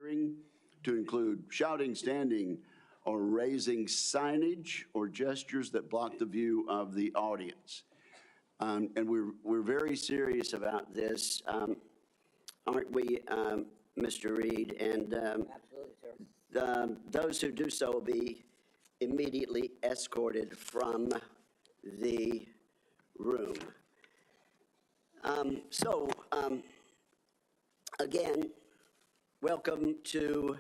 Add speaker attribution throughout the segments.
Speaker 1: To include shouting, standing, or raising signage or gestures that block the view of the audience. And we're very serious about this, aren't we, Mr. Reed? And
Speaker 2: Absolutely, sir.
Speaker 1: those who do so will be immediately escorted from the room. Again, welcome to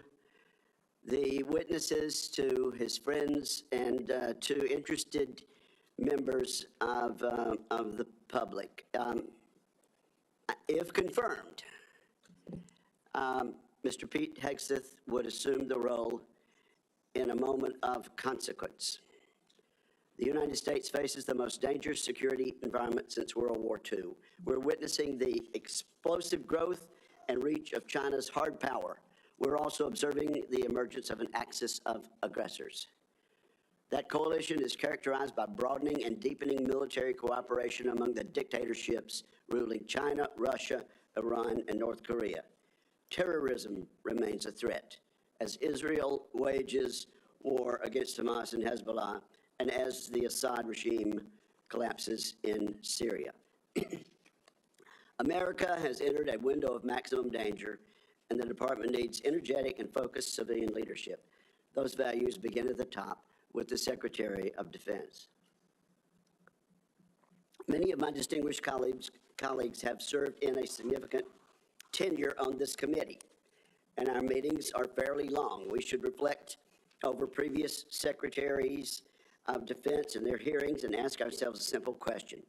Speaker 1: the witnesses, to his friends, and to interested members of the public. If confirmed, Mr. Pete Hegseth would assume the role in a moment of consequence. The United States faces the most dangerous security environment since World War II. We're witnessing the explosive growth and reach of China's hard power. We're also observing the emergence of an axis of aggressors. That coalition is characterized by broadening and deepening military cooperation among the dictatorships ruling China, Russia, Iran, and North Korea. Terrorism remains a threat as Israel wages war against Hamas and Hezbollah, and as the Assad regime collapses in Syria. America has entered a window of maximum danger, and the department needs energetic and focused civilian leadership. Those values begin at the top with the Secretary of Defense. Many of my distinguished colleagues have served in a significant tenure on this committee, and our meetings are fairly long. We should reflect over previous secretaries of defense and their hearings and ask ourselves a simple question.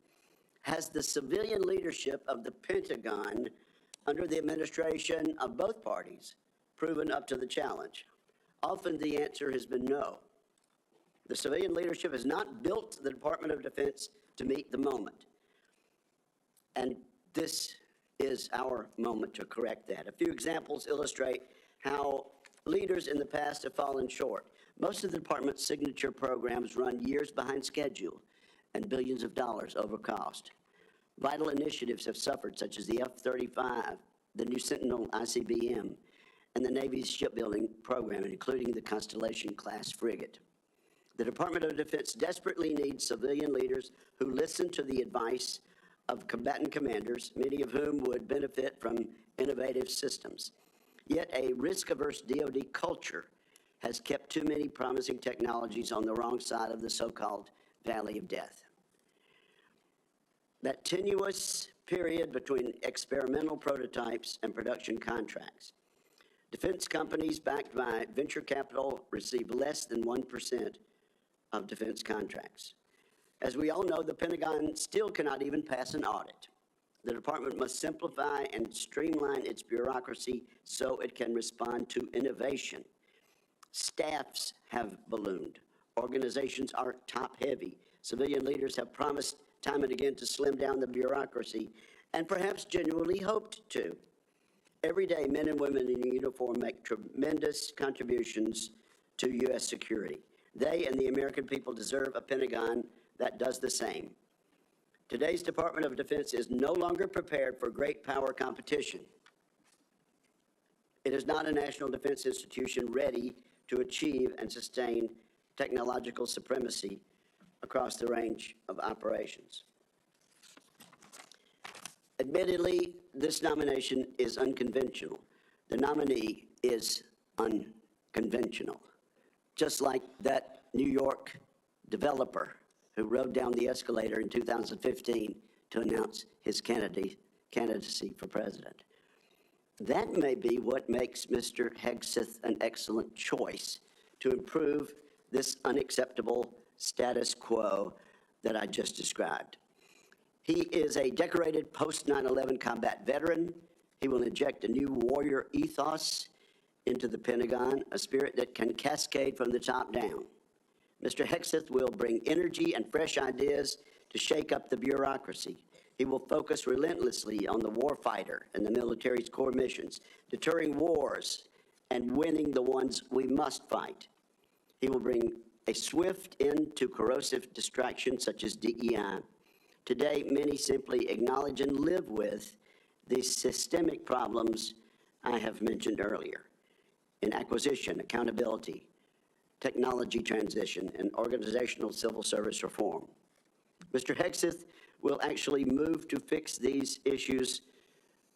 Speaker 1: Has the civilian leadership of the Pentagon under the administration of both parties proven up to the challenge? Often the answer has been no. The civilian leadership has not built the Department of Defense to meet the moment. And this is our moment to correct that. A few examples illustrate how leaders in the past have fallen short. Most of the department's signature programs run years behind schedule and billions of dollars over cost. Vital initiatives have suffered, such as the F-35, the new Sentinel ICBM, and the Navy's shipbuilding program, including the Constellation-class frigate. The Department of Defense desperately needs civilian leaders who listen to the advice of combatant commanders, many of whom would benefit from innovative systems. Yet a risk-averse DoD culture has kept too many promising technologies on the wrong side of the so-called valley of death. That tenuous period between experimental prototypes and production contracts. Defense companies backed by venture capital receive less than 1% of defense contracts. As we all know, the Pentagon still cannot even pass an audit. The department must simplify and streamline its bureaucracy so it can respond to innovation. Staffs have ballooned. Organizations are top-heavy. Civilian leaders have promised time and again to slim down the bureaucracy, and perhaps genuinely hoped to. Every day, men and women in uniform make tremendous contributions to U.S. security. They and the American people deserve a Pentagon that does the same. Today's Department of Defense is no longer prepared for great power competition. It is not a national defense institution ready to achieve and sustain technological supremacy across the range of operations. Admittedly, this nomination is unconventional. The nominee is unconventional, just like that New York developer who rode down the escalator in 2015 to announce his candidacy for president. That may be what makes Mr. Hegseth an excellent choice to improve this unacceptable status quo that I just described. He is a decorated post-9/11 combat veteran. He will inject a new warrior ethos into the Pentagon, a spirit that can cascade from the top down. Mr. Hegseth will bring energy and fresh ideas to shake up the bureaucracy. He will focus relentlessly on the warfighter and the military's core missions, deterring wars and winning the ones we must fight. He will bring a swift end to corrosive distractions such as DEI. Today, many simply acknowledge and live with the systemic problems I have mentioned earlier. in acquisition, accountability, technology transition, and organizational civil service reform. Mr. Hegseth will actually move to fix these issues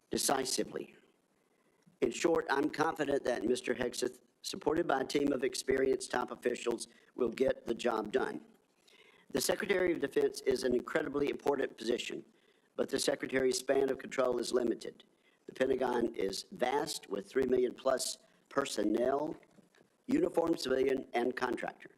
Speaker 1: decisively. In short, I'm confident that Mr. Hegseth, supported by a team of experienced top officials, will get the job done. The Secretary of Defense is an incredibly important position, but the Secretary's span of control is limited. The Pentagon is vast, with 3 million plus personnel, uniformed civilian, and contractor.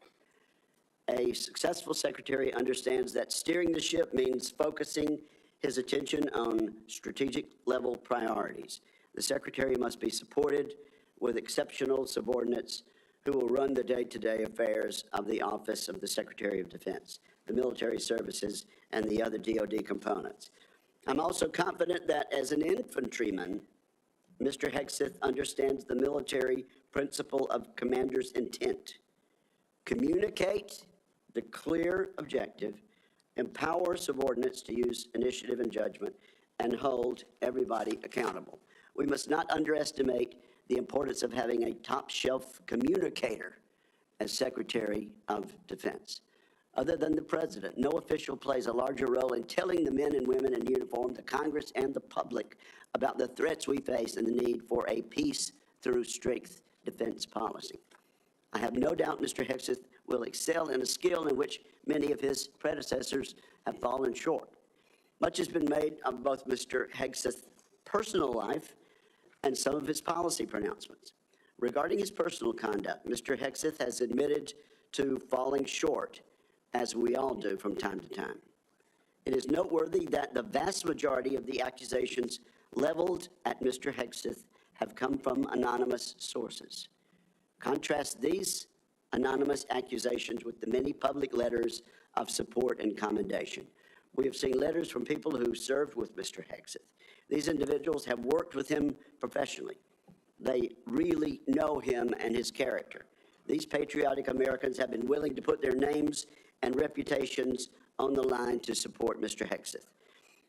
Speaker 1: A successful secretary understands that steering the ship means focusing his attention on strategic level priorities. The secretary must be supported with exceptional subordinates who will run the day-to-day affairs of the Office of the Secretary of Defense, the military services, and the other DoD components. I'm also confident that as an infantryman, Mr. Hegseth understands the military principle of commander's intent. Communicate the clear objective, empower subordinates to use initiative and judgment, and hold everybody accountable. We must not underestimate the importance of having a top-shelf communicator as Secretary of Defense. Other than the President, no official plays a larger role in telling the men and women in uniform, the Congress, and the public about the threats we face and the need for a peace through strength defense policy. I have no doubt Mr. Hegseth will excel in a skill in which many of his predecessors have fallen short. Much has been made of both Mr. Hegseth's personal life and some of his policy pronouncements. Regarding his personal conduct, Mr. Hegseth has admitted to falling short, as we all do from time to time. It is noteworthy that the vast majority of the accusations leveled at Mr. Hegseth have come from anonymous sources. Contrast these anonymous accusations with the many public letters of support and commendation. We have seen letters from people who served with Mr. Hegseth. These individuals have worked with him professionally. They really know him and his character. These patriotic Americans have been willing to put their names and reputations on the line to support Mr. Hegseth.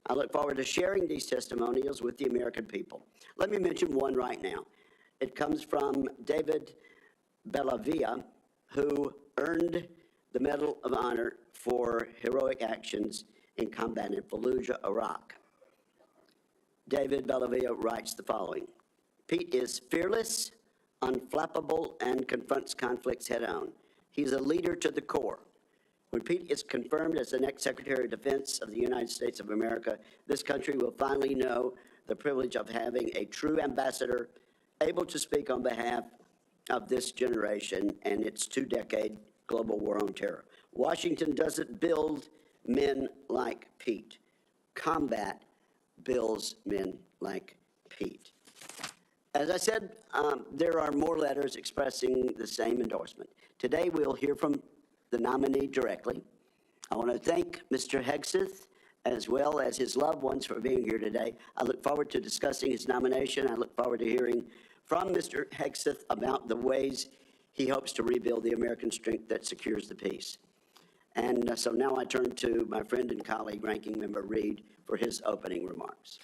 Speaker 1: I look forward to sharing these testimonials with the American people. Let me mention one right now. It comes from David Bellavia, who earned the Medal of Honor for heroic actions in combat in Fallujah, Iraq. David Bellavia writes the following: Pete is fearless, unflappable, and confronts conflicts head-on. He's a leader to the core. When Pete is confirmed as the next Secretary of Defense of the United States of America, this country will finally know the privilege of having a true ambassador able to speak on behalf of this generation and its two-decade global war on terror. Washington doesn't build men like Pete. Combat builds men like Pete. As I said, there are more letters expressing the same endorsement. Today, we'll hear from the nominee directly. I want to thank Mr. Hegseth as well as his loved ones for being here today. I look forward to discussing his nomination. I look forward to hearing from Mr. Hegseth about the ways he hopes to rebuild the American strength that secures the peace. And so now I turn to my friend and colleague, Ranking Member Reed, for his opening remarks.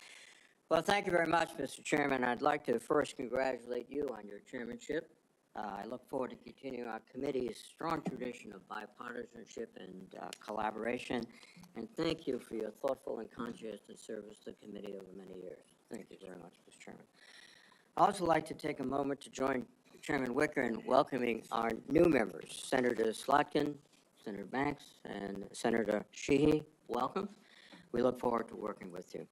Speaker 2: Well, thank you very much, Mr. Chairman. I'd like to first congratulate you on your chairmanship. I look forward to continuing our committee's strong tradition of bipartisanship and collaboration. And thank you for your thoughtful and conscientious service to the committee over many years. Thank you very much, Mr. Chairman. I'd also like to take a moment to join Chairman Wicker in welcoming our new members, Senator Slotkin, Senator Banks, and Senator Sheehy. Welcome. We look forward to working with you.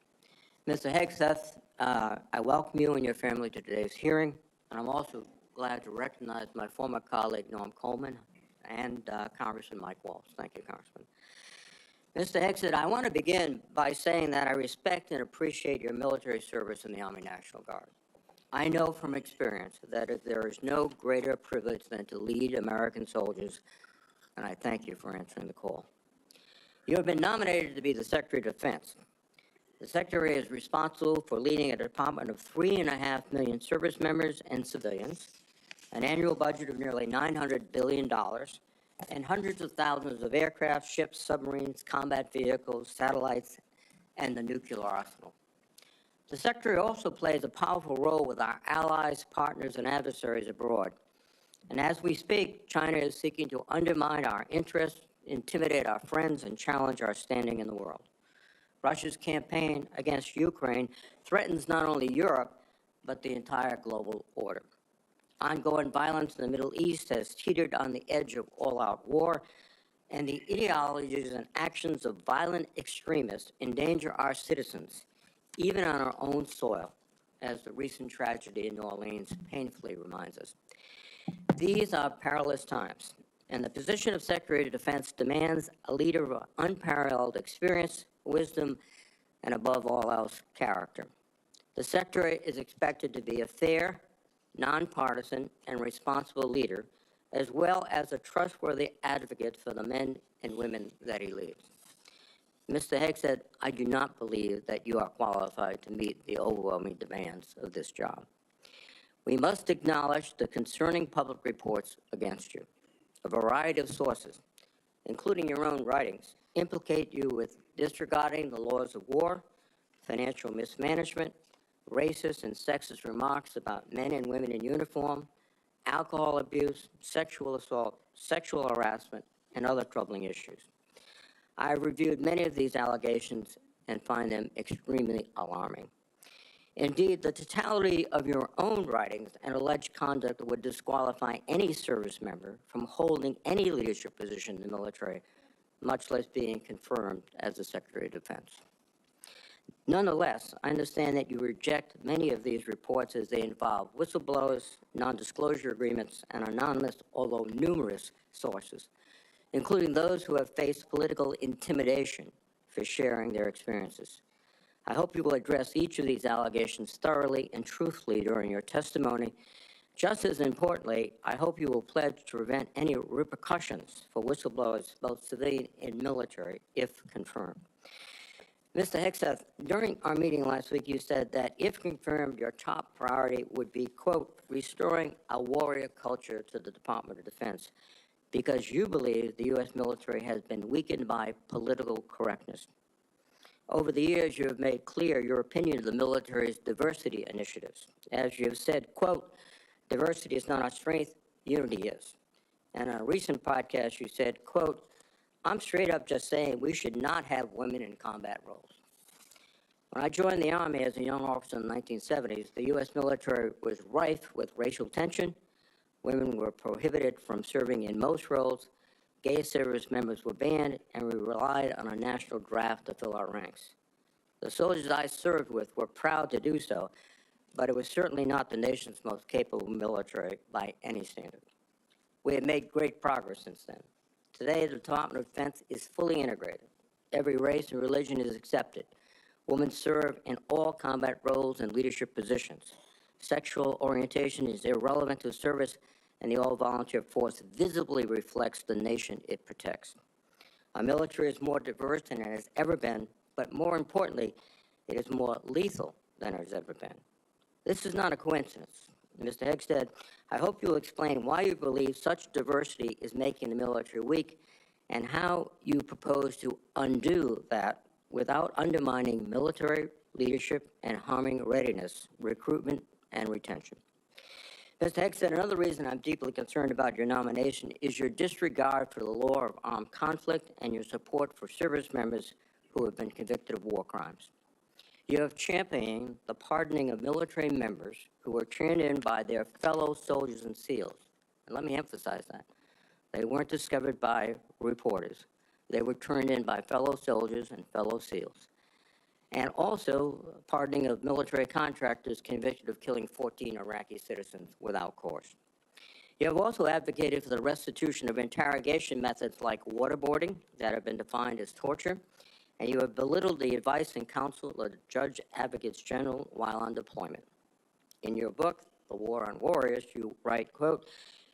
Speaker 2: Mr. Hegseth, I welcome you and your family to today's hearing, and I'm also glad to recognize my former colleague, Norm Coleman, and Congressman Mike Waltz. Thank you, Congressman. Mr. Hegseth, I want to begin by saying that I respect and appreciate your military service in the Army National Guard. I know from experience that there is no greater privilege than to lead American soldiers, and I thank you for answering the call. You have been nominated to be the Secretary of Defense. The Secretary is responsible for leading a department of 3.5 million service members and civilians, an annual budget of nearly $900 billion, and hundreds of thousands of aircraft, ships, submarines, combat vehicles, satellites, and the nuclear arsenal. The Secretary also plays a powerful role with our allies, partners, and adversaries abroad. And as we speak, China is seeking to undermine our interests, intimidate our friends, and challenge our standing in the world. Russia's campaign against Ukraine threatens not only Europe, but the entire global order. Ongoing violence in the Middle East has teetered on the edge of all-out war, and the ideologies and actions of violent extremists endanger our citizens, even on our own soil, as the recent tragedy in New Orleans painfully reminds us. These are perilous times, and the position of Secretary of Defense demands a leader of unparalleled experience, wisdom, and above all else, character. The Secretary is expected to be a fair, nonpartisan, and responsible leader, as well as a trustworthy advocate for the men and women that he leads. Mr. Hegseth, I do not believe that you are qualified to meet the overwhelming demands of this job. We must acknowledge the concerning public reports against you. A variety of sources, including your own writings, implicate you with disregarding the laws of war, financial mismanagement, racist and sexist remarks about men and women in uniform, alcohol abuse, sexual assault, sexual harassment, and other troubling issues. I have reviewed many of these allegations and find them extremely alarming. Indeed, the totality of your own writings and alleged conduct would disqualify any service member from holding any leadership position in the military, much less being confirmed as the Secretary of Defense. Nonetheless, I understand that you reject many of these reports as they involve whistleblowers, non-disclosure agreements, and anonymous, although numerous, sources, including those who have faced political intimidation for sharing their experiences. I hope you will address each of these allegations thoroughly and truthfully during your testimony. Just as importantly, I hope you will pledge to prevent any repercussions for whistleblowers, both civilian and military, if confirmed. Mr. Hegseth, during our meeting last week, you said that if confirmed, your top priority would be, quote, restoring a warrior culture to the Department of Defense, because you believe the U.S. military has been weakened by political correctness. Over the years, you have made clear your opinion of the military's diversity initiatives. As you have said, quote, diversity is not our strength, unity is. And on a recent podcast, you said, quote, I'm straight up just saying we should not have women in combat roles. When I joined the Army as a young officer in the 1970s, the U.S. military was rife with racial tension. Women were prohibited from serving in most roles. Gay service members were banned, and we relied on a national draft to fill our ranks. The soldiers I served with were proud to do so, but it was certainly not the nation's most capable military by any standard. We have made great progress since then. Today, the Department of Defense is fully integrated. Every race and religion is accepted. Women serve in all combat roles and leadership positions. Sexual orientation is irrelevant to service, and the all-volunteer force visibly reflects the nation it protects. Our military is more diverse than it has ever been, but more importantly, it is more lethal than it has ever been. This is not a coincidence. Mr. Hegseth, I hope you will explain why you believe such diversity is making the military weak, and how you propose to undo that without undermining military leadership and harming readiness, recruitment, and retention. Mr. Hegseth, another reason I'm deeply concerned about your nomination is your disregard for the law of armed conflict and your support for service members who have been convicted of war crimes. You have championed the pardoning of military members who were turned in by their fellow soldiers and SEALs. And let me emphasize that. They weren't discovered by reporters. They were turned in by fellow soldiers and fellow SEALs. And also pardoning of military contractors convicted of killing 14 Iraqi citizens without cause. You have also advocated for the restitution of interrogation methods like waterboarding that have been defined as torture, and you have belittled the advice and counsel of the Judge Advocates General while on deployment. In your book, The War on Warriors, you write, quote,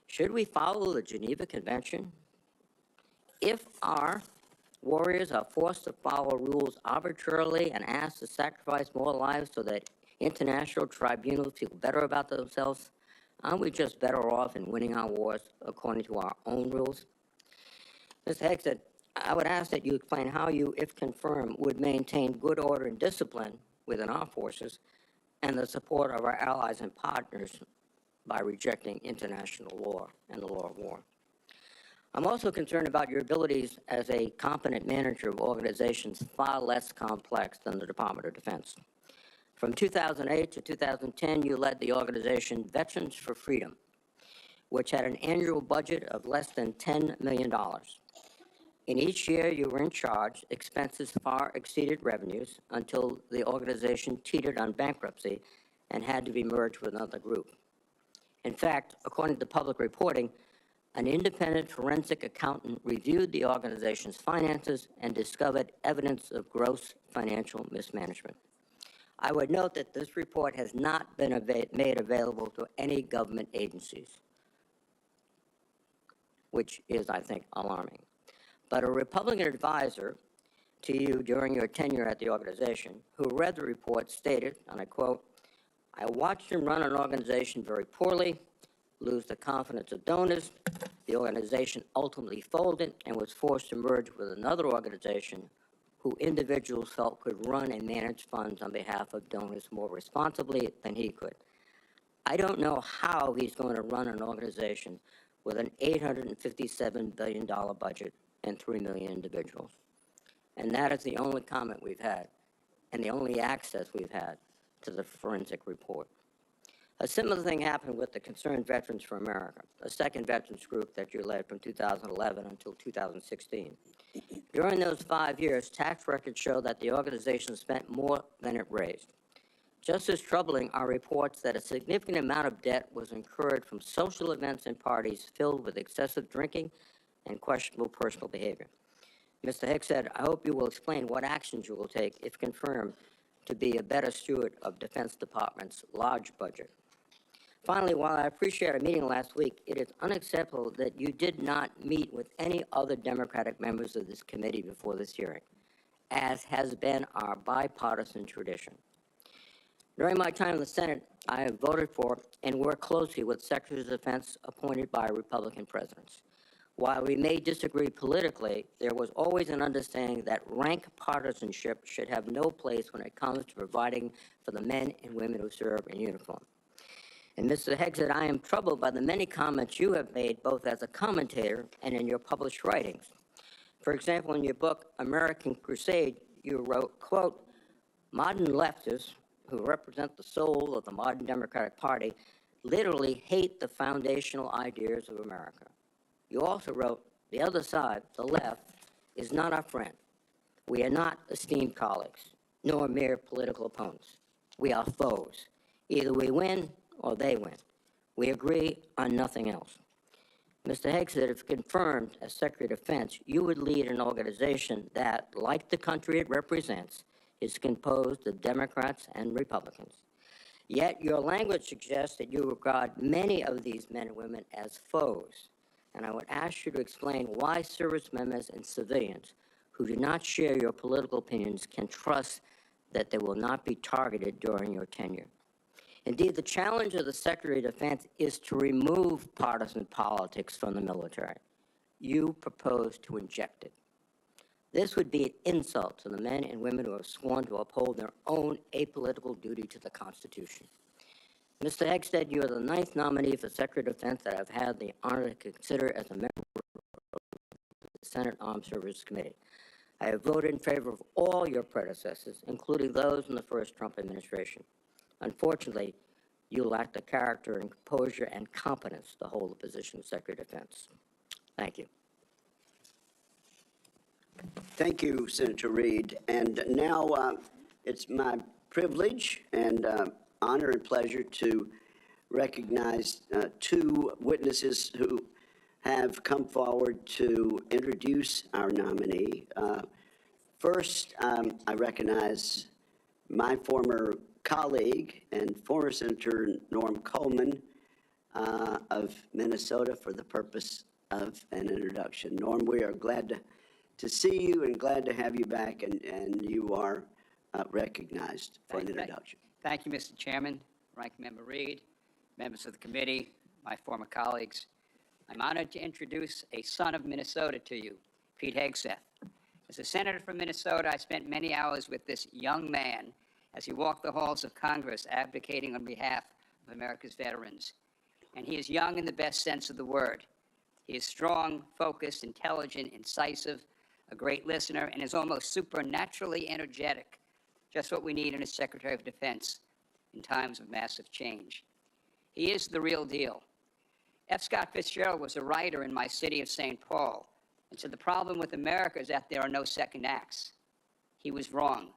Speaker 2: should we follow the Geneva Convention? If our warriors are forced to follow rules arbitrarily and asked to sacrifice more lives so that international tribunals feel better about themselves, aren't we just better off in winning our wars according to our own rules? Mr. Hegseth, I would ask that you explain how you, if confirmed, would maintain good order and discipline within our forces and the support of our allies and partners by rejecting international law and the law of war. I'm also concerned about your abilities as a competent manager of organizations far less complex than the Department of Defense. From 2008 to 2010, you led the organization Veterans for Freedom, which had an annual budget of less than $10 million. In each year you were in charge, expenses far exceeded revenues until the organization teetered on bankruptcy and had to be merged with another group. In fact, according to public reporting, an independent forensic accountant reviewed the organization's finances and discovered evidence of gross financial mismanagement. I would note that this report has not been made available to any government agencies, which is, I think, alarming. But a Republican advisor to you during your tenure at the organization, who read the report, stated, and I quote, "I watched him run an organization very poorly, lose the confidence of donors. The organization ultimately folded and was forced to merge with another organization who individuals felt could run and manage funds on behalf of donors more responsibly than he could. I don't know how he's going to run an organization with an $857 billion budget and 3 million individuals." And that is the only comment we've had and the only access we've had to the forensic report. A similar thing happened with the Concerned Veterans for America, a second veterans group that you led from 2011 until 2016. During those 5 years, tax records show that the organization spent more than it raised. Just as troubling are reports that a significant amount of debt was incurred from social events and parties filled with excessive drinking and questionable personal behavior. Mr. Hegseth, I hope you will explain what actions you will take, if confirmed, to be a better steward of Defense Department's large budget. Finally, while I appreciate our meeting last week, it is unacceptable that you did not meet with any other Democratic members of this committee before this hearing, as has been our bipartisan tradition. During my time in the Senate, I have voted for and worked closely with Secretaries of Defense appointed by Republican presidents. While we may disagree politically, there was always an understanding that rank partisanship should have no place when it comes to providing for the men and women who serve in uniform. And Mr. Hegseth, I am troubled by the many comments you have made, both as a commentator and in your published writings. For example, in your book, American Crusade, you wrote, quote, "Modern leftists, who represent the soul of the modern Democratic Party, literally hate the foundational ideas of America." You also wrote, "The other side, the left, is not our friend. We are not esteemed colleagues, nor mere political opponents. We are foes. Either we win or they win. We agree on nothing else." Mr. Hegseth, if confirmed as Secretary of Defense, you would lead an organization that, like the country it represents, is composed of Democrats and Republicans. Yet your language suggests that you regard many of these men and women as foes. And I would ask you to explain why service members and civilians who do not share your political opinions can trust that they will not be targeted during your tenure. Indeed, the challenge of the Secretary of Defense is to remove partisan politics from the military. You propose to inject it. This would be an insult to the men and women who have sworn to uphold their own apolitical duty to the Constitution. Mr. Hegseth, you are the 9th nominee for Secretary of Defense that I've had the honor to consider as a member of the Senate Armed Services Committee. I have voted in favor of all your predecessors, including those in the first Trump administration. Unfortunately, you lack the character and composure and competence to hold the position of Secretary of Defense. Thank you.
Speaker 1: Thank you, Senator Reed. And now it's my privilege and honor and pleasure to recognize two witnesses who have come forward to introduce our nominee. First, I recognize my former colleague and former Senator Norm Coleman of Minnesota for the purpose of an introduction. Norm, we are glad to see you and glad to have you back, and you are recognized for an introduction.
Speaker 3: Thank you, Mr. Chairman, Ranking Member Reed, members of the committee, my former colleagues. I'm honored to introduce a son of Minnesota to you, Pete Hegseth. As a senator from Minnesota, I spent many hours with this young man as he walked the halls of Congress advocating on behalf of America's veterans. And he is young in the best sense of the word. He is strong, focused, intelligent, incisive, a great listener, and is almost supernaturally energetic, just what we need in a Secretary of Defense in times of massive change. He is the real deal. F. Scott Fitzgerald was a writer in my city of St. Paul, and said the problem with America is that there are no second acts. He was wrong.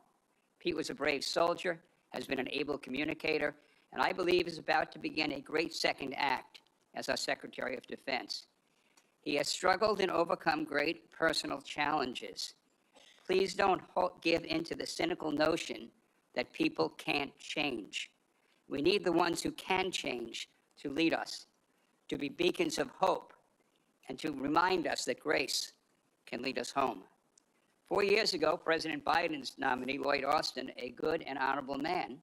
Speaker 3: Pete was a brave soldier, has been an able communicator, and I believe is about to begin a great second act as our Secretary of Defense. He has struggled and overcome great personal challenges. Please don't give in to the cynical notion that people can't change. We need the ones who can change to lead us, to be beacons of hope, and to remind us that grace can lead us home. 4 years ago, President Biden's nominee, Lloyd Austin, a good and honorable man,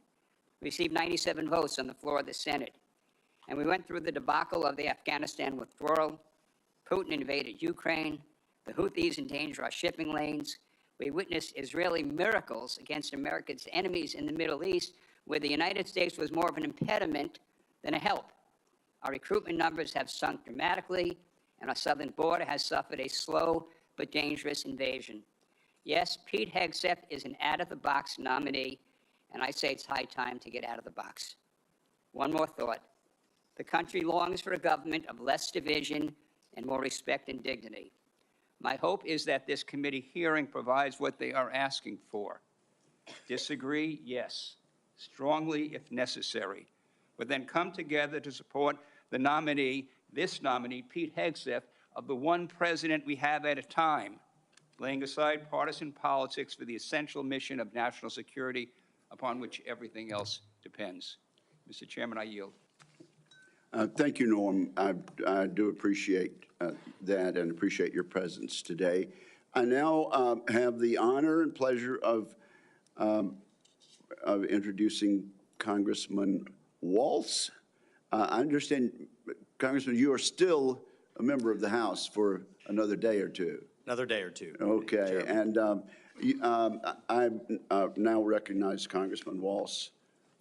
Speaker 3: received 97 votes on the floor of the Senate. And we went through the debacle of the Afghanistan withdrawal. Putin invaded Ukraine. The Houthis endanger our shipping lanes. We witnessed Israeli miracles against America's enemies in the Middle East, where the United States was more of an impediment than a help. Our recruitment numbers have sunk dramatically, and our southern border has suffered a slow but dangerous invasion. Yes, Pete Hegseth is an out-of-the-box nominee, and I say it's high time to get out of the box. One more thought. The country longs for a government of less division and more respect and dignity. My hope is that this committee hearing provides what they are asking for. Disagree? Yes. Strongly if necessary. But then come together to support the nominee, this nominee, Pete Hegseth, of the one president we have at a time, laying aside partisan politics for the essential mission of national security upon which everything else depends. Mr. Chairman, I yield.
Speaker 4: Thank you, Norm. I do appreciate that and appreciate your presence today. I now have the honor and pleasure of introducing Congressman Waltz. I understand, Congressman, you are still a member of the House for another day or two.
Speaker 5: Another day or two.
Speaker 4: Okay, and I now recognize Congressman Waltz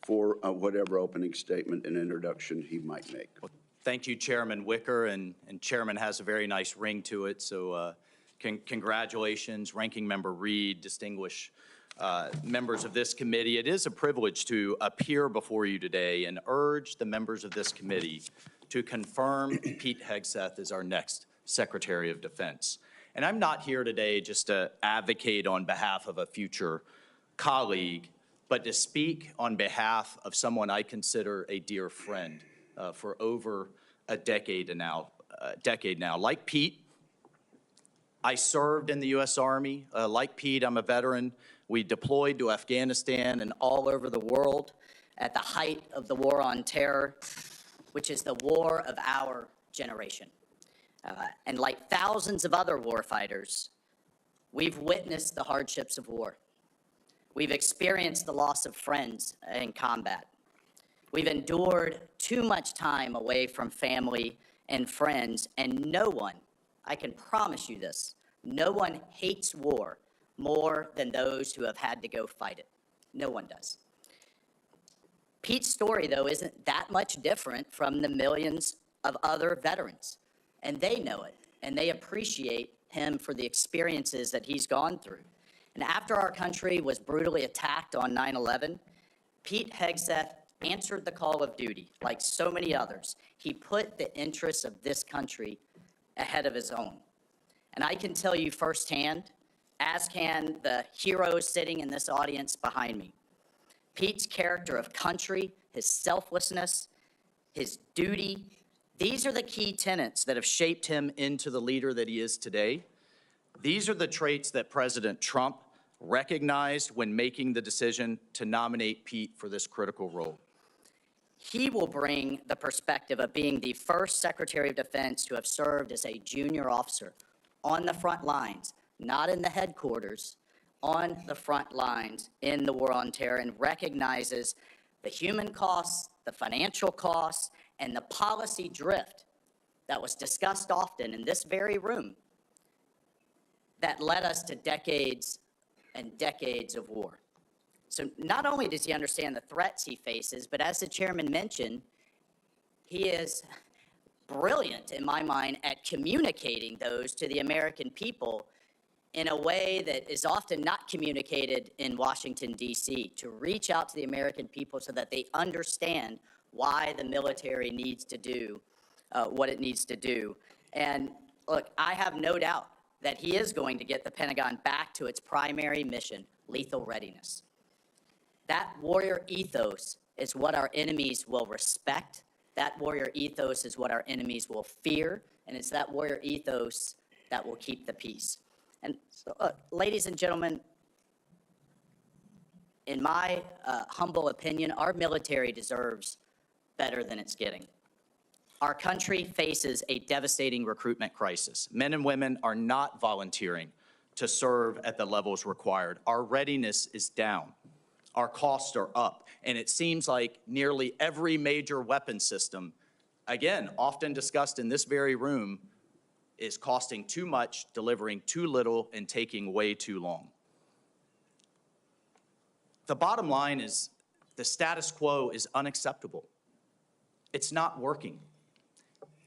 Speaker 4: for whatever opening statement and introduction he might make.
Speaker 5: Well, thank you, Chairman Wicker, and Chairman has a very nice ring to it, so congratulations, Ranking Member Reed, distinguished members of this committee. It is a privilege to appear before you today and urge the members of this committee to confirm Pete Hegseth as our next Secretary of Defense. And I'm not here today just to advocate on behalf of a future colleague, but to speak on behalf of someone I consider a dear friend for over a decade now. Like Pete, I served in the U.S. Army. Like Pete, I'm a veteran. We deployed to Afghanistan and all over the world
Speaker 6: at the height of the war on terror, which is the war of our generation. And like thousands of other warfighters, we've witnessed the hardships of war. We've experienced the loss of friends in combat. We've endured too much time away from family and friends, and no one, I can promise you this, no one hates war more than those who have had to go fight it. No one does. Pete's story, though, isn't that much different from the millions of other veterans, and they know it, and they appreciate him for the experiences that he's gone through. And after our country was brutally attacked on 9/11, Pete Hegseth answered the call of duty like so many others. He put the interests of this country ahead of his own. And I can tell you firsthand, as can the heroes sitting in this audience behind me, Pete's character of country, his selflessness, his duty, these are the key tenets that have shaped him
Speaker 5: into the leader that he is today. These are the traits that President Trump recognized when making the decision to nominate Pete for this critical role.
Speaker 6: He will bring the perspective of being the first Secretary of Defense to have served as a junior officer on the front lines, not in the headquarters, on the front lines in the war on terror, and recognizes the human costs, the financial costs, and the policy drift that was discussed often in this very room that led us to decades and decades of war. So not only does he understand the threats he faces, but as the chairman mentioned, he is brilliant, in my mind, at communicating those to the American people in a way that is often not communicated in Washington, D.C., to reach out to the American people so that they understand why the military needs to do what it needs to do. And look, I have no doubt that he is going to get the Pentagon back to its primary mission, lethal readiness. That warrior ethos is what our enemies will respect. That warrior ethos is what our enemies will fear, and it's that warrior ethos that will keep the peace. And so, ladies and gentlemen, in my humble opinion, our military deserves better than it's getting.
Speaker 5: Our country faces a devastating recruitment crisis. Men and women are not volunteering to serve at the levels required. Our readiness is down. Our costs are up. And it seems like nearly every major weapon system, again, often discussed in this very room, is costing too much, delivering too little, and taking way too long. The bottom line is the status quo is unacceptable. It's not working.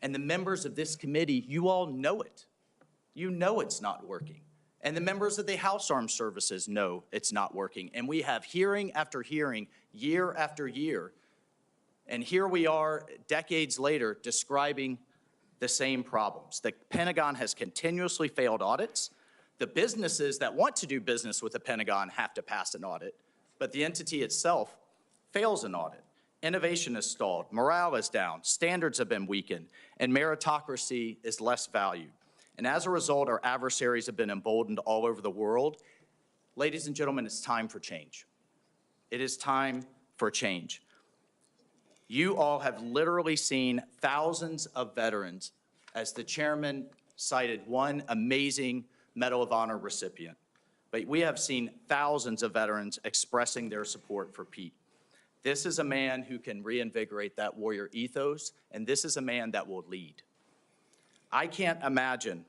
Speaker 5: And the members of this committee, you all know it. You know it's not working. And the members of the House Armed Services know it's not working. And we have hearing after hearing, year after year. And here we are, decades later, describing the same problems. The Pentagon has continuously failed audits. The businesses that want to do business with the Pentagon have to pass an audit, but the entity itself fails an audit. Innovation is stalled, morale is down, standards have been weakened, and meritocracy is less valued. And as a result, our adversaries have been emboldened all over the world. Ladies and gentlemen, it's time for change. It is time for change. You all have literally seen thousands of veterans, as the chairman cited one amazing Medal of Honor recipient. But we have seen thousands of veterans expressing their support for Pete. This is a man who can reinvigorate that warrior ethos, and this is a man that will lead. I can't imagine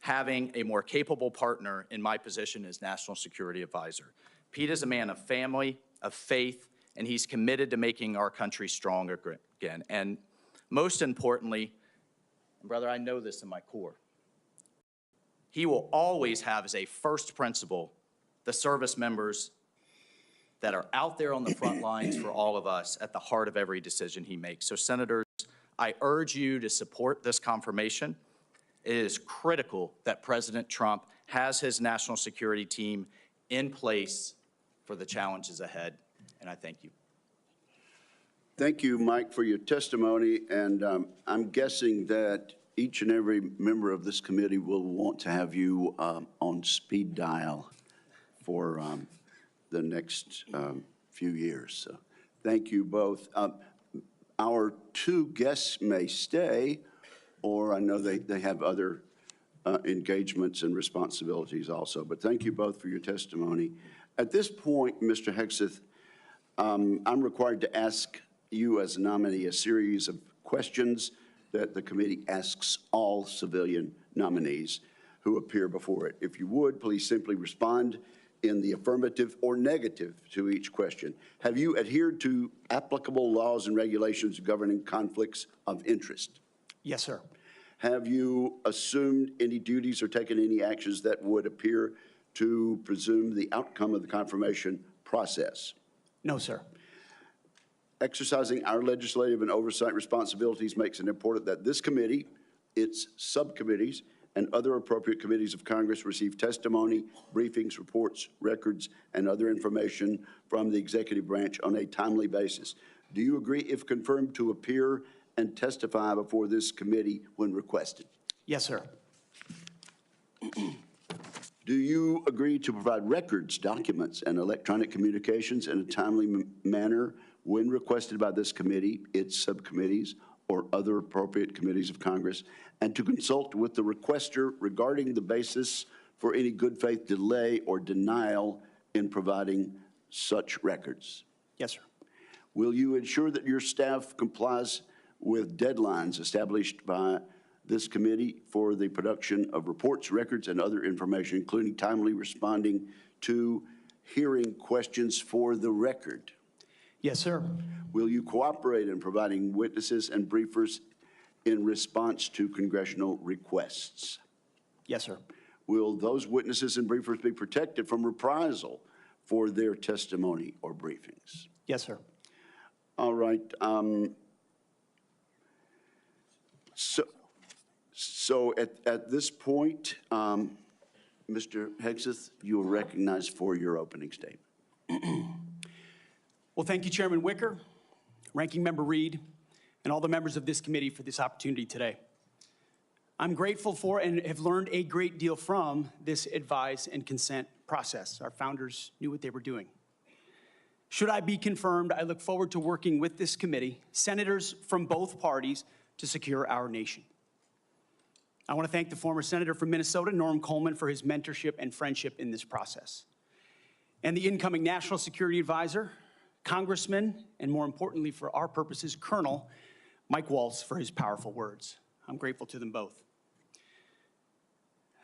Speaker 5: having a more capable partner in my position as National Security Advisor. Pete is a man of family, of faith, and he's committed to making our country strong again. And most importantly, brother, I know this in my core, he will always have as a first principle the service members that are out there on the front lines for all of us at the heart of every decision he makes. So, senators, I urge you to support this confirmation. It is critical that President Trump has his national security team in place for the challenges ahead, and I thank you.
Speaker 4: Thank you, Mike, for your testimony, and I'm guessing that each and every member of this committee will want to have you on speed dial for the next few years. So thank you both. Our two guests may stay, or I know they have other engagements and responsibilities also, but thank you both for your testimony. At this point, Mr. Hegseth, I'm required to ask you as a nominee a series of questions that the committee asks all civilian nominees who appear before it. If you would, please simply respond in the affirmative or negative to each question. Have you adhered to applicable laws and regulations governing conflicts of interest?
Speaker 7: Yes, sir.
Speaker 4: Have you assumed any duties or taken any actions that would appear to presume the outcome of the confirmation process?
Speaker 7: No, sir.
Speaker 4: Exercising our legislative and oversight responsibilities makes it important that this committee, its subcommittees, and other appropriate committees of Congress receive testimony, briefings, reports, records, and other information from the executive branch on a timely basis. Do you agree, if confirmed, to appear and testify before this committee when requested?
Speaker 7: Yes, sir.
Speaker 4: Do you agree to provide records, documents, and electronic communications in a timely manner when requested by this committee, its subcommittees, or other appropriate committees of Congress, and to consult with the requester regarding the basis for any good faith delay or denial in providing such records?
Speaker 7: Yes, sir.
Speaker 4: Will you ensure that your staff complies with deadlines established by this committee for the production of reports, records, and other information, including timely responding to hearing questions for the record?
Speaker 7: Yes, sir.
Speaker 4: Will you cooperate in providing witnesses and briefers in response to congressional requests?
Speaker 7: Yes, sir.
Speaker 4: Will those witnesses and briefers be protected from reprisal for their testimony or briefings?
Speaker 7: Yes, sir.
Speaker 4: All right. So at this point, Mr. Hegseth, you are recognized for your opening statement.
Speaker 7: Well, thank you, Chairman Wicker, Ranking Member Reed, and all the members of this committee for this opportunity today. I'm grateful for and have learned a great deal from this advise and consent process. Our founders knew what they were doing. Should I be confirmed, I look forward to working with this committee, senators from both parties, to secure our nation. I want to thank the former senator from Minnesota, Norm Coleman, for his mentorship and friendship in this process, and the incoming National Security Advisor, Congressman, and more importantly for our purposes, Colonel Mike Waltz, for his powerful words. I'm grateful to them both.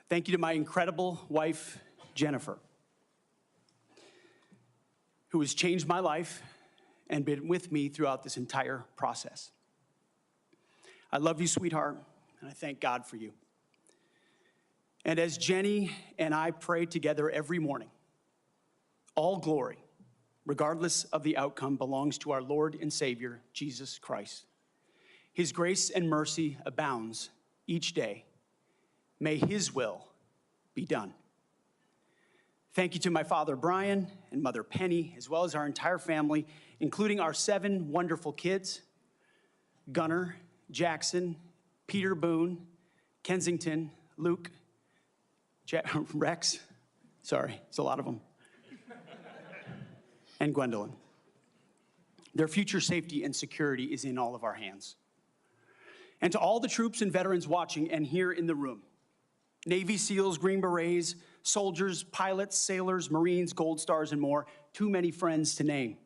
Speaker 7: Thank you to my incredible wife, Jennifer, who has changed my life and been with me throughout this entire process. I love you, sweetheart, and I thank God for you. And as Jenny and I pray together every morning, all glory, regardless of the outcome, belongs to our Lord and Savior, Jesus Christ. His grace and mercy abounds each day. May his will be done. Thank you to my father, Brian, and mother, Penny, as well as our entire family, including our 7 wonderful kids, Gunnar, Jackson, Peter Boone, Kensington, Luke, Rex, sorry, it's a lot of them, and Gwendolyn. Their future safety and security is in all of our hands. And to all the troops and veterans watching and here in the room, Navy SEALs, Green Berets, soldiers, pilots, sailors, Marines, Gold Stars, and more, too many friends to name.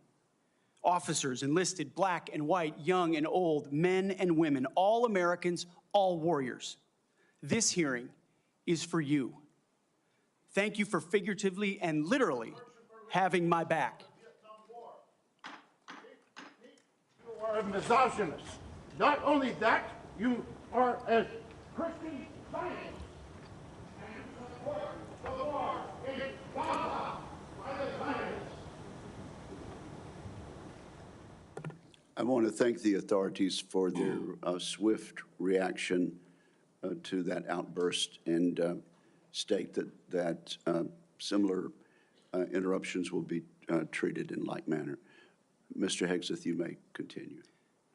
Speaker 7: Officers, enlisted, black and white, young and old, men and women, all Americans, all warriors. This hearing is for you. Thank you for figuratively and literally having my back.
Speaker 8: You are a misogynist. Not only that, you are a Christian Zionist. And you support the war in Gaza by the Zionists.
Speaker 4: I want to thank the authorities for their swift reaction to that outburst and state that similar interruptions will be treated in like manner. Mr. Hegseth, you may continue.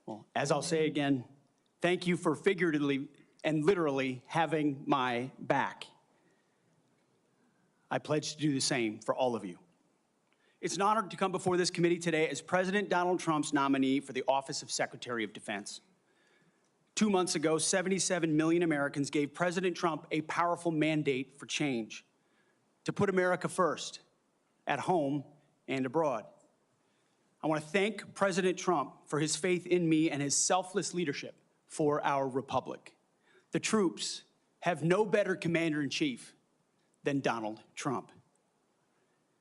Speaker 7: Well, as I'll say again, thank you for figuratively and literally having my back. I pledge to do the same for all of you. It's an honor to come before this committee today as President Donald Trump's nominee for the office of Secretary of Defense. 2 months ago, 77 million Americans gave President Trump a powerful mandate for change, to put America first, at home and abroad. I want to thank President Trump for his faith in me and his selfless leadership for our republic. The troops have no better commander-in-chief than Donald Trump.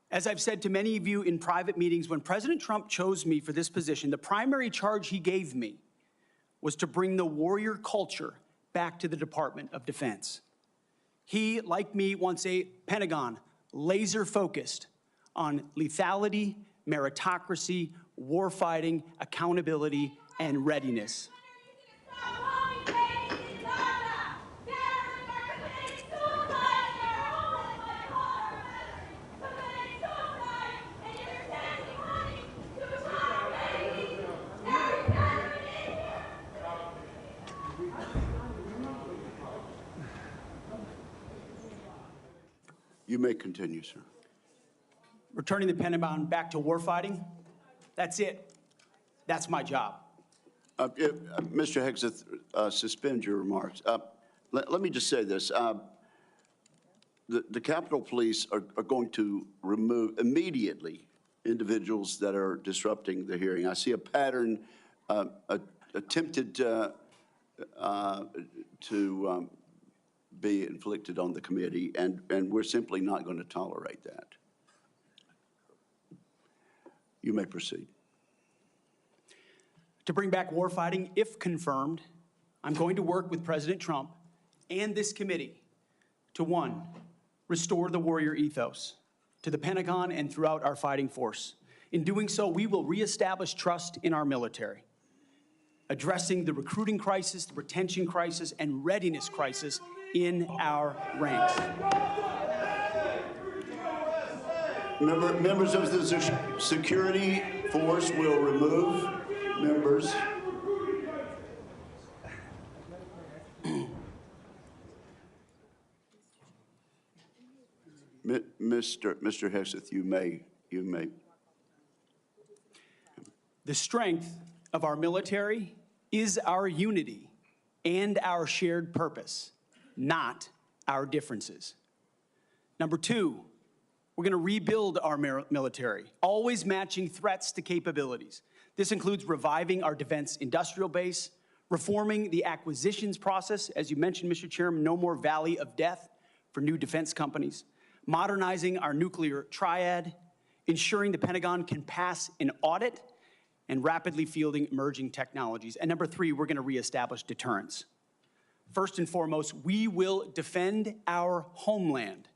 Speaker 7: As I've said to many of you in private meetings, when President Trump chose me for this position, the primary charge he gave me was to bring the warrior culture back to the Department of Defense. He, like me, wants a Pentagon laser-focused on lethality, meritocracy, warfighting, accountability, and readiness.
Speaker 4: You may continue, sir.
Speaker 7: Returning the Pentagon back to warfighting, that's it. That's my job.
Speaker 4: Mr. Hegseth, suspend your remarks. Let me just say this. The Capitol Police are going to remove immediately individuals that are disrupting the hearing. I see a pattern attempted to be inflicted on the committee, and we're simply not going to tolerate that. You may proceed.
Speaker 7: To bring back warfighting, if confirmed, I'm going to work with President Trump and this committee to, one, restore the warrior ethos to the Pentagon and throughout our fighting force. In doing so, we will reestablish trust in our military, addressing the recruiting crisis, the retention crisis, and readiness crisis in our ranks.
Speaker 4: Members of the security force will remove members. Mr. Hegseth, you may.
Speaker 7: The strength of our military is our unity and our shared purpose, not our differences. Number two, we're going to rebuild our military, always matching threats to capabilities. This includes reviving our defense industrial base, reforming the acquisitions process, as you mentioned, Mr. Chairman, no more valley of death for new defense companies, modernizing our nuclear triad, ensuring the Pentagon can pass an audit, and rapidly fielding emerging technologies. And number three, we're going to reestablish deterrence. First and foremost, we will defend our homeland,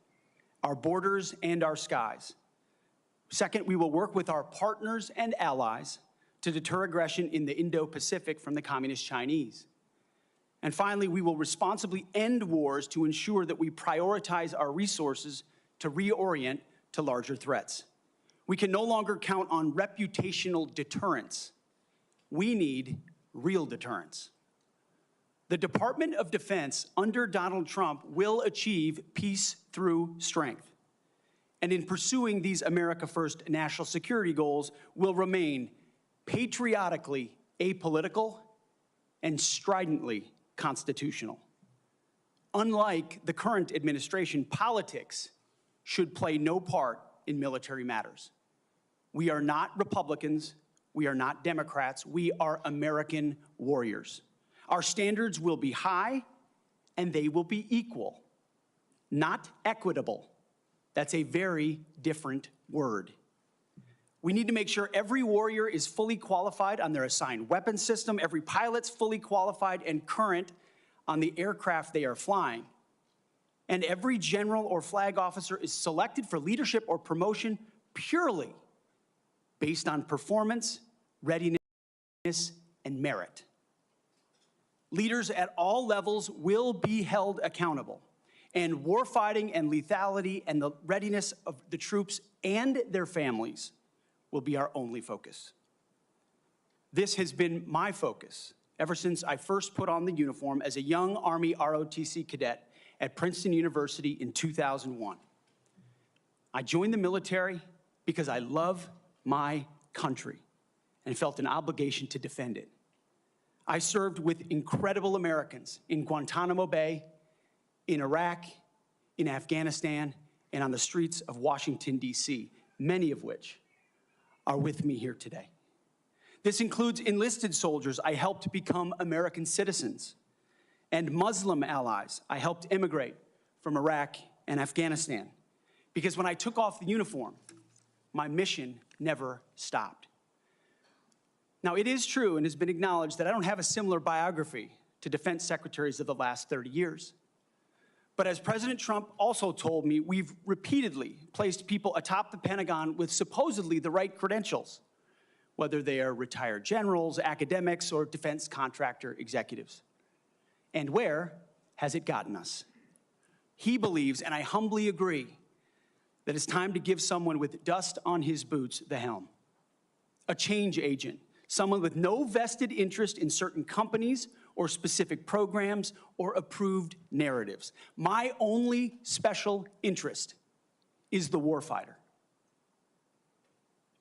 Speaker 7: our borders, and our skies. Second, we will work with our partners and allies to deter aggression in the Indo-Pacific from the Communist Chinese. And finally, we will responsibly end wars to ensure that we prioritize our resources to reorient to larger threats. We can no longer count on reputational deterrence. We need real deterrence. The Department of Defense under Donald Trump will achieve peace through strength. And in pursuing these America First national security goals, will remain patriotically apolitical and stridently constitutional. Unlike the current administration, politics should play no part in military matters. We are not Republicans, we are not Democrats, we are American warriors. Our standards will be high and they will be equal, not equitable. That's a very different word. We need to make sure every warrior is fully qualified on their assigned weapons system, every pilot's fully qualified and current on the aircraft they are flying, and every general or flag officer is selected for leadership or promotion purely based on performance, readiness, and merit. Leaders at all levels will be held accountable, and warfighting and lethality and the readiness of the troops and their families will be our only focus. This has been my focus ever since I first put on the uniform as a young Army ROTC cadet at Princeton University in 2001. I joined the military because I love my country and felt an obligation to defend it. I served with incredible Americans in Guantanamo Bay, in Iraq, in Afghanistan, and on the streets of Washington, D.C., many of which are with me here today. This includes enlisted soldiers I helped become American citizens, and Muslim allies I helped immigrate from Iraq and Afghanistan. Because when I took off the uniform, my mission never stopped. Now, it is true and has been acknowledged that I don't have a similar biography to defense secretaries of the last 30 years. But as President Trump also told me, we've repeatedly placed people atop the Pentagon with supposedly the right credentials, whether they are retired generals, academics, or defense contractor executives. And where has it gotten us? He believes, and I humbly agree, that it's time to give someone with dust on his boots the helm. A change agent, someone with no vested interest in certain companies or specific programs or approved narratives. My only special interest is the warfighter.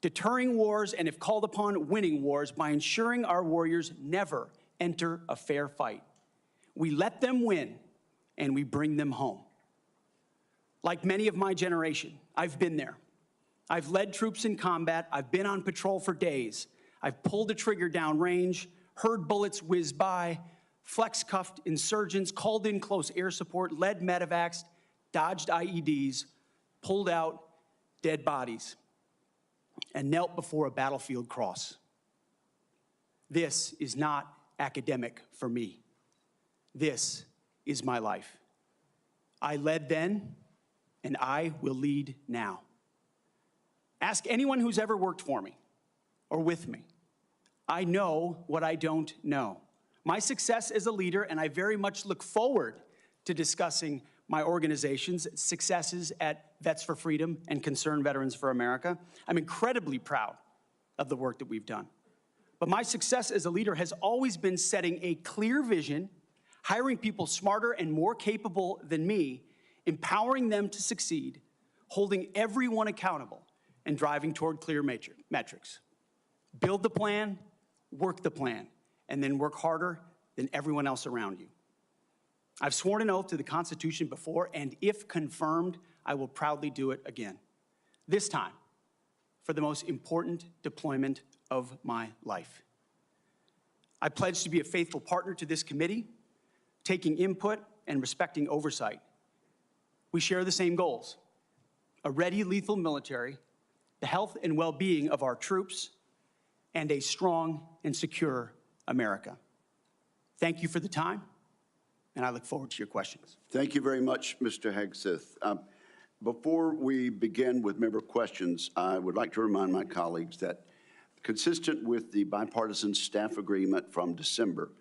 Speaker 7: Deterring wars, and if called upon, winning wars by ensuring our warriors never enter a fair fight. We let them win, and we bring them home. Like many of my generation, I've been there. I've led troops in combat. I've been on patrol for days. I've pulled the trigger downrange, heard bullets whiz by, flex-cuffed insurgents, called in close air support, led medevacs, dodged IEDs, pulled out dead bodies. and knelt before a battlefield cross. This is not academic for me. This is my life. I led then, and I will lead now. Ask anyone who's ever worked for me or with me. I know what I don't know. My success as a leader, and I very much look forward to discussing my organization's successes at Vets for Freedom and Concerned Veterans for America. I'm incredibly proud of the work that we've done. But my success as a leader has always been setting a clear vision, hiring people smarter and more capable than me, empowering them to succeed, holding everyone accountable, and driving toward clear metrics. Build the plan, work the plan, and then work harder than everyone else around you. I've sworn an oath to the Constitution before, and if confirmed, I will proudly do it again. This time, for the most important deployment of my life. I pledge to be a faithful partner to this committee, taking input and respecting oversight. We share the same goals: a ready, lethal military, the health and well-being of our troops, and a strong and secure America. Thank you for the time, and I look forward to your questions.
Speaker 4: Thank you very much, Mr. Hegseth. Before we begin with member questions, I would like to remind my colleagues that, consistent with the bipartisan staff agreement from December,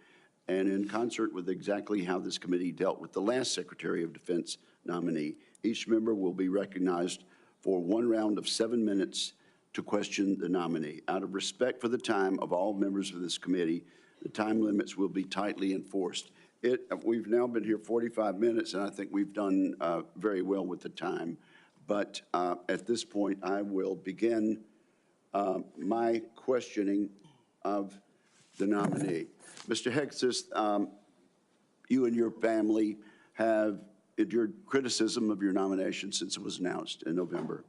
Speaker 4: and in concert with exactly how this committee dealt with the last Secretary of Defense nominee, each member will be recognized for one round of 7 minutes to question the nominee. Out of respect for the time of all members of this committee, the time limits will be tightly enforced. We've now been here 45 minutes, and I think we've done very well with the time. But at this point, I will begin my questioning of the nominee. Mr. Hegseth, you and your family have endured criticism of your nomination since it was announced in November.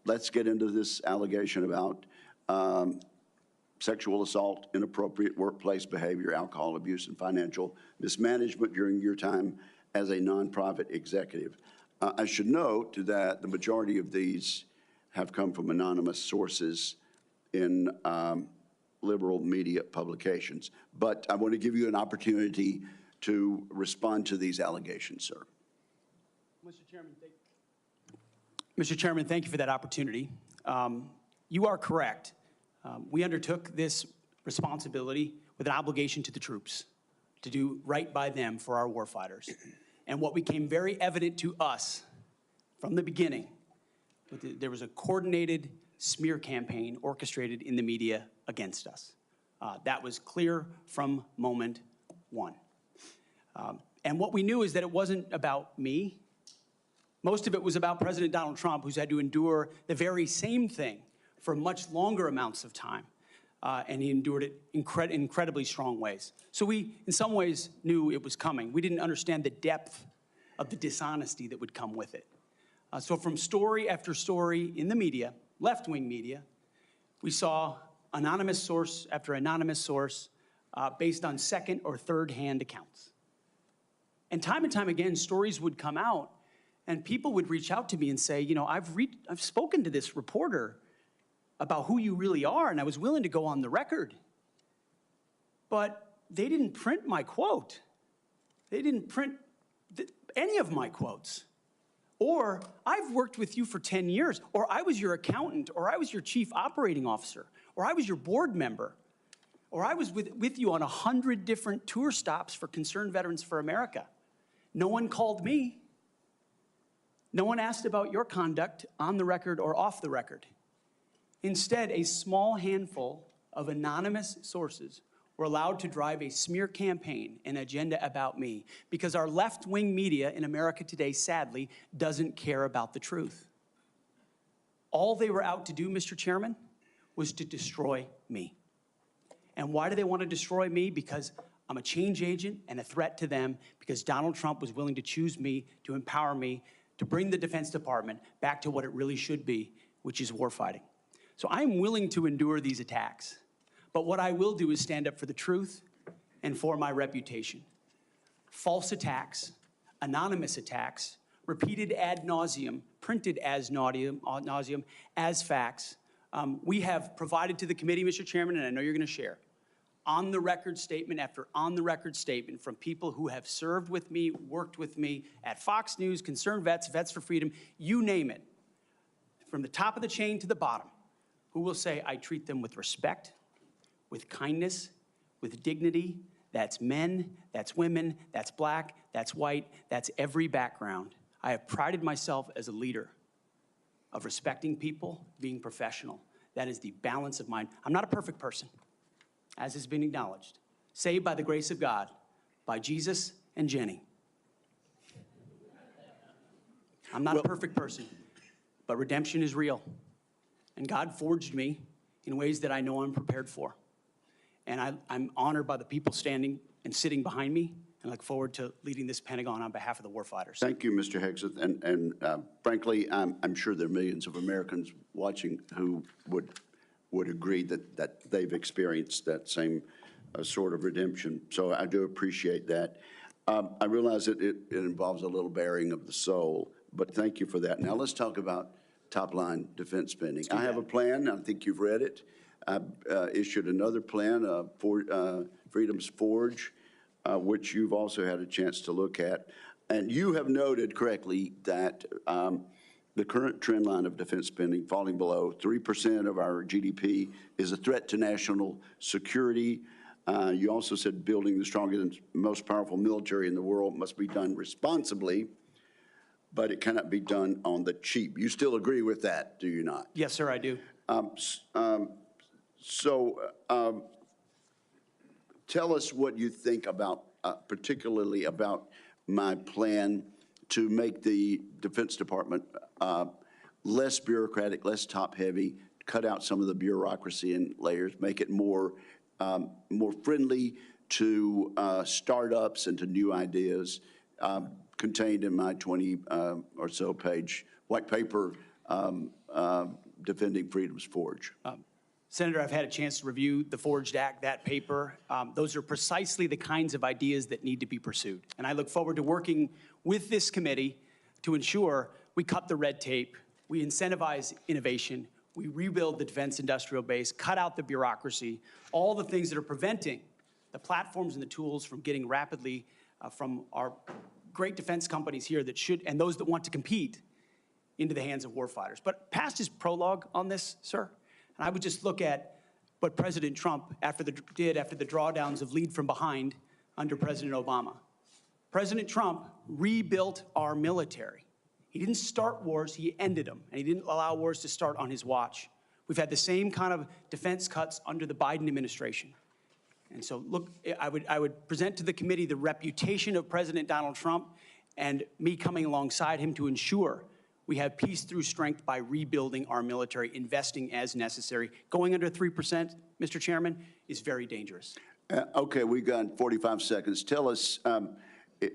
Speaker 4: Let's get into this allegation about sexual assault, inappropriate workplace behavior, alcohol abuse, and financial mismanagement during your time as a nonprofit executive. I should note that the majority of these have come from anonymous sources in liberal media publications. But I want to give you an opportunity to respond to these allegations, sir.
Speaker 7: Mr. Chairman, thank you for that opportunity. You are correct. We undertook this responsibility with an obligation to the troops to do right by them for our warfighters. And what became very evident to us from the beginning, there was a coordinated smear campaign orchestrated in the media against us. That was clear from moment one. And what we knew is that it wasn't about me. Most of it was about President Donald Trump, who's had to endure the very same thing for much longer amounts of time. And he endured it in incredibly strong ways. So we, in some ways, knew it was coming. We didn't understand the depth of the dishonesty that would come with it. So from story after story in the media, left-wing media, we saw anonymous source after anonymous source based on second or third-hand accounts. And time again, stories would come out, and people would reach out to me and say, you know, I've spoken to this reporter about who you really are, and I was willing to go on the record. But they didn't print my quote. They didn't print any of my quotes. Or, I've worked with you for 10 years, or I was your accountant, or I was your chief operating officer, or I was your board member, or I was with you on 100 different tour stops for Concerned Veterans for America. No one called me. No one asked about your conduct on the record or off the record. Instead, a small handful of anonymous sources were allowed to drive a smear campaign, an agenda about me, because our left-wing media in America today, sadly, doesn't care about the truth. All they were out to do, Mr. Chairman, was to destroy me. And why do they want to destroy me? Because I'm a change agent and a threat to them, because Donald Trump was willing to choose me, to empower me, to bring the Defense Department back to what it really should be, which is warfighting. So I'm willing to endure these attacks. But what I will do is stand up for the truth and for my reputation. False attacks, anonymous attacks, repeated ad nauseum, printed as nauseum, as facts, We have provided to the committee, Mr. Chairman, and I know you're going to share, on-the-record statement after on-the-record statement from people who have served with me, worked with me at Fox News, Concerned Vets, Vets for Freedom, you name it, from the top of the chain to the bottom, who will say, I treat them with respect, with kindness, with dignity. That's men, that's women, that's black, that's white, that's every background. I have prided myself as a leader of respecting people, being professional. That is the balance of mine. I'm not a perfect person, as has been acknowledged. Saved by the grace of God, by Jesus and Jenny. I'm not a perfect person, but redemption is real. And God forged me in ways that I know I'm prepared for. And I'm honored by the people standing and sitting behind me, and look forward to leading this Pentagon on behalf of the warfighters.
Speaker 4: Thank you, Mr. Hegseth. And frankly, I'm sure there are millions of Americans watching who would agree that they've experienced that same sort of redemption. So I do appreciate that. I realize that it involves a little bearing of the soul, but thank you for that. Now let's talk about top-line defense spending. I have a plan. I think you've read it. I issued another plan, Freedom's Forge, which you've also had a chance to look at. And you have noted correctly that the current trend line of defense spending falling below 3% of our GDP is a threat to national security. You also said building the strongest and most powerful military in the world must be done responsibly, but it cannot be done on the cheap. You still agree with that, do you not?
Speaker 7: Yes, sir, I do.
Speaker 4: Tell us what you think about, particularly about my plan to make the Defense Department less bureaucratic, less top-heavy, cut out some of the bureaucracy and layers, make it more friendly to startups and to new ideas, contained in my 20 or so page white paper, Defending Freedom's Forge.
Speaker 7: Senator, I've had a chance to review the Forged Act, that paper. Those are precisely the kinds of ideas that need to be pursued. And I look forward to working with this committee to ensure we cut the red tape, we incentivize innovation, we rebuild the defense industrial base, cut out the bureaucracy, all the things that are preventing the platforms and the tools from getting rapidly from our great defense companies here that should, and those that want to compete, into the hands of warfighters. But past his prologue on this, sir, and I would just look at what President Trump did after the drawdowns of lead from behind under President Obama. President Trump rebuilt our military. He didn't start wars, he ended them, and he didn't allow wars to start on his watch. We've had the same kind of defense cuts under the Biden administration. And so, look, I would present to the committee the reputation of President Donald Trump and me coming alongside him to ensure we have peace through strength by rebuilding our military, investing as necessary. Going under 3%, Mr. Chairman, is very dangerous.
Speaker 4: Okay, we've got 45 seconds. Tell us,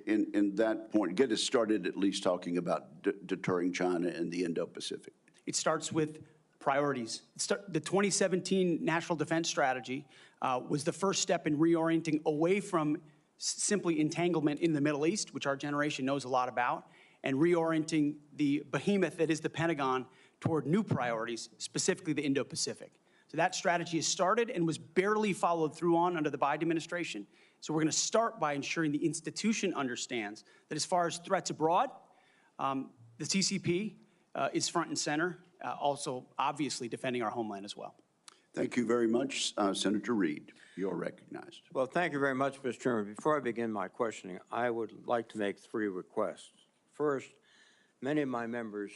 Speaker 4: in that point, get us started at least talking about deterring China and the Indo-Pacific.
Speaker 7: It starts with priorities. The 2017 National Defense Strategy was the first step in reorienting away from simply entanglement in the Middle East, which our generation knows a lot about, and reorienting the behemoth that is the Pentagon toward new priorities, specifically the Indo-Pacific. So that strategy has started and was barely followed through on under the Biden administration. So we're going to start by ensuring the institution understands that as far as threats abroad, the CCP is front and center, also obviously defending our homeland as well.
Speaker 4: Thank you very much. Senator Reed, you're recognized.
Speaker 9: Well, thank you very much, Mr. Chairman. Before I begin my questioning, I would like to make 3 requests. First, many of my members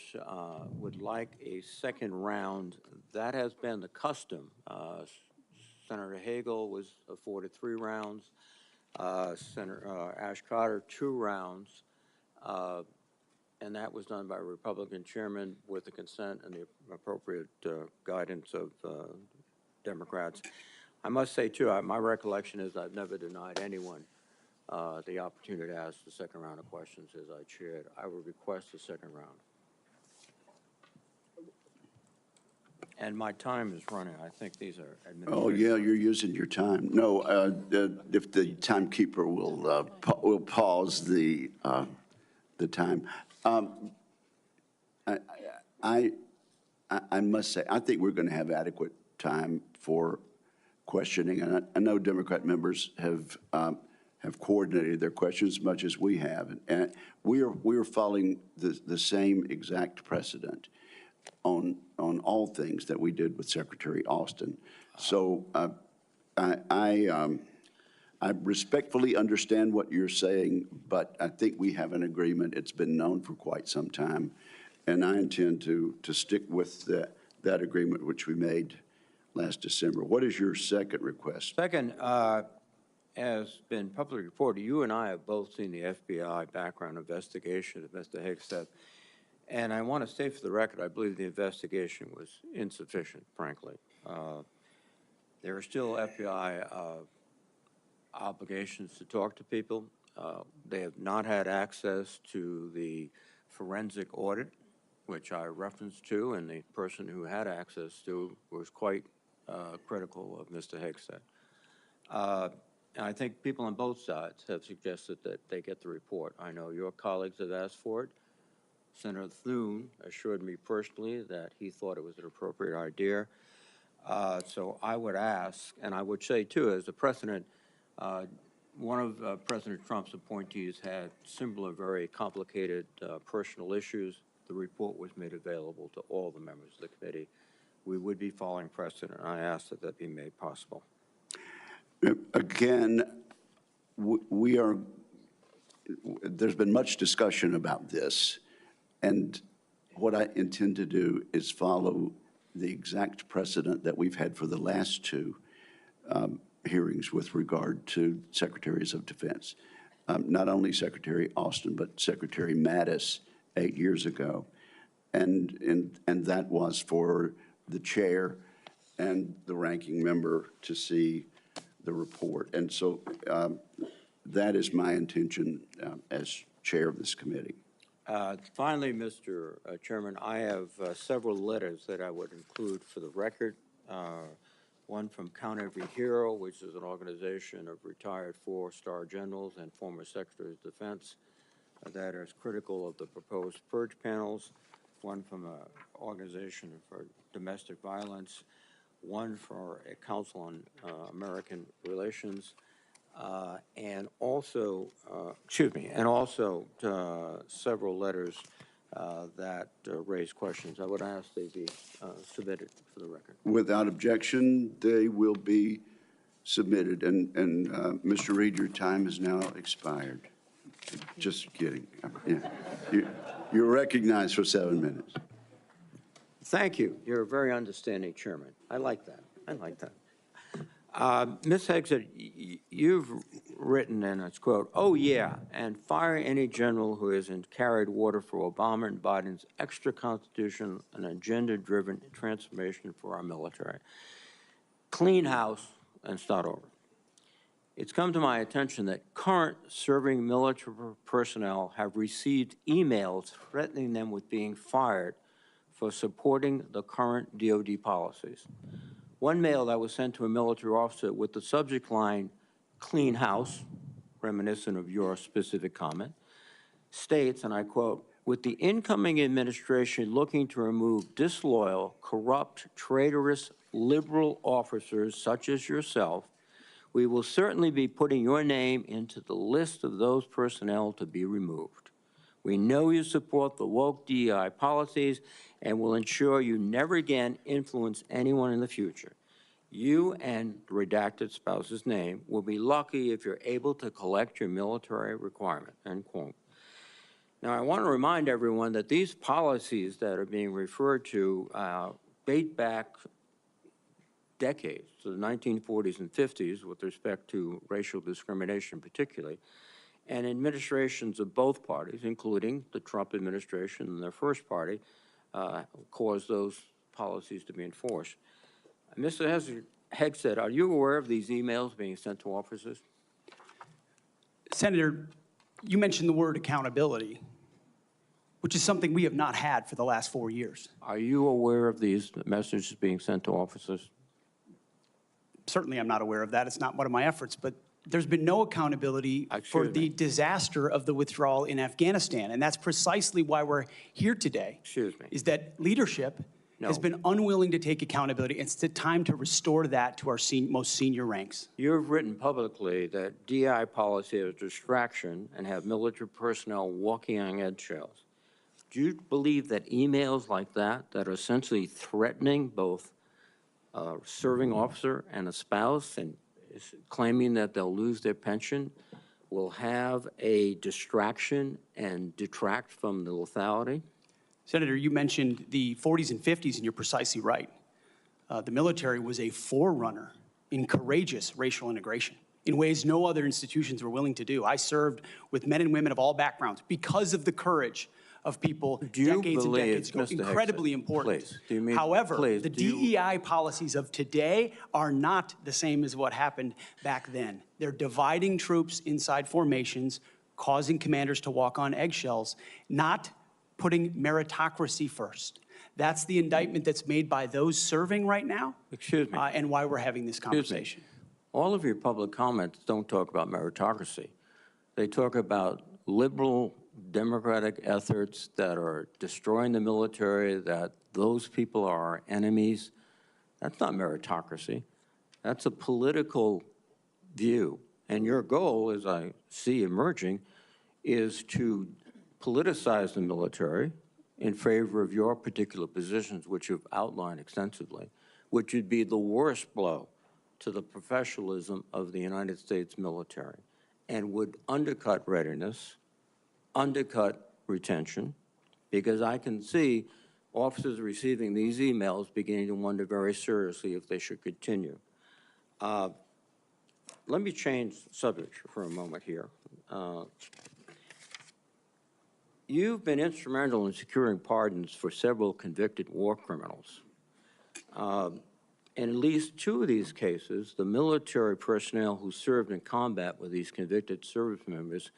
Speaker 9: would like a second round. That has been the custom. Senator Hagel was afforded 3 rounds. Senator Ash Carter, 2 rounds. And that was done by a Republican chairman with the consent and the appropriate guidance of Democrats. I must say, too, my recollection is I've never denied anyone the opportunity to ask the second round of questions as I chaired. I would request the second round. And my time is running. I think these are administrative.
Speaker 4: Oh, yeah, you're using your time. No, if the timekeeper will pause the time. I must say, I think we're going to have adequate time for questioning. And I know Democrat members have coordinated their questions as much as we have. And we are following the same exact precedent on all things that we did with Secretary Austin. So I respectfully understand what you're saying, but I think we have an agreement. It's been known for quite some time, and I intend to stick with that agreement which we made last December. What is your second request?
Speaker 9: Second, as been publicly reported, you and I have both seen the FBI background investigation of Mr. Hegseth, and I want to say for the record, I believe the investigation was insufficient, frankly. There are still FBI obligations to talk to people. They have not had access to the forensic audit, which I referenced to, and the person who had access to was quite critical of Mr. Hegseth. And I think people on both sides have suggested that they get the report. I know your colleagues have asked for it. Senator Thune assured me personally that he thought it was an appropriate idea. So I would ask, and I would say too, as a precedent, one of President Trump's appointees had similar very complicated personal issues. The report was made available to all the members of the committee. We would be following precedent, and I ask that that be made possible.
Speaker 4: Again, there's been much discussion about this, and what I intend to do is follow the exact precedent that we've had for the last two hearings with regard to secretaries of defense. Not only Secretary Austin, but Secretary Mattis 8 years ago. And that was for the chair and the ranking member to see the report. And so that is my intention as chair of this committee.
Speaker 9: Finally, Mr. Chairman, I have several letters that I would include for the record. One from Count Every Hero, which is an organization of retired 4-star generals and former secretaries of defense that is critical of the proposed purge panels. One from an organization for domestic violence. One for a Council on American Relations. And also several letters that raise questions. I would ask they be submitted for the record.
Speaker 4: Without objection, they will be submitted. And Mr. Reed, your time has now expired. Just kidding. Yeah. You're recognized for 7 minutes.
Speaker 9: Thank you. You're a very understanding chairman. I like that. I like that. Ms. Hegseth, you've written, and it's quote, "Oh yeah, and fire any general who hasn't carried water for Obama and Biden's extra constitution and agenda-driven transformation for our military. Clean house and start over." It's come to my attention that current serving military personnel have received emails threatening them with being fired for supporting the current DOD policies. One mail that was sent to a military officer with the subject line, "Clean house," reminiscent of your specific comment, states, and I quote, "With the incoming administration looking to remove disloyal, corrupt, traitorous, liberal officers such as yourself, we will certainly be putting your name into the list of those personnel to be removed. We know you support the woke DEI policies and will ensure you never again influence anyone in the future. You and the redacted spouse's name will be lucky if you're able to collect your military requirement," end quote. Now, I want to remind everyone that these policies that are being referred to date back decades, to the 1940s and 50s with respect to racial discrimination particularly, and administrations of both parties, including the Trump administration and their first party, caused those policies to be enforced. Mr. Hegseth, are you aware of these emails being sent to officers?
Speaker 7: Senator, you mentioned the word accountability, which is something we have not had for the last 4 years.
Speaker 9: Are you aware of these messages being sent to officers?
Speaker 7: Certainly I'm not aware of that. It's not one of my efforts, but there's been no accountability for the disaster of the withdrawal in Afghanistan. And that's precisely why we're here today.
Speaker 9: Excuse me.
Speaker 7: Is that leadership has been unwilling to take accountability. It's the time to restore that to our most senior ranks.
Speaker 9: You've written publicly that DI policy is a distraction and have military personnel walking on eggshells. Do you believe that emails like that are essentially threatening both a serving officer and a spouse and claiming that they'll lose their pension will have a distraction and detract from the lethality?
Speaker 7: Senator, you mentioned the 40s and 50s, and you're precisely right. The military was a forerunner in courageous racial integration in ways no other institutions were willing to do. I served with men and women of all backgrounds because of the courage of people decades and decades ago. Incredibly important. However, the DEI policies of today are not the same as what happened back then. They're dividing troops inside formations, causing commanders to walk on eggshells, not putting meritocracy first. That's the indictment that's made by those serving right now.
Speaker 9: Excuse me.
Speaker 7: And why we're having this conversation.
Speaker 9: All of your public comments don't talk about meritocracy. They talk about liberal democratic efforts that are destroying the military, that those people are our enemies. That's not meritocracy. That's a political view. And your goal, as I see emerging, is to politicize the military in favor of your particular positions, which you've outlined extensively, which would be the worst blow to the professionalism of the United States military and would undercut readiness, undercut retention, because I can see officers receiving these emails beginning to wonder very seriously if they should continue. Let me change subject for a moment here. You've been instrumental in securing pardons for several convicted war criminals. In at least 2 of these cases, the military personnel who served in combat with these convicted service members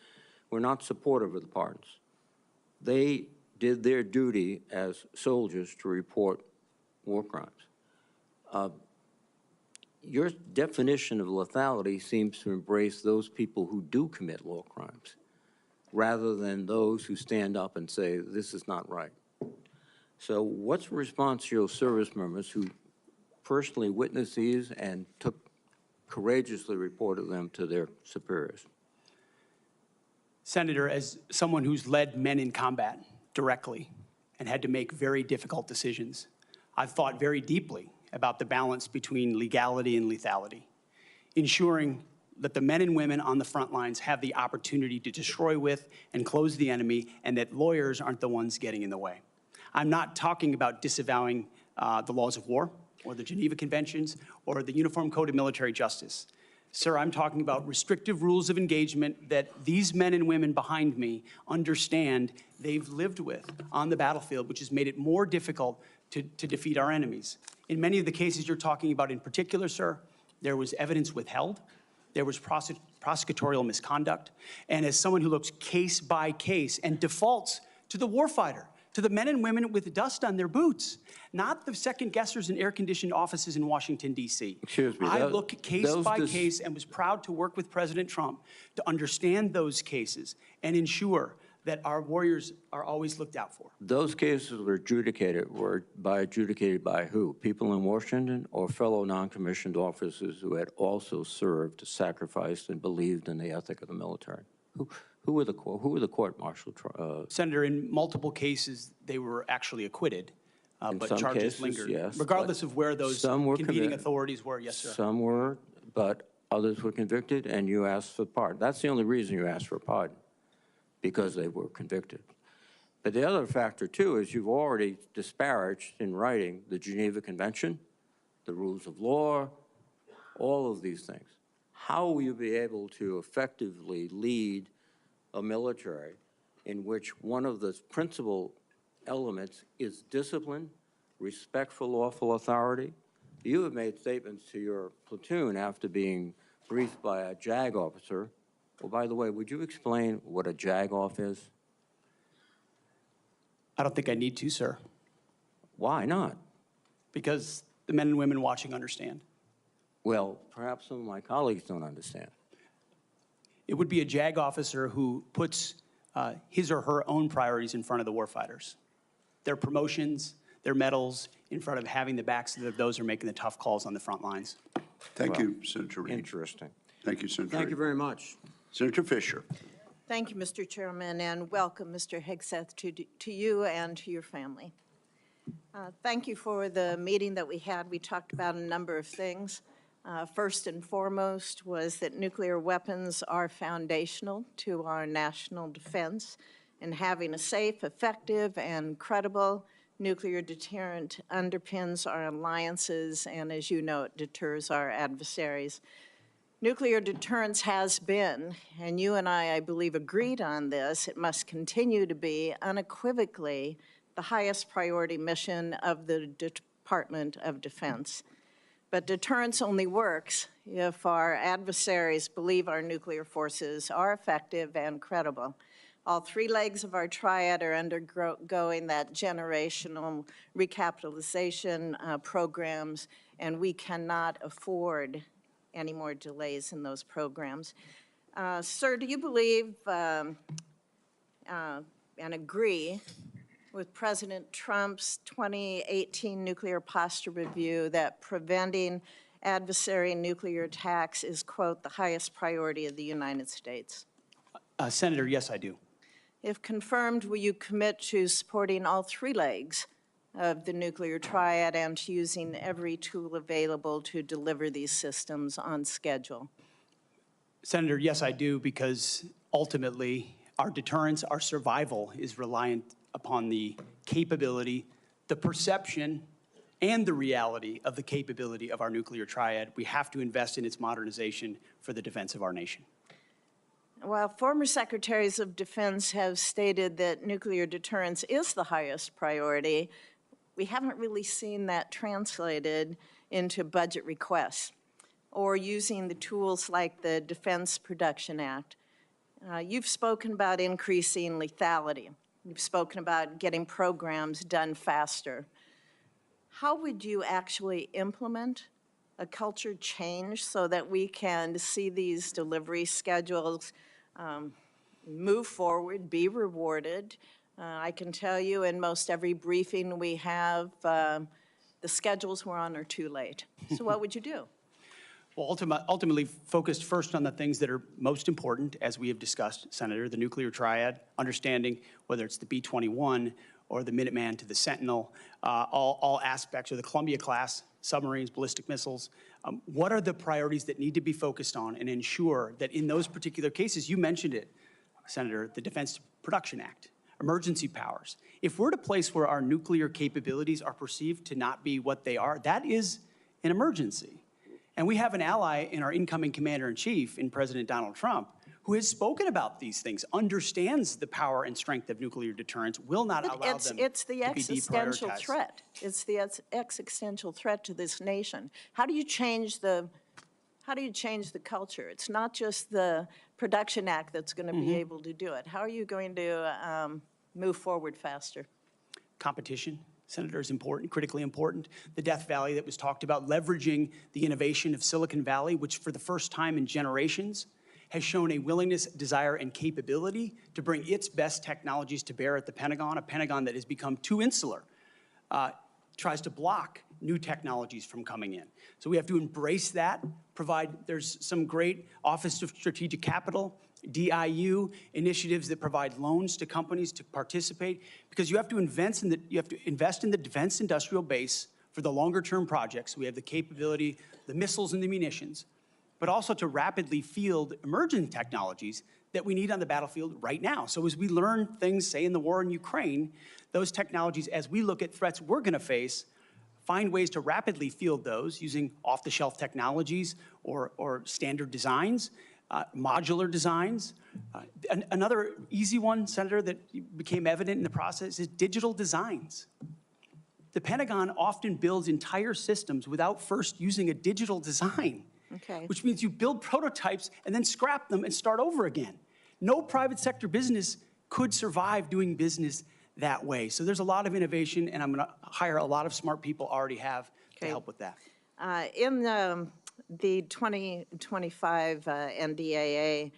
Speaker 9: were not supportive of the pardons. They did their duty as soldiers to report war crimes. Your definition of lethality seems to embrace those people who do commit war crimes, rather than those who stand up and say, this is not right. So what's the response to your service members who personally witnessed these and courageously reported them to their superiors?
Speaker 7: Senator, as someone who's led men in combat directly and had to make very difficult decisions, I've thought very deeply about the balance between legality and lethality, ensuring that the men and women on the front lines have the opportunity to destroy with and close the enemy, and that lawyers aren't the ones getting in the way. I'm not talking about disavowing the laws of war or the Geneva Conventions or the Uniform Code of Military Justice. Sir, I'm talking about restrictive rules of engagement that these men and women behind me understand they've lived with on the battlefield, which has made it more difficult to defeat our enemies. In many of the cases you're talking about in particular, sir, there was evidence withheld. There was prosecutorial misconduct. And as someone who looks case by case and defaults to the warfighter, to the men and women with dust on their boots, not the second guessers in air-conditioned offices in Washington, D.C.
Speaker 9: Excuse me.
Speaker 7: I look case by case and was proud to work with President Trump to understand those cases and ensure that our warriors are always looked out for.
Speaker 9: Those cases were adjudicated by who? People in Washington or fellow non-commissioned officers who had also served, sacrificed, and believed in the ethic of the military? Who were the court-martial?
Speaker 7: Senator, in multiple cases, they were actually acquitted, but charges lingered.
Speaker 9: Yes,
Speaker 7: regardless of where those convening authorities were, yes, sir.
Speaker 9: Some were, but others were convicted, and you asked for pardon. That's the only reason you asked for pardon, because they were convicted. But the other factor, too, is you've already disparaged in writing the Geneva Convention, the rules of law, all of these things. How will you be able to effectively lead a military in which one of the principal elements is discipline, respect for lawful authority? You have made statements to your platoon after being briefed by a JAG officer. Well, by the way, would you explain what a JAG-off is?
Speaker 7: I don't think I need to, sir.
Speaker 9: Why not?
Speaker 7: Because the men and women watching understand.
Speaker 9: Well, perhaps some of my colleagues don't understand.
Speaker 7: It would be a JAG officer who puts his or her own priorities in front of the warfighters. Their promotions, their medals in front of having the backs of those who are making the tough calls on the front lines.
Speaker 4: Thank you, Senator Reed.
Speaker 9: Interesting.
Speaker 4: Thank you, Senator
Speaker 9: Thank you
Speaker 4: Reed.
Speaker 9: very much.
Speaker 4: Senator Fisher.
Speaker 10: Thank you, Mr. Chairman, and welcome, Mr. Hegseth, to you and to your family. Thank you for the meeting that we had. We talked about a number of things. First and foremost was that nuclear weapons are foundational to our national defense, and having a safe, effective, and credible nuclear deterrent underpins our alliances, and as you know, it deters our adversaries. Nuclear deterrence has been, and you and I believe, agreed on this, it must continue to be unequivocally the highest priority mission of the Department of Defense. But deterrence only works if our adversaries believe our nuclear forces are effective and credible. All three legs of our triad are undergoing that generational recapitalization programs, and we cannot afford any more delays in those programs. Sir, do you believe and agree with President Trump's 2018 nuclear posture review that preventing adversary nuclear attacks is, quote, the highest priority of the United States?
Speaker 7: Senator, yes, I do.
Speaker 10: If confirmed, will you commit to supporting all three legs of the nuclear triad and to using every tool available to deliver these systems on schedule?
Speaker 7: Senator, yes, I do, because ultimately our deterrence, our survival is reliant upon the capability, the perception, and the reality of the capability of our nuclear triad. We have to invest in its modernization for the defense of our nation.
Speaker 10: While former secretaries of defense have stated that nuclear deterrence is the highest priority, we haven't really seen that translated into budget requests or using the tools like the Defense Production Act. You've spoken about increasing lethality. You've spoken about getting programs done faster. How would you actually implement a culture change so that we can see these delivery schedules move forward, be rewarded? I can tell you in most every briefing we have, the schedules we're on are too late. So what would you do?
Speaker 7: Well, ultimately focused first on the things that are most important, as we have discussed, Senator, the nuclear triad, understanding whether it's the B-21 or the Minuteman to the Sentinel, all aspects, or the Columbia-class submarines, ballistic missiles. What are the priorities that need to be focused on and ensure that in those particular cases, you mentioned it, Senator, the Defense Production Act, emergency powers. If we're at a place where our nuclear capabilities are perceived to not be what they are, that is an emergency. And we have an ally in our incoming commander-in-chief, in President Donald Trump, who has spoken about these things, understands the power and strength of nuclear deterrence, will not allow them
Speaker 10: It's the
Speaker 7: to be
Speaker 10: existential
Speaker 7: deprioritized.
Speaker 10: threat. It's the existential threat to this nation. How do you change the culture? It's not just the Production Act that's going to be able to do it. How are you going to move forward faster?
Speaker 7: Competition, Senator, is important, critically important. The Death Valley that was talked about, leveraging the innovation of Silicon Valley, which for the first time in generations has shown a willingness, desire, and capability to bring its best technologies to bear at the Pentagon, a Pentagon that has become too insular, tries to block new technologies from coming in. So we have to embrace that, there's some great Office of Strategic Capital, DIU initiatives that provide loans to companies to participate, because you have to invest in the defense industrial base for the longer term projects. We have the capability, the missiles and the munitions, but also to rapidly field emerging technologies that we need on the battlefield right now. So as we learn things, say in the war in Ukraine, those technologies, as we look at threats we're gonna face, find ways to rapidly field those using off-the-shelf technologies or standard designs, modular designs. Another easy one, Senator, that became evident in the process is digital designs. The Pentagon often builds entire systems without first using a digital design.
Speaker 10: Okay.
Speaker 7: Which means you build prototypes and then scrap them and start over again. No private sector business could survive doing business that way. So there's a lot of innovation, and I'm going to hire a lot of smart people already have to help with that.
Speaker 10: In the 2025 NDAA,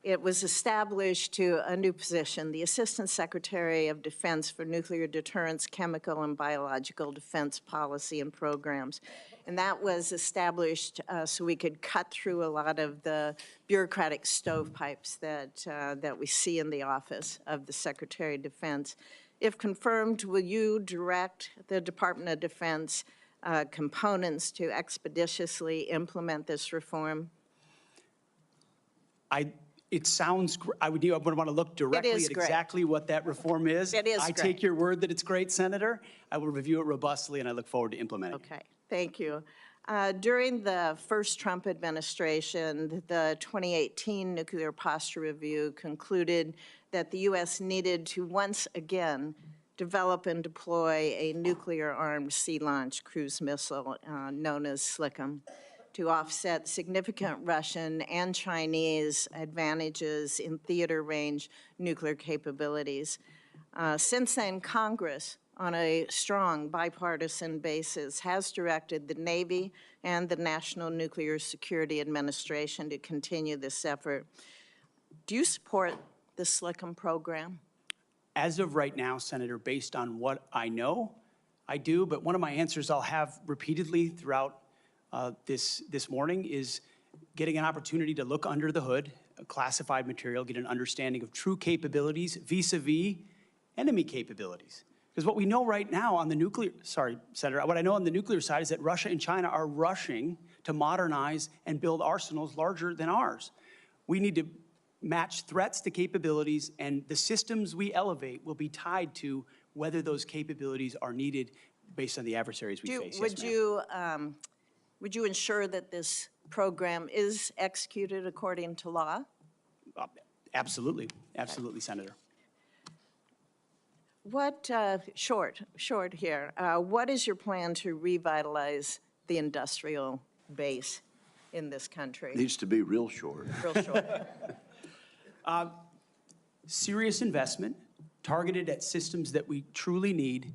Speaker 10: it was established to a new position, the Assistant Secretary of Defense for Nuclear Deterrence, Chemical and Biological Defense Policy and Programs. And that was established so we could cut through a lot of the bureaucratic stovepipes that we see in the office of the Secretary of Defense. If confirmed, will you direct the Department of Defense components to expeditiously implement this reform?
Speaker 7: It sounds, I would want to look directly at exactly what that reform is.
Speaker 10: It is
Speaker 7: I
Speaker 10: great.
Speaker 7: take your word that it's great, Senator. I will review it robustly, and I look forward to implementing it.
Speaker 10: Okay, thank you. During the first Trump administration, the 2018 Nuclear Posture Review concluded that the U.S. needed to once again develop and deploy a nuclear-armed sea-launched cruise missile known as SLCM to offset significant Russian and Chinese advantages in theater-range nuclear capabilities. Since then, Congress, on a strong bipartisan basis, has directed the Navy and the National Nuclear Security Administration to continue this effort. Do you support the SLCM program?
Speaker 7: As of right now, Senator, based on what I know, I do, but one of my answers I'll have repeatedly throughout this morning is getting an opportunity to look under the hood, classified material, get an understanding of true capabilities vis-a-vis enemy capabilities. Because what we know right now on the nuclear, sorry, Senator, what I know on the nuclear side is that Russia and China are rushing to modernize and build arsenals larger than ours. We need to match threats to capabilities, and the systems we elevate will be tied to whether those capabilities are needed based on the adversaries we face.
Speaker 10: Would you ensure that this program is executed according to law?
Speaker 7: Absolutely, absolutely, Senator.
Speaker 10: What, short here, what is your plan to revitalize the industrial base in this country?
Speaker 4: Needs to be real short.
Speaker 10: Real short.
Speaker 7: Serious investment targeted at systems that we truly need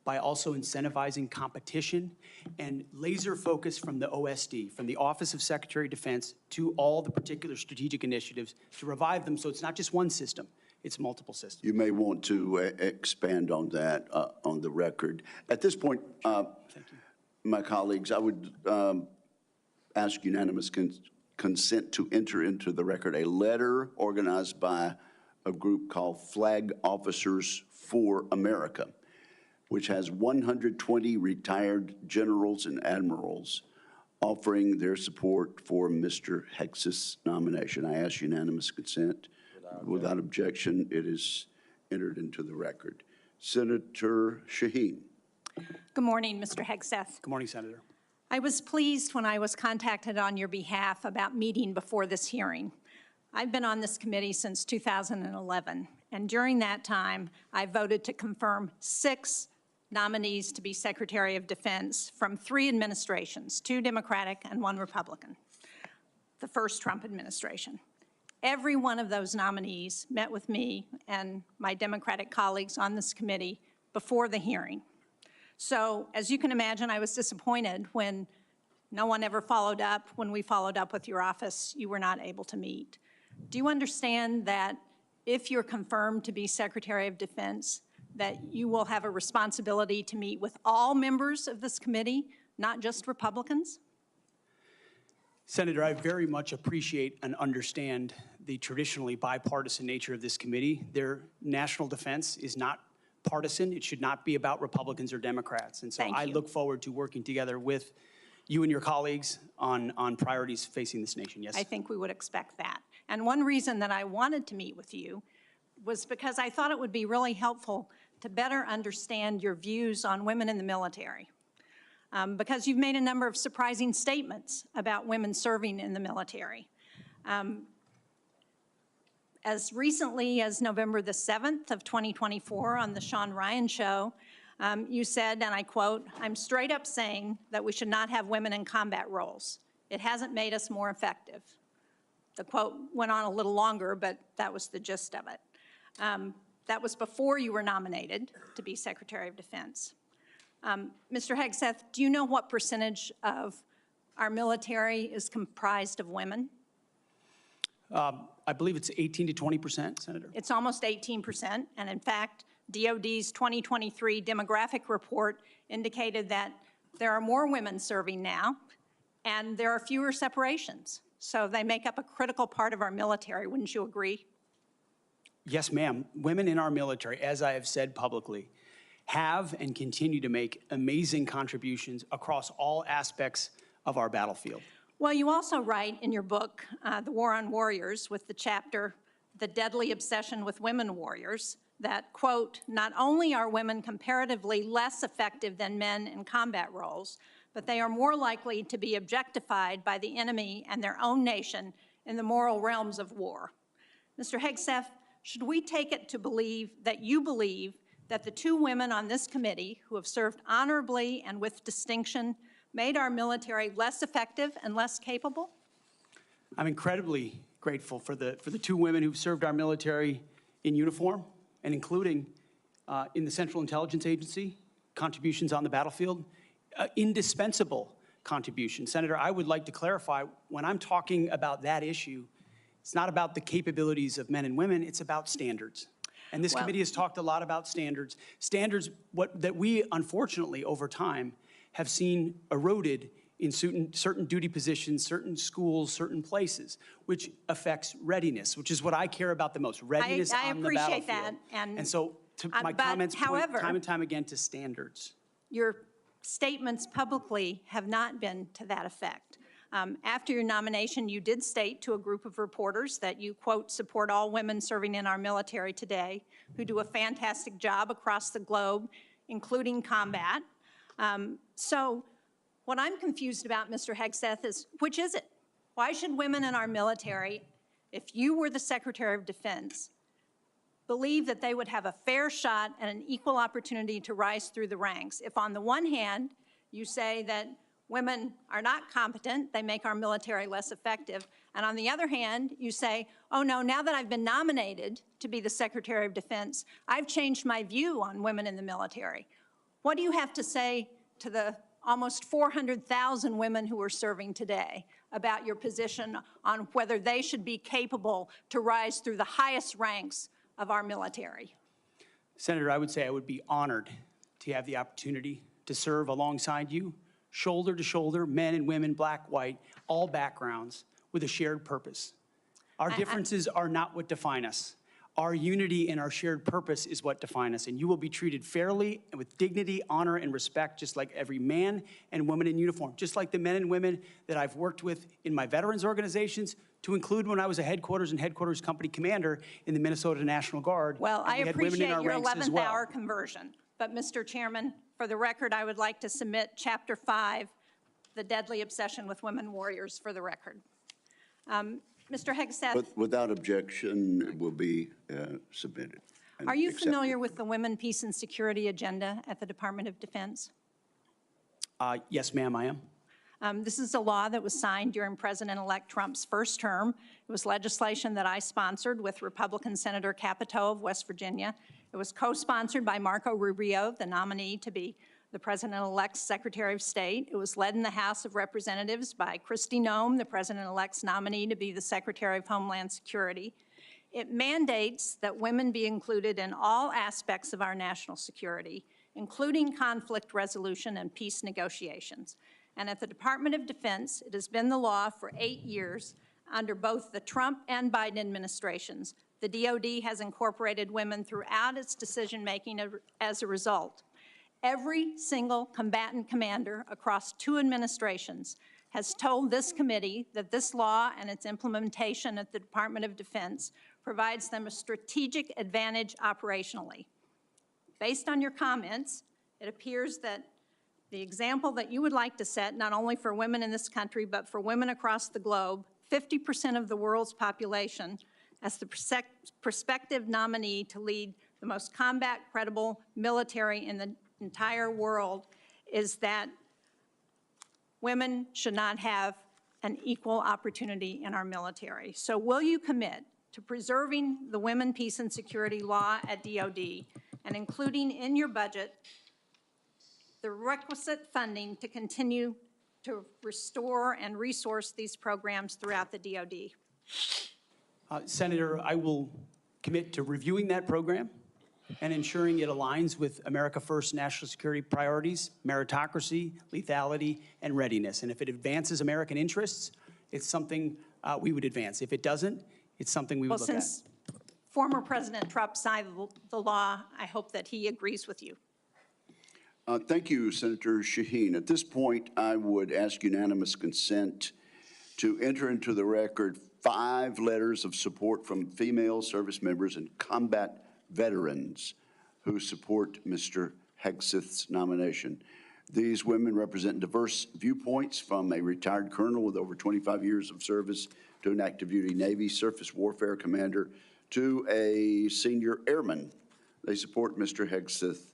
Speaker 7: by also incentivizing competition and laser focus from the OSD, from the Office of Secretary of Defense, to all the particular strategic initiatives to revive them so it's not just one system, it's multiple systems.
Speaker 4: You may want to expand on that on the record. At this point, my colleagues, I would ask unanimous consent to enter into the record a letter organized by a group called Flag Officers for America, which has 120 retired generals and admirals offering their support for Mr. Hegseth's nomination. I ask unanimous consent. Without objection, it is entered into the record. Senator Shaheen.
Speaker 11: Good morning, Mr. Hegseth.
Speaker 7: Good morning, Senator.
Speaker 11: I was pleased when I was contacted on your behalf about meeting before this hearing. I've been on this committee since 2011, and during that time, I voted to confirm 6 nominees to be Secretary of Defense from 3 administrations, 2 Democratic and 1 Republican, the first Trump administration. Every one of those nominees met with me and my Democratic colleagues on this committee before the hearing. So, as you can imagine, I was disappointed when no one ever followed up. When we followed up with your office, you were not able to meet. Do you understand that if you're confirmed to be Secretary of Defense, that you will have a responsibility to meet with all members of this committee, not just Republicans?
Speaker 7: Senator, I very much appreciate and understand the traditionally bipartisan nature of this committee. Their national defense is not partisan. It should not be about Republicans or Democrats. And so I look forward to working together with you and your colleagues on priorities facing this nation. Yes?
Speaker 11: I think we would expect that. And one reason that I wanted to meet with you was because I thought it would be really helpful to better understand your views on women in the military. Because you've made a number of surprising statements about women serving in the military. As recently as November the 7th of 2024 on the Sean Ryan Show, you said, and I quote, "I'm straight up saying that we should not have women in combat roles. It hasn't made us more effective." The quote went on a little longer, but that was the gist of it. That was before you were nominated to be Secretary of Defense. Mr. Hegseth, do you know what percentage of our military is comprised of women?
Speaker 7: I believe it's 18 to 20%, Senator.
Speaker 11: It's almost 18%, and in fact, DOD's 2023 demographic report indicated that there are more women serving now, and there are fewer separations. So they make up a critical part of our military, wouldn't you agree?
Speaker 7: Yes, ma'am. Women in our military, as I have said publicly, have and continue to make amazing contributions across all aspects of our battlefield.
Speaker 11: Well, you also write in your book, The War on Warriors, with the chapter, The Deadly Obsession with Women Warriors, that, quote, not only are women comparatively less effective than men in combat roles, but they are more likely to be objectified by the enemy and their own nation in the moral realms of war. Mr. Hegseth, should we take it to believe that you believe that the two women on this committee who have served honorably and with distinction made our military less effective and less capable?
Speaker 7: I'm incredibly grateful for the two women who've served our military in uniform and including in the Central Intelligence Agency, contributions on the battlefield, indispensable contributions. Senator, I would like to clarify, when I'm talking about that issue, it's not about the capabilities of men and women, it's about standards. And this committee has talked a lot about standards. Standards that we, unfortunately, over time, have seen eroded in certain duty positions, certain schools, certain places, which affects readiness, which is what I care about the most, readiness on the battlefield.
Speaker 11: I appreciate that.
Speaker 7: And so my comments point time and time again to standards.
Speaker 11: Your statements publicly have not been to that effect. After your nomination, you did state to a group of reporters that you, quote, support all women serving in our military today who do a fantastic job across the globe, including combat. So what I'm confused about, Mr. Hegseth, is which is it? Why should women in our military, if you were the Secretary of Defense, believe that they would have a fair shot and an equal opportunity to rise through the ranks? If on the one hand, you say that women are not competent, they make our military less effective, and on the other hand, you say, oh no, now that I've been nominated to be the Secretary of Defense, I've changed my view on women in the military. What do you have to say to the almost 400,000 women who are serving today about your position on whether they should be capable to rise through the highest ranks of our military?
Speaker 7: Senator, I would say I would be honored to have the opportunity to serve alongside you, shoulder to shoulder, men and women, black, white, all backgrounds, with a shared purpose. Our differences are not what define us. Our unity and our shared purpose is what define us, and you will be treated fairly and with dignity, honor, and respect, just like every man and woman in uniform, just like the men and women that I've worked with in my veterans organizations, to include when I was a headquarters and headquarters company commander in the Minnesota National Guard.
Speaker 11: Well, I appreciate your 11th
Speaker 7: well.
Speaker 11: hour conversion, but Mr. Chairman, for the record, I would like to submit Chapter 5, The Deadly Obsession with Women Warriors, for the record. Mr. Hegseth.
Speaker 4: Without objection, it will be submitted.
Speaker 11: Are you familiar with the Women, Peace, and Security agenda at the Department of Defense?
Speaker 7: Yes, ma'am, I am.
Speaker 11: This is a law that was signed during President-elect Trump's first term. It was legislation that I sponsored with Republican Senator Capito of West Virginia. It was co-sponsored by Marco Rubio, the nominee to be the President-elect's Secretary of State. It was led in the House of Representatives by Kristi Noem, the President-elect's nominee to be the Secretary of Homeland Security. It mandates that women be included in all aspects of our national security, including conflict resolution and peace negotiations. And at the Department of Defense, it has been the law for 8 years under both the Trump and Biden administrations. The DOD has incorporated women throughout its decision-making as a result. Every single combatant commander across 2 administrations has told this committee that this law and its implementation at the Department of Defense provides them a strategic advantage operationally. Based on your comments, it appears that the example that you would like to set, not only for women in this country, but for women across the globe, 50% of the world's population, as the prospective nominee to lead the most combat-credible military in the entire world, is that women should not have an equal opportunity in our military. So will you commit to preserving the Women, Peace, and Security law at DOD and including in your budget the requisite funding to continue to restore and resource these programs throughout the DOD?
Speaker 7: Senator, I will commit to reviewing that program and ensuring it aligns with America First national security priorities, meritocracy, lethality, and readiness. And if it advances American interests, it's something we would advance. If it doesn't, it's something we would
Speaker 11: Well,
Speaker 7: look at.
Speaker 11: since former President Trump signed the law, I hope that he agrees with you.
Speaker 4: Thank you, Senator Shaheen. At this point, I would ask unanimous consent to enter into the record 5 letters of support from female service members and combat veterans who support Mr. Hegseth's nomination. These women represent diverse viewpoints, from a retired colonel with over 25 years of service to an active duty Navy surface warfare commander to a senior airman. They support Mr. Hegseth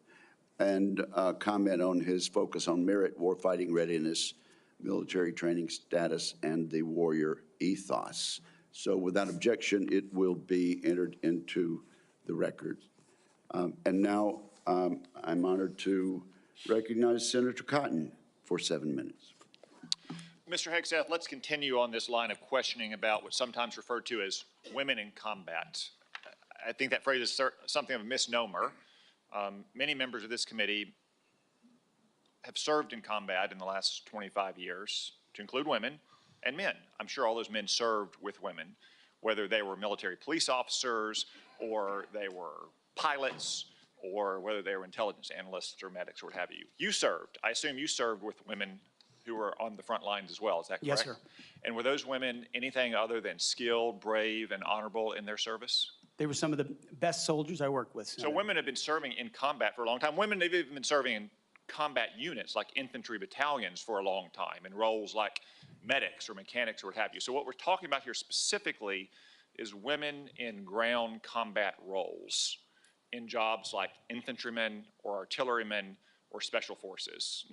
Speaker 4: and comment on his focus on merit, warfighting readiness, military training status, and the warrior ethos. So without objection, it will be entered into the record. And now I'm honored to recognize Senator Cotton for 7 minutes.
Speaker 12: Mr. Hegseth, let's continue on this line of questioning about what's sometimes referred to as women in combat. I think that phrase is something of a misnomer. Many members of this committee have served in combat in the last 25 years, to include women and men. I'm sure all those men served with women, whether they were military police officers or they were pilots or whether they were intelligence analysts or medics or what have you. You served. I assume you served with women who were on the front lines as well. Is that correct?
Speaker 7: Yes, sir.
Speaker 12: And were those women anything other than skilled, brave, and honorable in their service?
Speaker 7: They were some of the best soldiers I worked with, Senator.
Speaker 12: So women have been serving in combat for a long time. Women have even been serving in combat units like infantry battalions for a long time in roles like medics or mechanics or what have you. So what we're talking about here specifically is women in ground combat roles in jobs like infantrymen or artillerymen or special forces.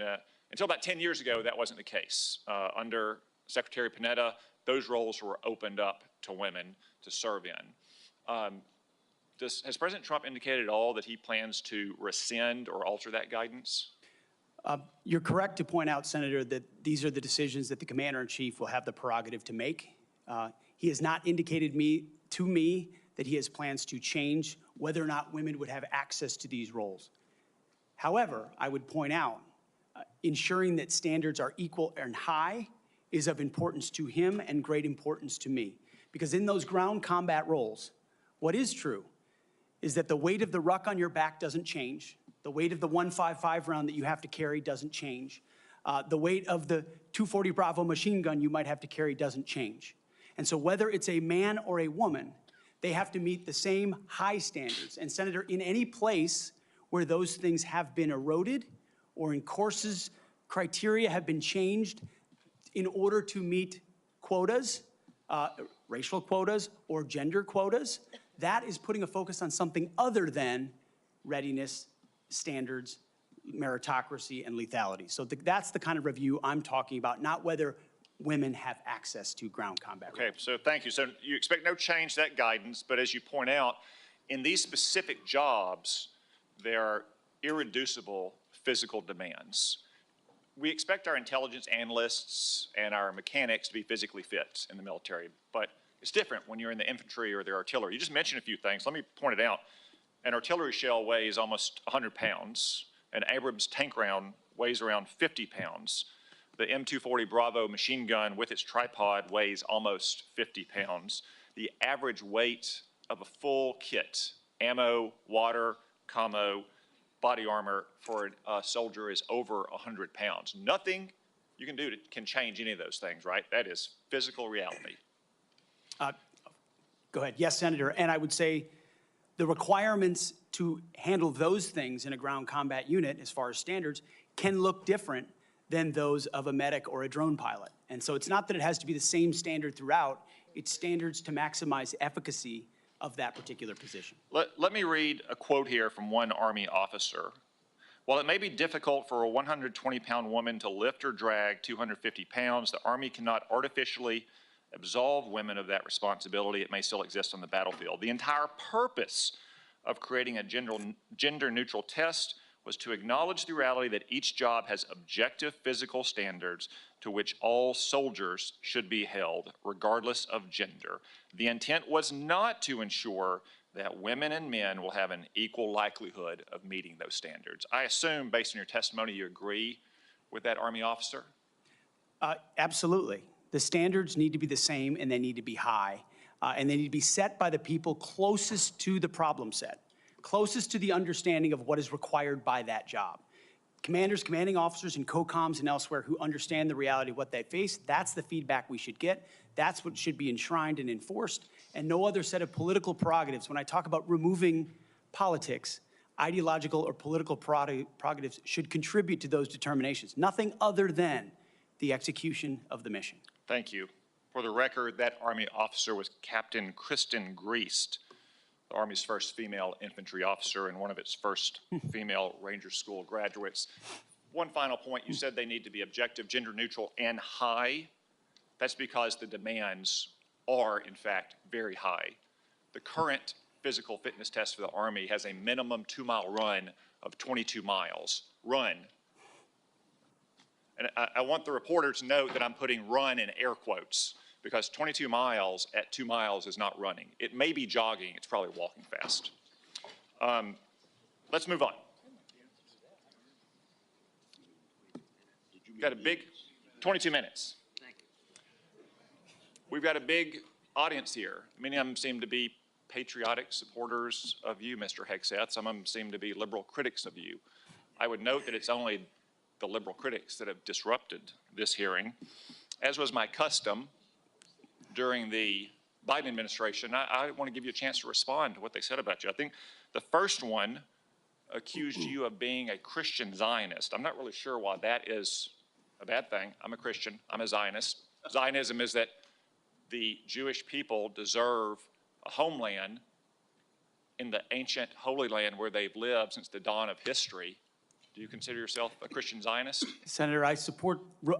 Speaker 12: Until about 10 years ago, that wasn't the case. Under Secretary Panetta, those roles were opened up to women to serve in. Has President Trump indicated at all that he plans to rescind or alter that guidance?
Speaker 7: You're correct to point out, Senator, that these are the decisions that the Commander-in-Chief will have the prerogative to make. He has not indicated to me that he has plans to change whether or not women would have access to these roles. However, I would point out, ensuring that standards are equal and high is of importance to him and great importance to me. Because in those ground combat roles, what is true is that the weight of the ruck on your back doesn't change. The weight of the .155 round that you have to carry doesn't change. The weight of the .240 Bravo machine gun you might have to carry doesn't change. And so whether it's a man or a woman, they have to meet the same high standards. And Senator, in any place where those things have been eroded or in courses, criteria have been changed in order to meet quotas, racial quotas or gender quotas, that is putting a focus on something other than readiness, standards, meritocracy, and lethality. So that's the kind of review I'm talking about, not whether women have access to ground combat.
Speaker 12: Okay, so thank you. So you expect no change to that guidance, but as you point out, in these specific jobs, there are irreducible physical demands. We expect our intelligence analysts and our mechanics to be physically fit in the military, but it's different when you're in the infantry or the artillery. You just mentioned a few things. Let me point it out. An artillery shell weighs almost 100 pounds. An Abrams tank round weighs around 50 pounds. The M240 Bravo machine gun with its tripod weighs almost 50 pounds. The average weight of a full kit, ammo, water, commo, body armor for a soldier is over 100 pounds. Nothing you can do can change any of those things, right? That is physical reality.
Speaker 7: Go ahead. Yes, Senator. And I would say the requirements to handle those things in a ground combat unit, as far as standards, can look different than those of a medic or a drone pilot. And so it's not that it has to be the same standard throughout, it's standards to maximize efficacy of that particular position.
Speaker 12: Let me read a quote here from one Army officer. While it may be difficult for a 120-pound woman to lift or drag 250 pounds, the Army cannot artificially absolve women of that responsibility. It may still exist on the battlefield. The entire purpose of creating a gender-neutral test was to acknowledge the reality that each job has objective physical standards to which all soldiers should be held, regardless of gender. The intent was not to ensure that women and men will have an equal likelihood of meeting those standards. I assume, based on your testimony, you agree with that Army officer?
Speaker 7: Absolutely. The standards need to be the same, and they need to be high, and they need to be set by the people closest to the problem set, closest to the understanding of what is required by that job. Commanders, commanding officers, and COCOMs and elsewhere who understand the reality of what they face, that's the feedback we should get. That's what should be enshrined and enforced, and no other set of political prerogatives. When I talk about removing politics, ideological or political prerogatives should contribute to those determinations, nothing other than the execution of the mission.
Speaker 12: Thank you. For the record, that Army officer was Captain Kristen Griest, the Army's first female infantry officer and one of its first female Ranger School graduates. One final point, you said they need to be objective, gender neutral, and high. That's because the demands are, in fact, very high. The current physical fitness test for the Army has a minimum 2-mile run of 22 miles. Run. And I want the reporter to note that I'm putting run in air quotes, because 22 miles at 2 miles is not running. It may be jogging, it's probably walking fast. Let's move on. We've got a big, 22 minutes. We've got a big audience here. Many of them seem to be patriotic supporters of you, Mr. Hegseth. Some of them seem to be liberal critics of you. I would note that it's only the liberal critics that have disrupted this hearing. As was my custom during the Biden administration, I want to give you a chance to respond to what they said about you. I think the first one accused you of being a Christian Zionist. I'm not really sure why that is a bad thing. I'm a Christian. I'm a Zionist. Zionism is that the Jewish people deserve a homeland in the ancient Holy Land where they've lived since the dawn of history. Do you consider yourself a Christian Zionist?
Speaker 7: Senator,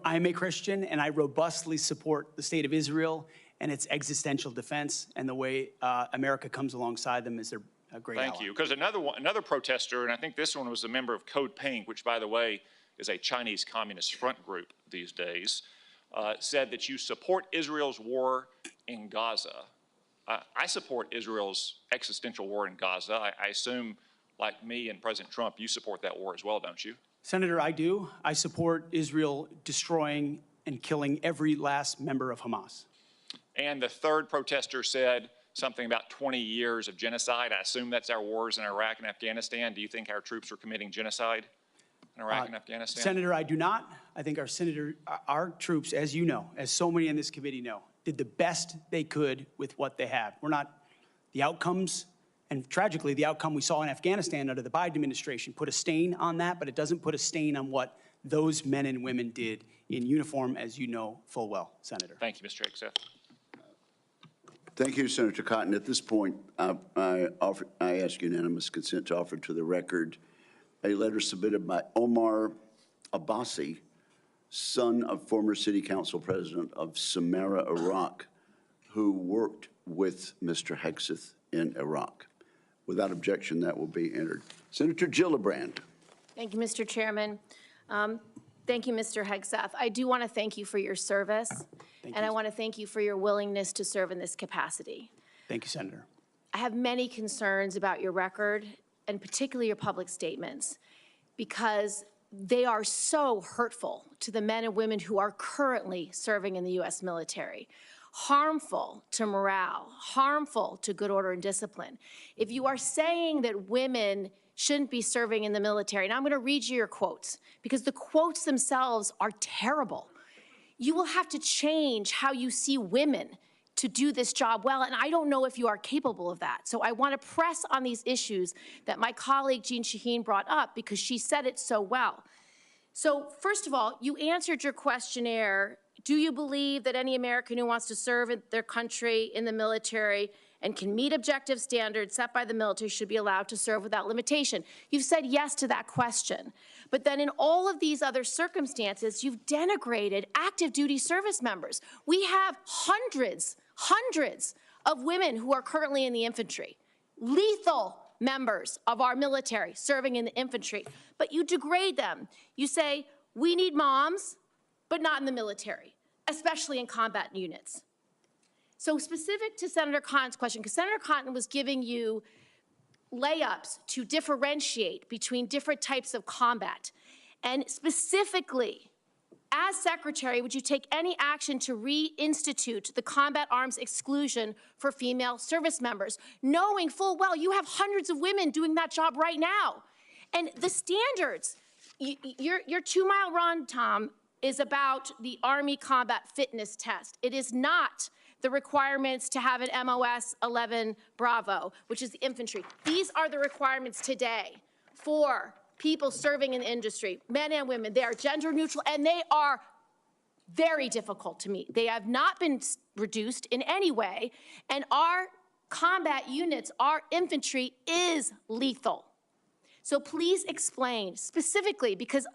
Speaker 7: I'm a Christian, and I robustly support the state of Israel and its existential defense, and the way America comes alongside them is their great ally.
Speaker 12: Thank you. Because another protester, and I think this one was a member of Code Pink, which, by the way, is a Chinese Communist front group these days, said that you support Israel's war in Gaza. I support Israel's existential war in Gaza. I assume, like me and President Trump, you support that war as well, don't you?
Speaker 7: Senator, I do. I support Israel destroying and killing every last member of Hamas.
Speaker 12: And the third protester said something about 20 years of genocide. I assume that's our wars in Iraq and Afghanistan. Do you think our troops are committing genocide in Iraq and Afghanistan?
Speaker 7: Senator, I do not. I think our troops, as you know, as so many in this committee know, did the best they could with what they have. The outcomes, and tragically, the outcome we saw in Afghanistan under the Biden administration put a stain on that, but it doesn't put a stain on what those men and women did in uniform, as you know full well, Senator.
Speaker 12: Thank you, Mr. Hegseth.
Speaker 4: Thank you, Senator Cotton. At this point, I ask unanimous consent to offer to the record a letter submitted by Omar Abbasi, son of former City Council President of Samarra, Iraq, who worked with Mr. Hegseth in Iraq. Without objection, that will be entered. Senator Gillibrand.
Speaker 13: Thank you, Mr. Chairman. Thank you, Mr. Hegseth. I do want to thank you for your service, I want to thank you for your willingness to serve in this capacity.
Speaker 7: Thank you, Senator.
Speaker 13: I have many concerns about your record, and particularly your public statements, because they are so hurtful to the men and women who are currently serving in the U.S. military, harmful to morale, harmful to good order and discipline. If you are saying that women shouldn't be serving in the military, and I'm going to read you your quotes, because the quotes themselves are terrible. You will have to change how you see women to do this job well, and I don't know if you are capable of that. So I want to press on these issues that my colleague Jean Shaheen brought up, because she said it so well. So first of all, you answered your questionnaire. Do you believe that any American who wants to serve in their country in the military and can meet objective standards set by the military should be allowed to serve without limitation? You've said yes to that question. But then in all of these other circumstances, you've denigrated active duty service members. We have hundreds of women who are currently in the infantry. Lethal members of our military serving in the infantry, but you degrade them. You say, we need moms, but not in the military, especially in combat units. So specific to Senator Cotton's question, because Senator Cotton was giving you layups to differentiate between different types of combat. And specifically, as Secretary, would you take any action to reinstitute the combat arms exclusion for female service members, knowing full well you have hundreds of women doing that job right now? And the standards, your 2 mile run, Tom, is about the Army Combat Fitness Test. It is not the requirements to have an MOS 11 Bravo, which is the infantry. These are the requirements today for people serving in the industry, men and women. They are gender neutral, and they are very difficult to meet. They have not been reduced in any way, and our combat units, our infantry is lethal. So please explain specifically, because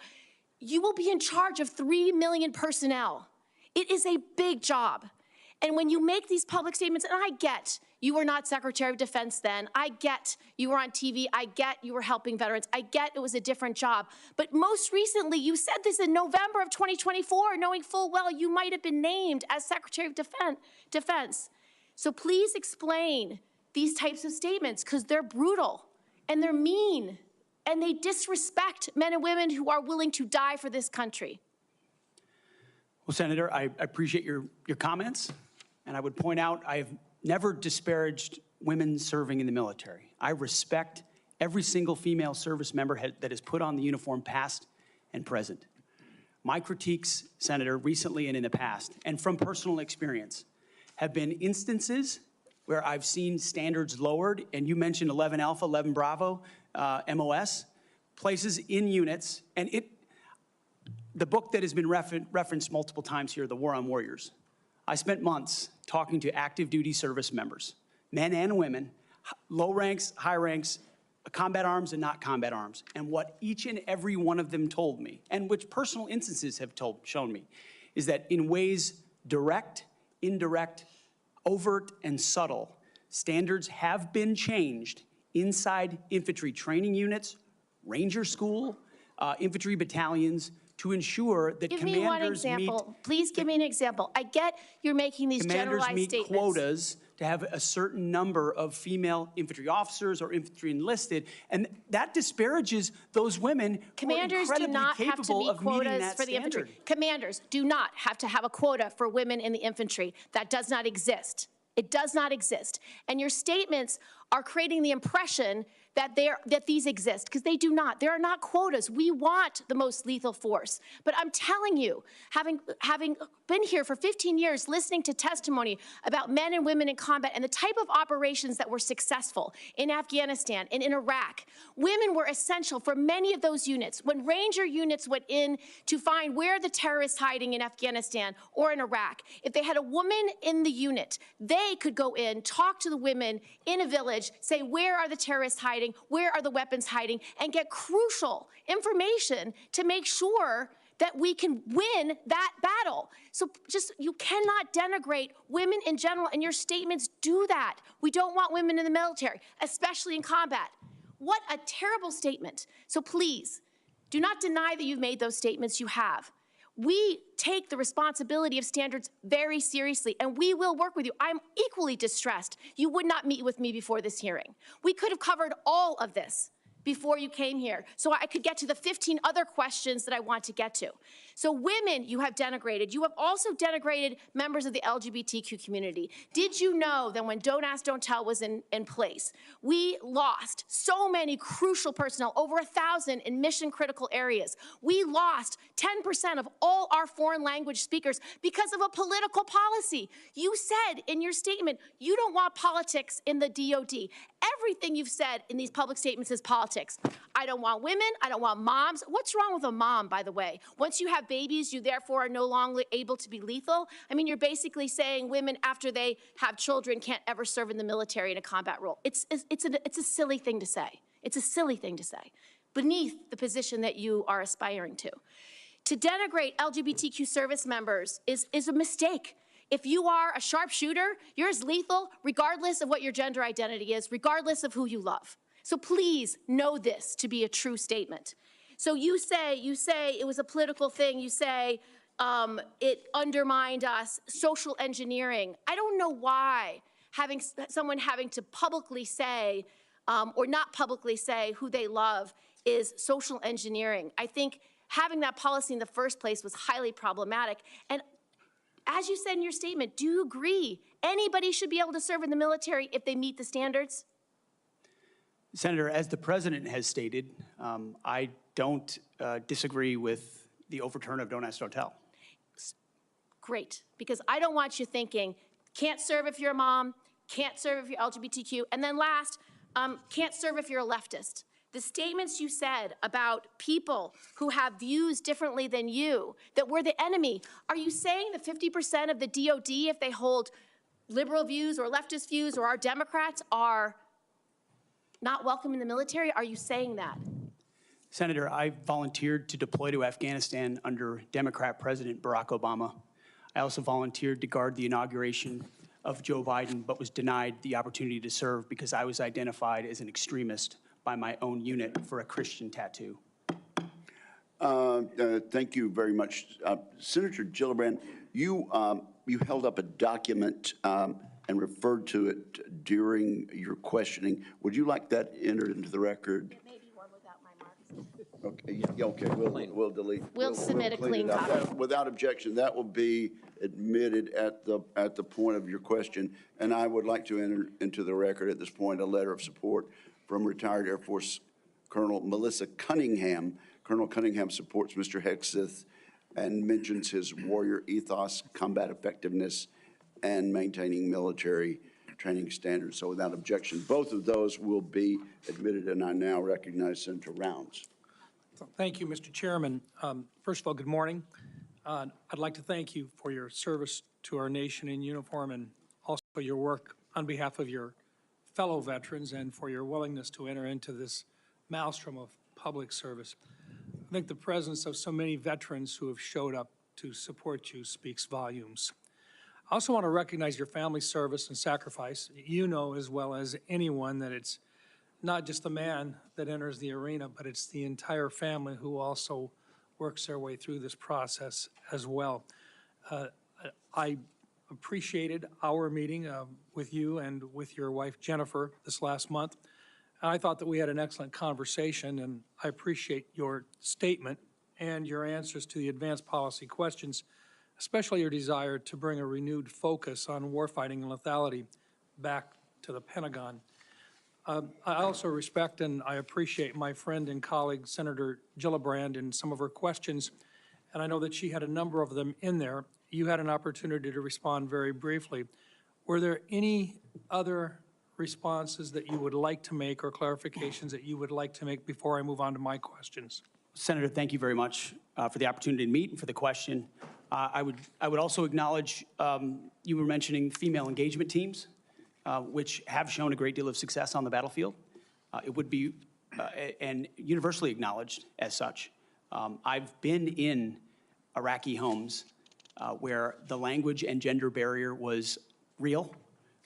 Speaker 13: you will be in charge of 3 million personnel. It is a big job. And when you make these public statements, and I get you were not Secretary of Defense then, I get you were on TV, I get you were helping veterans, I get it was a different job. But most recently, you said this in November of 2024, knowing full well you might have been named as Secretary of Defense. So please explain these types of statements, because they're brutal and they're mean and they disrespect men and women who are willing to die for this country.
Speaker 7: Well, Senator, I appreciate your comments. And I would point out, I have never disparaged women serving in the military. I respect every single female service member that has put on the uniform, past and present. My critiques, Senator, recently and in the past, and from personal experience, have been instances where I've seen standards lowered, and you mentioned 11 Alpha, 11 Bravo, MOS, places in units, and the book that has been referenced multiple times here, The War on Warriors. I spent months talking to active duty service members, men and women, low ranks, high ranks, combat arms and not combat arms. And what each and every one of them told me, and which personal instances have shown me, is that in ways direct, indirect, overt, and subtle, standards have been changed inside infantry training units, ranger school, infantry battalions, to ensure that
Speaker 13: Give me one example. Please give me an example. I get you're making these generalized statements.
Speaker 7: Commanders meet quotas to have a certain number of female infantry officers or infantry enlisted, and that disparages those women who are incredibly capable of meeting that
Speaker 13: for the infantry. Commanders do not have to have a quota for women in the infantry. That does not exist. It does not exist. And your statements are creating the impression that these exist, because they do not. There are not quotas. We want the most lethal force. But I'm telling you, having been here for 15 years, listening to testimony about men and women in combat and the type of operations that were successful in Afghanistan and in Iraq, women were essential for many of those units. When Ranger units went in to find where the terrorists hiding in Afghanistan or in Iraq, if they had a woman in the unit, they could go in, talk to the women in a village, say, where are the terrorists hiding? Where are the weapons hiding? And get crucial information to make sure that we can win that battle. So you cannot denigrate women in general, and your statements do that. We don't want women in the military, especially in combat. What a terrible statement. So please, do not deny that you've made those statements. You have. We take the responsibility of standards very seriously, and we will work with you. I'm equally distressed you would not meet with me before this hearing. We could have covered all of this before you came here, so I could get to the 15 other questions that I want to get to. So women you have denigrated. You have also denigrated members of the LGBTQ community. Did you know that when Don't Ask, Don't Tell was in place, we lost so many crucial personnel, over 1,000 in mission-critical areas. We lost 10% of all our foreign language speakers because of a political policy. You said in your statement, you don't want politics in the DOD. Everything you've said in these public statements is politics. I don't want women, I don't want moms. What's wrong with a mom, by the way? Once you have babies, you therefore are no longer able to be lethal? I mean, you're basically saying women, after they have children, can't ever serve in the military in a combat role. It's a silly thing to say. It's a silly thing to say, beneath the position that you are aspiring to. To denigrate LGBTQ service members is a mistake. If you are a sharpshooter, you're as lethal regardless of what your gender identity is, regardless of who you love. So please know this to be a true statement. So you say it was a political thing. You say it undermined us, social engineering. I don't know why someone having to publicly say or not publicly say who they love is social engineering. I think having that policy in the first place was highly problematic. And as you said in your statement, do you agree anybody should be able to serve in the military if they meet the standards?
Speaker 7: Senator, as the president has stated, I don't disagree with the overturn of Don't Ask, Don't Tell.
Speaker 13: Great, because I don't want you thinking, can't serve if you're a mom, can't serve if you're LGBTQ, and then last, can't serve if you're a leftist. The statements you said about people who have views differently than you, that we're the enemy, are you saying that 50% of the DOD, if they hold liberal views or leftist views or are Democrats, are not welcome in the military? Are you saying that?
Speaker 7: Senator, I volunteered to deploy to Afghanistan under Democrat President Barack Obama. I also volunteered to guard the inauguration of Joe Biden, but was denied the opportunity to serve because I was identified as an extremist by my own unit for a Christian tattoo.
Speaker 4: Thank you very much. Senator Gillibrand, you held up a document and referred to it during your questioning. Would you like that entered into the record?
Speaker 13: It may be one without my marks.
Speaker 4: Okay, yeah, okay, we'll delete.
Speaker 13: We'll submit a clean
Speaker 4: it up.
Speaker 13: copy.
Speaker 4: Without objection, that will be admitted at the point of your question. And I would like to enter into the record at this point a letter of support from retired Air Force Colonel Melissa Cunningham. Colonel Cunningham supports Mr. Hegseth and mentions his warrior ethos, combat effectiveness, and maintaining military training standards. So without objection, both of those will be admitted, and I now recognize Senator Rounds.
Speaker 14: Thank you, Mr. Chairman. First of all, good morning. I'd like to thank you for your service to our nation in uniform and also for your work on behalf of your fellow veterans and for your willingness to enter into this maelstrom of public service. I think the presence of so many veterans who have showed up to support you speaks volumes. I also want to recognize your family service and sacrifice. You know as well as anyone that it's not just the man that enters the arena, but it's the entire family who also works their way through this process as well. I appreciated our meeting with you and with your wife Jennifer this last month. I thought that we had an excellent conversation, and I appreciate your statement and your answers to the advanced policy questions, especially your desire to bring a renewed focus on warfighting and lethality back to the Pentagon. I also respect and I appreciate my friend and colleague, Senator Gillibrand, and some of her questions, and I know that she had a number of them in there. You had an opportunity to respond very briefly. Were there any other responses that you would like to make or clarifications that you would like to make before I move on to my questions?
Speaker 7: Senator, thank you very much for the opportunity to meet and for the question. I would also acknowledge you were mentioning female engagement teams, which have shown a great deal of success on the battlefield. It would be and universally acknowledged as such. I've been in Iraqi homes where the language and gender barrier was real,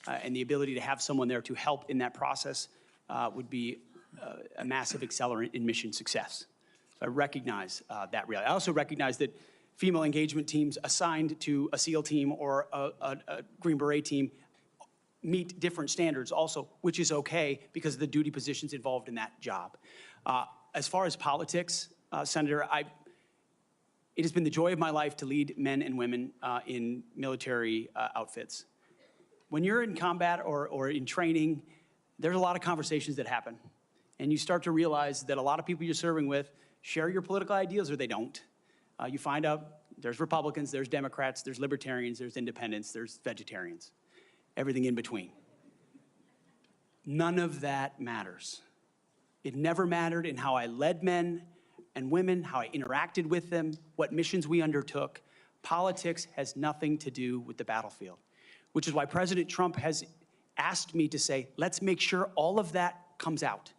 Speaker 7: and the ability to have someone there to help in that process would be a massive accelerant in mission success. So I recognize that reality. I also recognize that female engagement teams assigned to a SEAL team or a Green Beret team meet different standards also, which is okay because of the duty positions involved in that job. As far as politics, Senator, it has been the joy of my life to lead men and women in military outfits. When you're in combat or in training, there's a lot of conversations that happen. And you start to realize that a lot of people you're serving with share your political ideas or they don't. You find out there's Republicans, there's Democrats, there's libertarians, there's independents, there's vegetarians, everything in between. None of that matters. It never mattered in how I led men and women, how I interacted with them, what missions we undertook. Politics has nothing to do with the battlefield, which is why President Trump has asked me to say, let's make sure all of that comes out.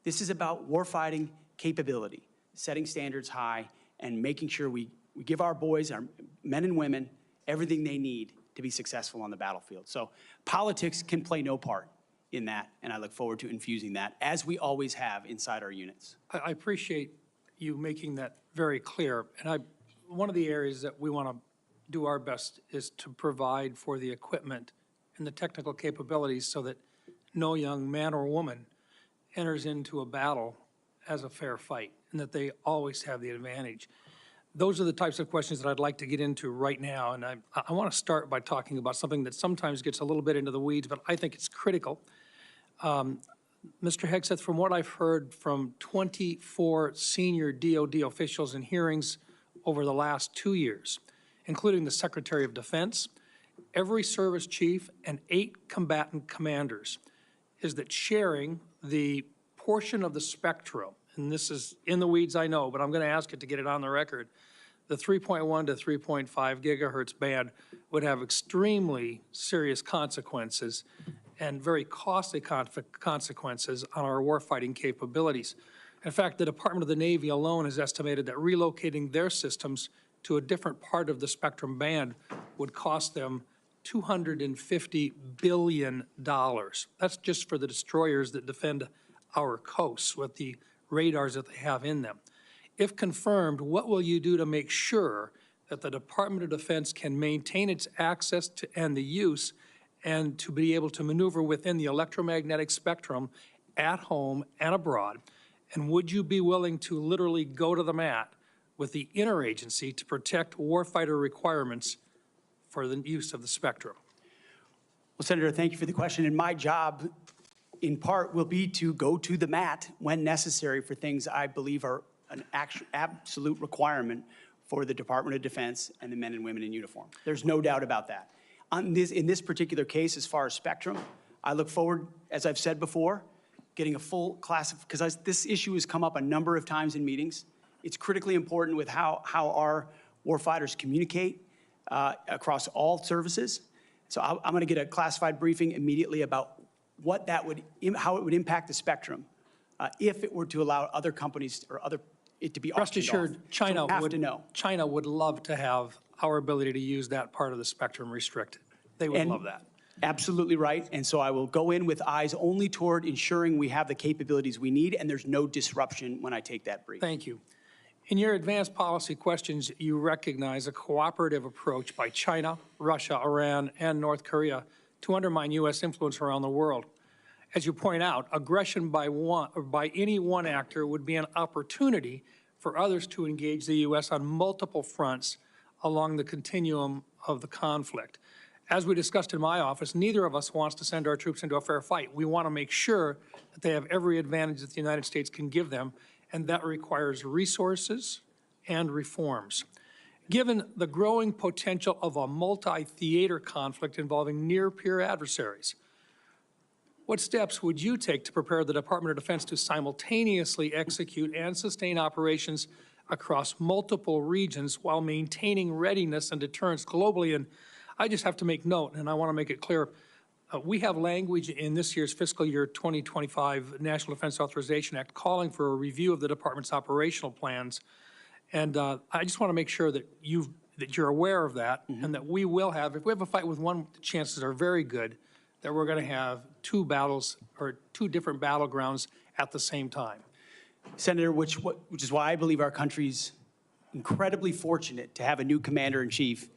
Speaker 7: This is about warfighting capability, setting standards high, and making sure we give our boys, our men and women, everything they need to be successful on the battlefield. So politics can play no part in that, and I look forward to infusing that, as we always have inside our units.
Speaker 14: I appreciate you making that very clear. And one of the areas that we want to do our best is to provide for the equipment and the technical capabilities so that no young man or woman enters into a battle as a fair fight, and that they always have the advantage. Those are the types of questions that I'd like to get into right now, and I want to start by talking about something that sometimes gets a little bit into the weeds, but I think it's critical. Mr. Hegseth, from what I've heard from 24 senior DOD officials in hearings over the last 2 years, including the Secretary of Defense, every service chief, and 8 combatant commanders, is that sharing the portion of the spectrum, and this is in the weeds, I know, but I'm going to ask it to get it on the record, the 3.1 to 3.5 gigahertz band would have extremely serious consequences and very costly consequences on our warfighting capabilities. In fact, the Department of the Navy alone has estimated that relocating their systems to a different part of the spectrum band would cost them $250 billion. That's just for the destroyers that defend our coasts with the radars that they have in them. If confirmed, what will you do to make sure that the Department of Defense can maintain its access to and the use and to be able to maneuver within the electromagnetic spectrum at home and abroad? And would you be willing to literally go to the mat with the interagency to protect warfighter requirements for the use of the spectrum?
Speaker 7: Well, Senator, thank you for the question. And my job, in part, will be to go to the mat when necessary for things I believe are an absolute requirement for the Department of Defense and the men and women in uniform. There's no doubt about that. In this particular case, as far as spectrum, I look forward, as I've said before, getting a full class of, because this issue has come up a number of times in meetings. It's critically important with how our warfighters communicate across all services. So I'm going to get a classified briefing immediately about what that would, how it would impact the spectrum if it were to allow other companies or it to be
Speaker 14: Rest assured,
Speaker 7: China
Speaker 14: China would love to have our ability to use that part of the spectrum restricted. They would love that.
Speaker 7: Absolutely right. And so I will go in with eyes only toward ensuring we have the capabilities we need and there's no disruption when I take that brief.
Speaker 14: Thank you. In your advanced policy questions, you recognize a cooperative approach by China, Russia, Iran, and North Korea to undermine U.S. influence around the world. As you point out, aggression by any one actor would be an opportunity for others to engage the U.S. on multiple fronts along the continuum of the conflict. As we discussed in my office, neither of us wants to send our troops into a fair fight. We want to make sure that they have every advantage that the United States can give them, and that requires resources and reforms. Given the growing potential of a multi-theater conflict involving near-peer adversaries, what steps would you take to prepare the Department of Defense to simultaneously execute and sustain operations across multiple regions while maintaining readiness and deterrence globally? And I just have to make note, and I want to make it clear, we have language in this year's fiscal year 2025 National Defense Authorization Act calling for a review of the department's operational plans. And I just want to make sure that you're aware of that, and that we will have, if we have a fight with one, the chances are very good that we're going to have two battles or two different battlegrounds at the same time.
Speaker 7: Senator, which is why I believe our country's incredibly fortunate to have a new commander-in-chief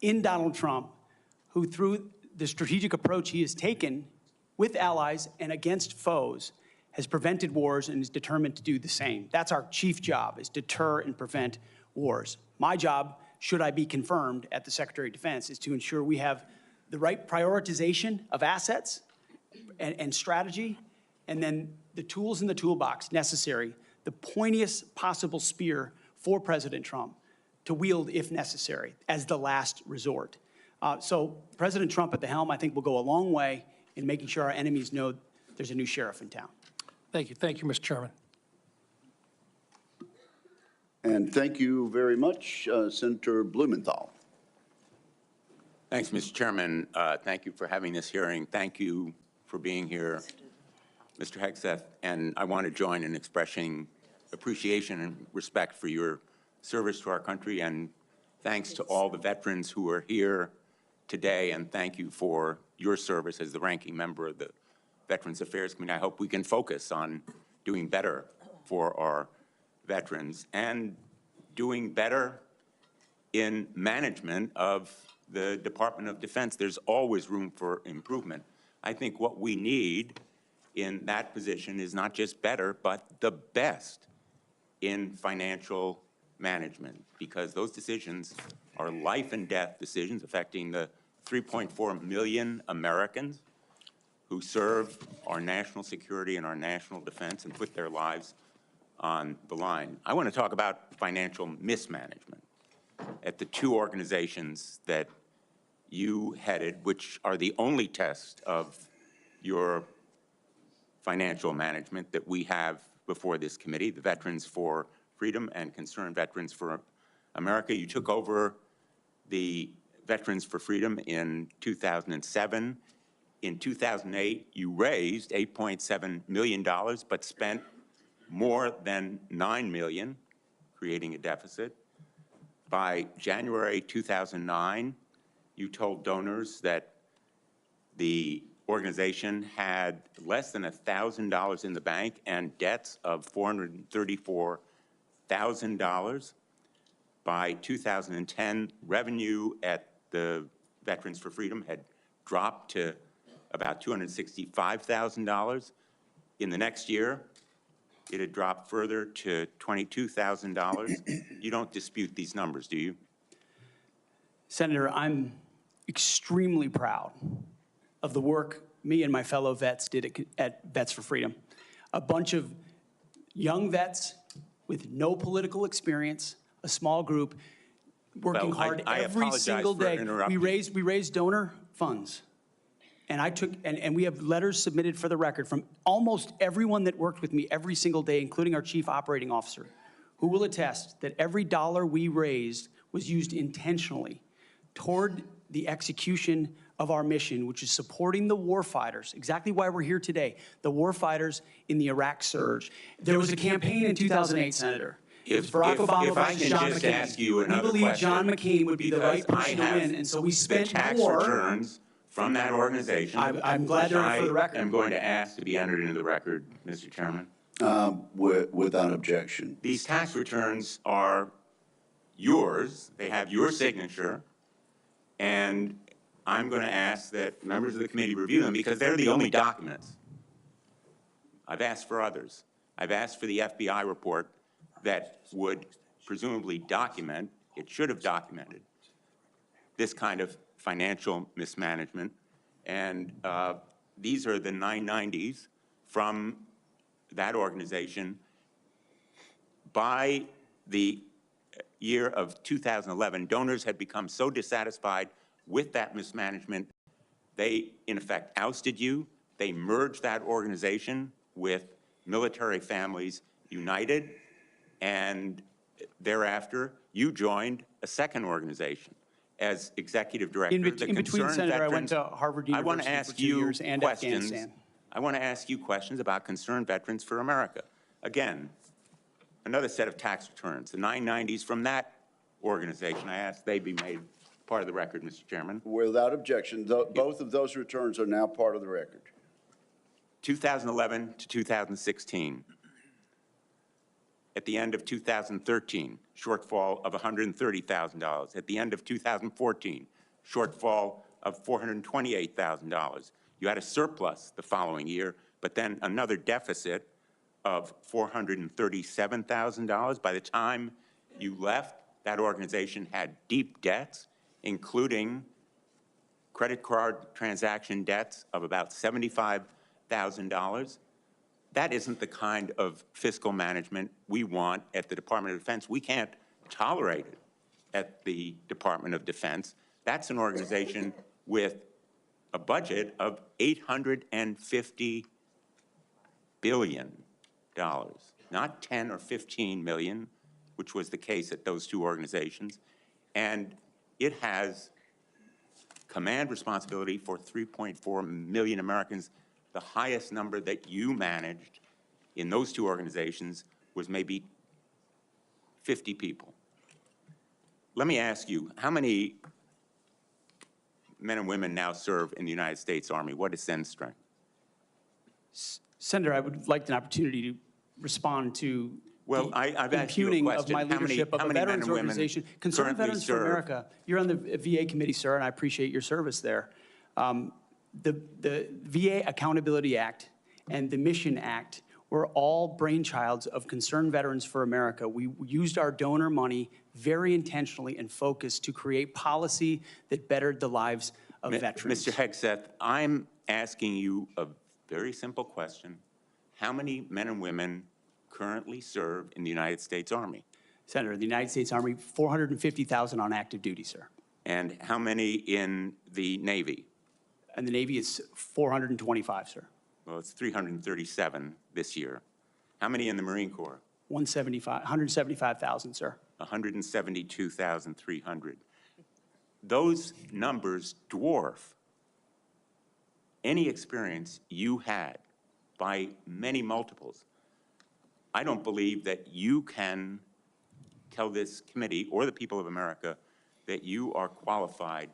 Speaker 7: in Donald Trump, who through the strategic approach he has taken with allies and against foes has prevented wars and is determined to do the same. That's our chief job, is deter and prevent wars. My job, should I be confirmed at the Secretary of Defense, is to ensure we have the right prioritization of assets and strategy, and then the tools in the toolbox necessary, the pointiest possible spear for President Trump to wield if necessary as the last resort. So President Trump at the helm, I think, will go a long way in making sure our enemies know there's a new sheriff in town.
Speaker 14: Thank you. Thank you, Mr. Chairman.
Speaker 4: And thank you very much, Senator Blumenthal.
Speaker 15: Thanks, Mr. Chairman. Thank you for having this hearing. Thank you for being here, Mr. Hegseth. And I want to join in expressing appreciation and respect for your service to our country, and thanks to all the veterans who are here today, and thank you for your service as the ranking member of the Veterans Affairs Committee. I hope we can focus on doing better for our veterans and doing better in management of the Department of Defense. There's always room for improvement. I think what we need in that position is not just better, but the best in financial management, because those decisions are life and death decisions affecting the 3.4 million Americans who serve our national security and our national defense and put their lives on the line. I want to talk about financial mismanagement at the two organizations that you headed, which are the only test of your financial management that we have before this committee, the Veterans for Freedom and Concerned Veterans for America. You took over the Veterans for Freedom in 2007. In 2008, you raised $8.7 million, but spent more than $9 million, creating a deficit. By January 2009, you told donors that the organization had less than $1,000 in the bank and debts of $434,000. By 2010, revenue at the Veterans for Freedom had dropped to about $265,000. In the next year, it had dropped further to $22,000. You don't dispute these numbers, do you?
Speaker 7: Senator, I'm extremely proud of the work me and my fellow vets did at Vets for Freedom. A bunch of young vets with no political experience, a small group, working hard every single day. We raised donor funds. And we have letters submitted for the record from almost everyone that worked with me every single day, including our chief operating officer, who will attest that every dollar we raised was used intentionally toward the execution of our mission, which is supporting the warfighters, exactly why we're here today, the warfighters in the Iraq surge. There was a campaign in 2008, Senator.
Speaker 15: If
Speaker 7: Barack Obama
Speaker 15: I
Speaker 7: versus
Speaker 15: can
Speaker 7: John
Speaker 15: just
Speaker 7: McCain.
Speaker 15: ask you another
Speaker 7: We believe
Speaker 15: question,
Speaker 7: John McCain would be the right person to win, and so we spent
Speaker 15: tax
Speaker 7: more.
Speaker 15: returns from that organization.
Speaker 7: I'm glad they're for the record.
Speaker 15: I am going to ask to be entered into the record, Mr. Chairman.
Speaker 4: Without objection.
Speaker 15: These tax returns are yours. They have your signature. And I'm going to ask that members of the committee review them because they're the only documents. I've asked for others. I've asked for the FBI report that would presumably document, it should have documented, this kind of financial mismanagement. And these are the 990s from that organization. By the year of 2011, donors had become so dissatisfied with that mismanagement, they, in effect, ousted you. They merged that organization with Military Families United, and thereafter, you joined a second organization as executive director.
Speaker 7: In between, Senator, I went to Harvard University for 2 years and Afghanistan.
Speaker 15: I want to ask you questions about Concerned Veterans for America. Again, another set of tax returns, the 990s from that organization. I ask they be made part of the record, Mr. Chairman.
Speaker 4: Without objection, both of those returns are now part of the record.
Speaker 15: 2011 to 2016. At the end of 2013, shortfall of $130,000. At the end of 2014, shortfall of $428,000. You had a surplus the following year, but then another deficit of $437,000. By the time you left, that organization had deep debts, including credit card transaction debts of about $75,000. That isn't the kind of fiscal management we want at the Department of Defense. We can't tolerate it at the Department of Defense. That's an organization with a budget of $850 billion, not 10 or 15 million, which was the case at those two organizations. And it has command responsibility for 3.4 million Americans. The highest number that you managed in those two organizations was maybe 50 people. Let me ask you, how many men and women now serve in the United States Army? What is Sen's strength?
Speaker 7: Senator, I would like an opportunity to respond to
Speaker 15: Well,
Speaker 7: the
Speaker 15: I've asked you a
Speaker 7: impugning of
Speaker 15: question.
Speaker 7: my
Speaker 15: How many-
Speaker 7: leadership of
Speaker 15: how
Speaker 7: a
Speaker 15: many men
Speaker 7: veterans
Speaker 15: and women
Speaker 7: organization. Concerned
Speaker 15: currently
Speaker 7: Veterans for
Speaker 15: serve?
Speaker 7: America, you're on the VA committee, sir, and I appreciate your service there. The VA Accountability Act and the Mission Act were all brainchilds of Concerned Veterans for America. We used our donor money very intentionally and focused to create policy that bettered the lives of veterans.
Speaker 15: Mr. Hegseth, I'm asking you a very simple question. How many men and women currently serve in the United States Army?
Speaker 7: Senator, the United States Army, 450,000 on active duty, sir.
Speaker 15: And how many in the Navy?
Speaker 7: And the Navy is 425, sir.
Speaker 15: Well, it's 337 this year. How many in the Marine Corps?
Speaker 7: 175,000, sir.
Speaker 15: 172,300. Those numbers dwarf any experience you had by many multiples. I don't believe that you can tell this committee or the people of America that you are qualified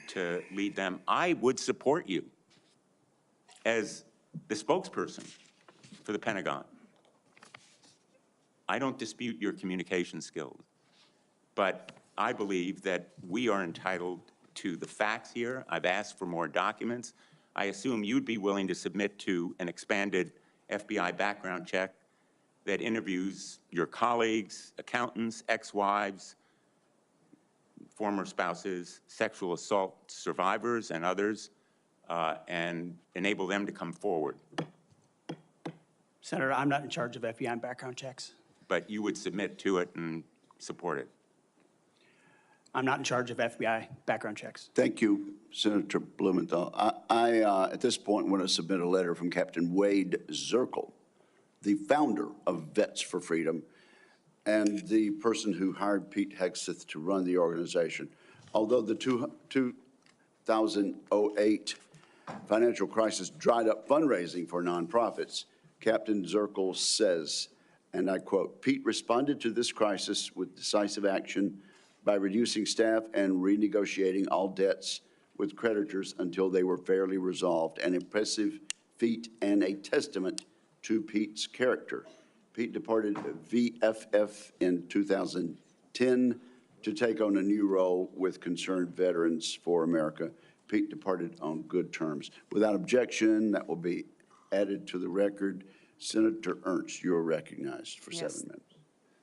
Speaker 15: to lead them. I would support you as the spokesperson for the Pentagon. I don't dispute your communication skills, but I believe that we are entitled to the facts here. I've asked for more documents. I assume you'd be willing to submit to an expanded FBI background check that interviews your colleagues, accountants, ex-wives, former spouses, sexual assault survivors, and others, and enable them to come forward.
Speaker 7: Senator, I'm not in charge of FBI background checks.
Speaker 15: But you would submit to it and support it.
Speaker 7: I'm not in charge of FBI background checks.
Speaker 4: Thank you, Senator Blumenthal. I at this point, want to submit a letter from Captain Wade Zirkle, the founder of Vets for Freedom, and the person who hired Pete Hegseth to run the organization. Although the 2008 financial crisis dried up fundraising for nonprofits, Captain Zirkle says, and I quote, "Pete responded to this crisis with decisive action by reducing staff and renegotiating all debts with creditors until they were fairly resolved, an impressive feat and a testament to Pete's character." Pete departed VFF in 2010 to take on a new role with Concerned Veterans for America. Pete departed on good terms. Without objection, that will be added to the record. Senator Ernst, you're recognized for 7 minutes.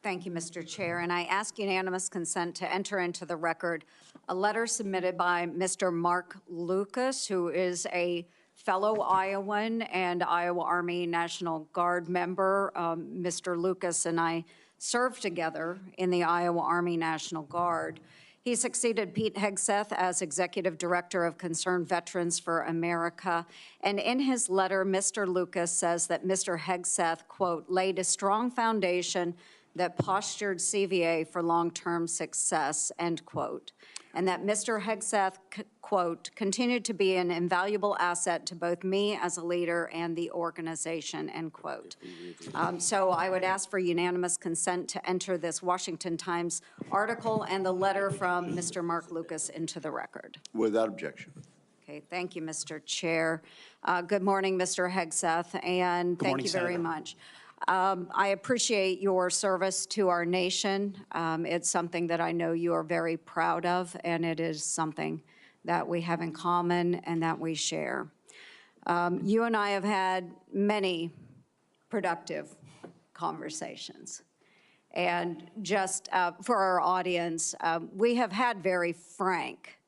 Speaker 16: Thank you, Mr. Chair. And I ask unanimous consent to enter into the record a letter submitted by Mr. Mark Lucas, who is a fellow Iowan and Iowa Army National Guard member. Mr. Lucas and I served together in the Iowa Army National Guard. He succeeded Pete Hegseth as Executive Director of Concerned Veterans for America. And in his letter, Mr. Lucas says that Mr. Hegseth, quote, laid a strong foundation that postured CVA for long-term success, end quote. And that Mr. Hegseth, quote, continued to be an invaluable asset to both me as a leader and the organization, end quote. So I would ask for unanimous consent to enter this Washington Times article and the letter from Mr. Mark Lucas into the record.
Speaker 4: Without objection.
Speaker 16: Okay, thank you, Mr. Chair. Good morning, Mr. Hegseth, and thank you very much. I appreciate your service to our nation. It's something that I know you are very proud of, and it is something that we have in common and that we share. You and I have had many productive conversations. And just for our audience, we have had very frank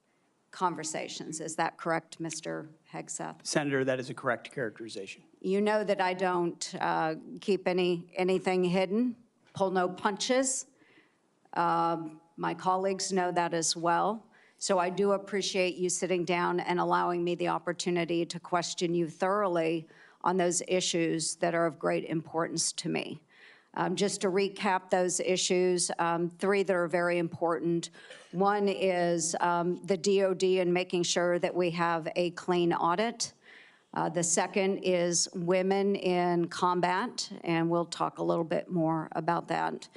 Speaker 16: conversations. Is that correct, Mr. Hegseth?
Speaker 7: Senator, that is a correct characterization.
Speaker 16: You know that I don't keep anything hidden, pull no punches. My colleagues know that as well. So I do appreciate you sitting down and allowing me the opportunity to question you thoroughly on those issues that are of great importance to me. Just to recap those issues, 3 that are very important. One is the DOD and making sure that we have a clean audit. The second is women in combat, and we'll talk a little bit more about that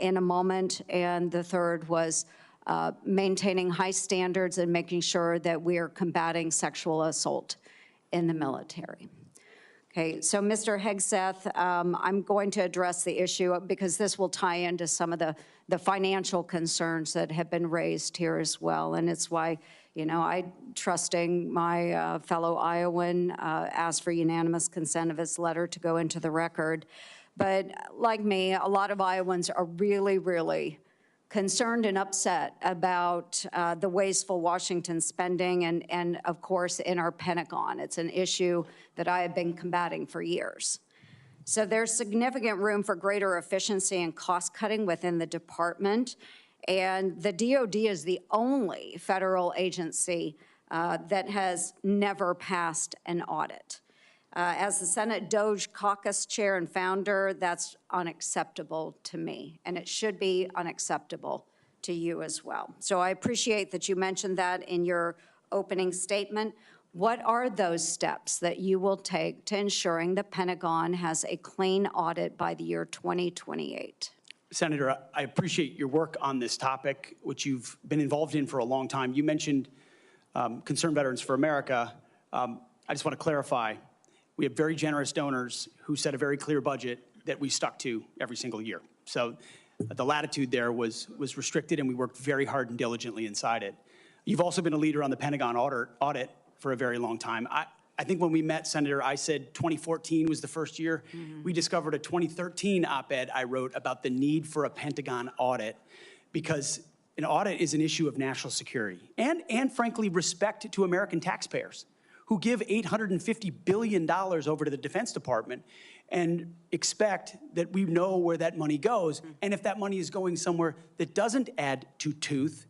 Speaker 16: in a moment. And the third was maintaining high standards and making sure that we are combating sexual assault in the military. Okay, so Mr. Hegseth, I'm going to address the issue because this will tie into some of the financial concerns that have been raised here as well. And it's why, you know, I, trusting my fellow Iowan, asked for unanimous consent of his letter to go into the record. But like me, a lot of Iowans are really, really concerned and upset about the wasteful Washington spending and of course, in our Pentagon. It's an issue that I have been combating for years. So there's significant room for greater efficiency and cost cutting within the department. And the DOD is the only federal agency that has never passed an audit. As the Senate DOJ caucus chair and founder, that's unacceptable to me, and it should be unacceptable to you as well. So I appreciate that you mentioned that in your opening statement. What are those steps that you will take to ensuring the Pentagon has a clean audit by the year 2028?
Speaker 7: Senator, I appreciate your work on this topic, which you've been involved in for a long time. You mentioned Concerned Veterans for America. I just want to clarify. We have very generous donors who set a very clear budget that we stuck to every single year. So the latitude there was restricted, and we worked very hard and diligently inside it. You've also been a leader on the Pentagon audit for a very long time. I think when we met, Senator, I said 2014 was the first year. Mm-hmm. We discovered a 2013 op-ed I wrote about the need for a Pentagon audit because an audit is an issue of national security and frankly, respect to American taxpayers who give $850 billion over to the Defense Department and expect that we know where that money goes. And if that money is going somewhere that doesn't add to tooth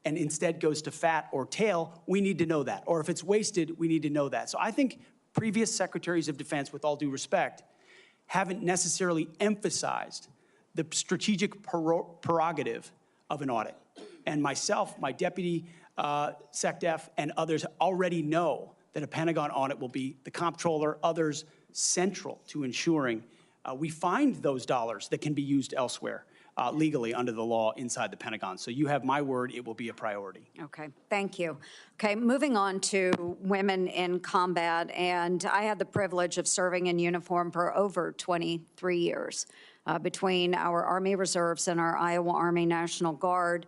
Speaker 7: and instead goes to fat or tail, we need to know that. Or if it's wasted, we need to know that. So I think previous secretaries of defense, with all due respect, haven't necessarily emphasized the strategic prerogative of an audit. And myself, my deputy SecDef, and others already know that a Pentagon audit will be the comptroller, others central to ensuring we find those dollars that can be used elsewhere legally under the law inside the Pentagon. So you have my word, it will be a priority.
Speaker 16: Okay, thank you. Okay, moving on to women in combat, and I had the privilege of serving in uniform for over 23 years. Between our Army Reserves and our Iowa Army National Guard,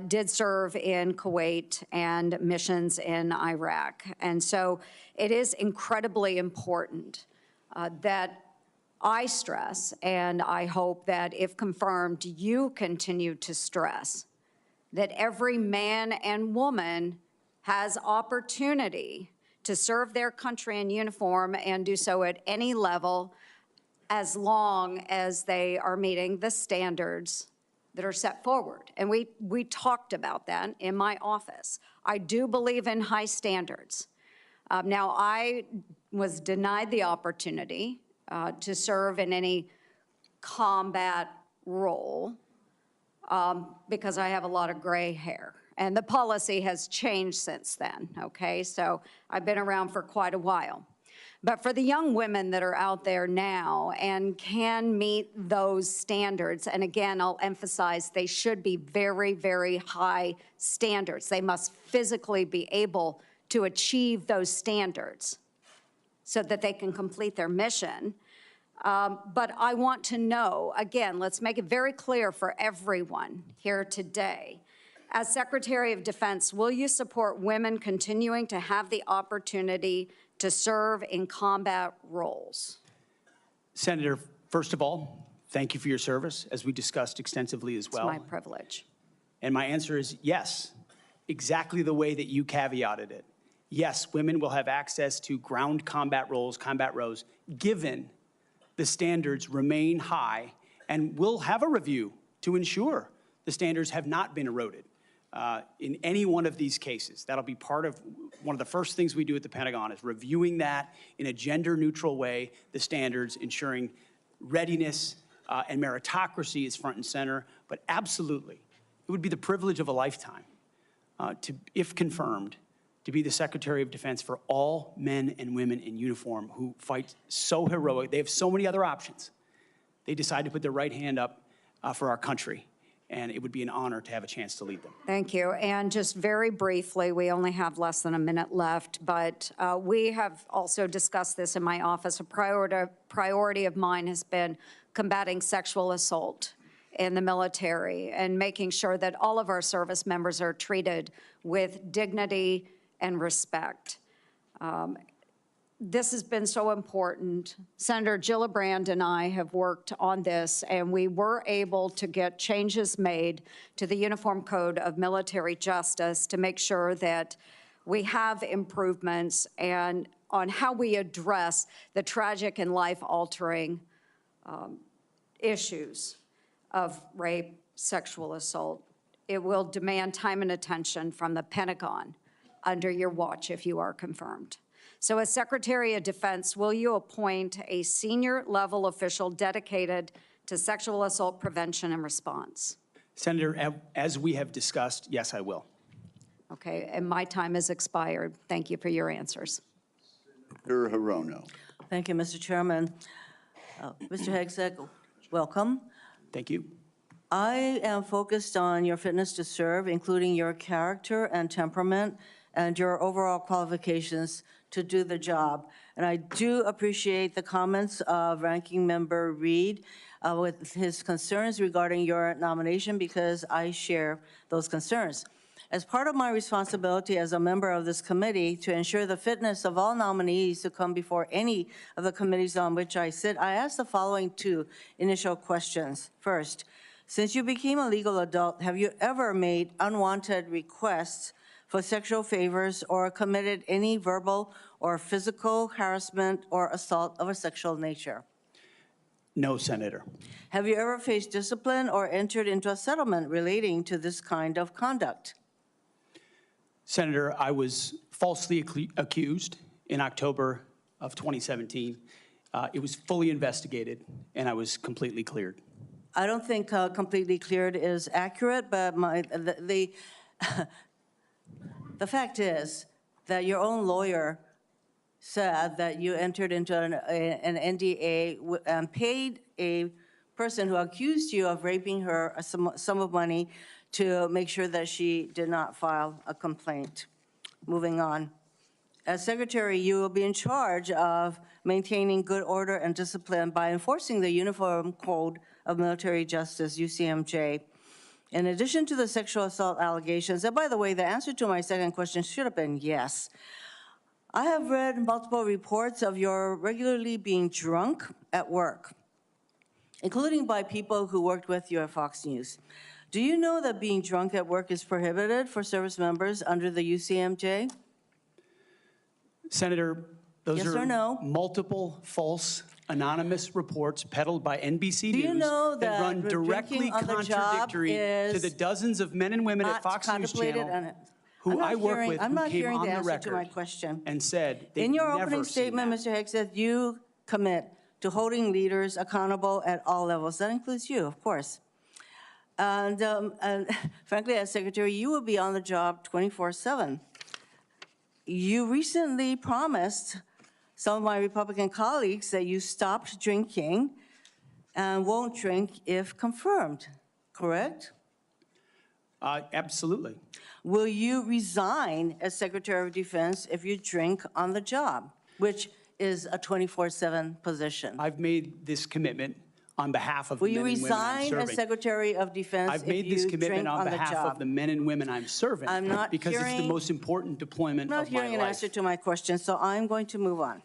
Speaker 16: did serve in Kuwait and missions in Iraq. And so it is incredibly important that I stress, and I hope that if confirmed, you continue to stress, that every man and woman has opportunity to serve their country in uniform and do so at any level as long as they are meeting the standards that are set forward. And we talked about that in my office. I do believe in high standards. Now, I was denied the opportunity to serve in any combat role because I have a lot of gray hair. And the policy has changed since then, okay? So I've been around for quite a while. But for the young women that are out there now and can meet those standards, and again, I'll emphasize they should be very, very high standards. They must physically be able to achieve those standards so that they can complete their mission. But I want to know, again, let's make it very clear for everyone here today. As Secretary of Defense, will you support women continuing to have the opportunity to serve in combat roles?
Speaker 7: Senator, first of all, thank you for your service, as we discussed extensively as well.
Speaker 16: It's my privilege.
Speaker 7: And my answer is yes, exactly the way that you caveated it. Yes, women will have access to ground combat roles, given the standards remain high, and we'll have a review to ensure the standards have not been eroded. In any one of these cases. That'll be part of one of the first things we do at the Pentagon is reviewing that in a gender-neutral way, the standards, ensuring readiness and meritocracy is front and center. But absolutely, it would be the privilege of a lifetime to, if confirmed, to be the Secretary of Defense for all men and women in uniform who fight so heroic. They have so many other options. They decide to put their right hand up for our country. and it would be an honor to have a chance to lead them.
Speaker 16: Thank you. And just very briefly, we only have less than a minute left, but we have also discussed this in my office. A priority of mine has been combating sexual assault in the military and making sure that all of our service members are treated with dignity and respect. This has been so important. Senator Gillibrand and I have worked on this, and we were able to get changes made to the Uniform Code of Military Justice to make sure that we have improvements and on how we address the tragic and life-altering issues of rape, sexual assault. It will demand time and attention from the Pentagon under your watch if you are confirmed. So as Secretary of Defense, will you appoint a senior level official dedicated to sexual assault prevention and response?
Speaker 7: Senator, as we have discussed, yes, I will.
Speaker 16: Okay, and my time has expired. Thank you for your answers.
Speaker 4: Senator Hirono.
Speaker 17: Thank you, Mr. Chairman. Mr. Hegseth, welcome.
Speaker 7: Thank you.
Speaker 17: I am focused on your fitness to serve, including your character and temperament and your overall qualifications to do the job. And I do appreciate the comments of Ranking Member Reed with his concerns regarding your nomination, because I share those concerns. As part of my responsibility as a member of this committee to ensure the fitness of all nominees to come before any of the committees on which I sit, I ask the following two initial questions. First, since you became a legal adult, have you ever made unwanted requests for sexual favors or committed any verbal or physical harassment or assault of a sexual nature?
Speaker 7: No, Senator.
Speaker 17: Have you ever faced discipline or entered into a settlement relating to this kind of conduct?
Speaker 7: Senator, I was falsely accused in October of 2017. It was fully investigated, and I was completely cleared.
Speaker 17: I don't think completely cleared is accurate, but the fact is that your own lawyer said that you entered into an NDA and paid a person who accused you of raping her a sum of money to make sure that she did not file a complaint. Moving on. As Secretary, you will be in charge of maintaining good order and discipline by enforcing the Uniform Code of Military Justice, UCMJ. In addition to the sexual assault allegations, and by the way, the answer to my second question should have been yes. I have read multiple reports of your regularly being drunk at work, including by people who worked with you at Fox News. Do you know that being drunk at work is prohibited for service members under the UCMJ?
Speaker 7: Senator, those
Speaker 17: Yes
Speaker 7: are
Speaker 17: or no?
Speaker 7: multiple false anonymous reports peddled by NBC
Speaker 17: Do you
Speaker 7: News
Speaker 17: know
Speaker 7: that run
Speaker 17: that
Speaker 7: directly
Speaker 17: drinking on the job
Speaker 7: contradictory to the
Speaker 17: is
Speaker 7: dozens of men and women at
Speaker 17: not
Speaker 7: Fox News
Speaker 17: contemplated
Speaker 7: Channel
Speaker 17: I'm
Speaker 7: who
Speaker 17: not
Speaker 7: I work
Speaker 17: hearing-
Speaker 7: with
Speaker 17: I'm
Speaker 7: who
Speaker 17: not
Speaker 7: came
Speaker 17: hearing
Speaker 7: on
Speaker 17: the
Speaker 7: the
Speaker 17: answer to my
Speaker 7: record
Speaker 17: question.
Speaker 7: and said they've
Speaker 17: In your
Speaker 7: never
Speaker 17: opening
Speaker 7: seen
Speaker 17: statement,
Speaker 7: that.
Speaker 17: Mr. Hegseth, you commit to holding leaders accountable at all levels. That includes you, of course. And frankly, as Secretary, you will be on the job 24/7. You recently promised some of my Republican colleagues that you stopped drinking and won't drink if confirmed, correct?
Speaker 7: Absolutely.
Speaker 17: Will you resign as Secretary of Defense if you drink on the job, which is a 24/7 position?
Speaker 7: I've made this commitment on behalf of the
Speaker 17: Will you
Speaker 7: men and women I'm
Speaker 17: resign as
Speaker 7: serving.
Speaker 17: Secretary of Defense
Speaker 7: I've
Speaker 17: if
Speaker 7: made this
Speaker 17: you
Speaker 7: commitment
Speaker 17: drink
Speaker 7: on
Speaker 17: on the
Speaker 7: behalf of
Speaker 17: job?
Speaker 7: the men and women I'm serving.
Speaker 17: I'm not
Speaker 7: because it's the
Speaker 17: hearing-
Speaker 7: most important deployment
Speaker 17: I'm not
Speaker 7: of my
Speaker 17: hearing an
Speaker 7: life.
Speaker 17: answer to my question, so I'm going to move on.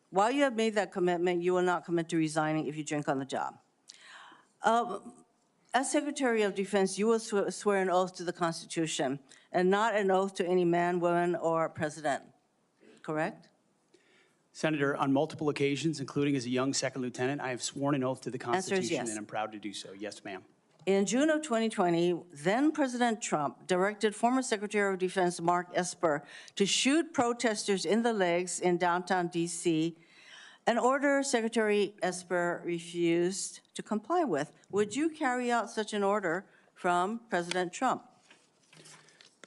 Speaker 17: While you have made that commitment, you will not commit to resigning if you drink on the job. As Secretary of Defense, you will swear an oath to the Constitution and not an oath to any man, woman, or president, correct?
Speaker 7: Senator, on multiple occasions, including as a young second lieutenant, I have sworn an oath to the
Speaker 17: Answer is
Speaker 7: Constitution,
Speaker 17: yes.
Speaker 7: and I'm proud to do so. Yes, ma'am.
Speaker 17: In June of 2020, then President Trump directed former Secretary of Defense Mark Esper to shoot protesters in the legs in downtown DC, an order Secretary Esper refused to comply with. Would you carry out such an order from President Trump?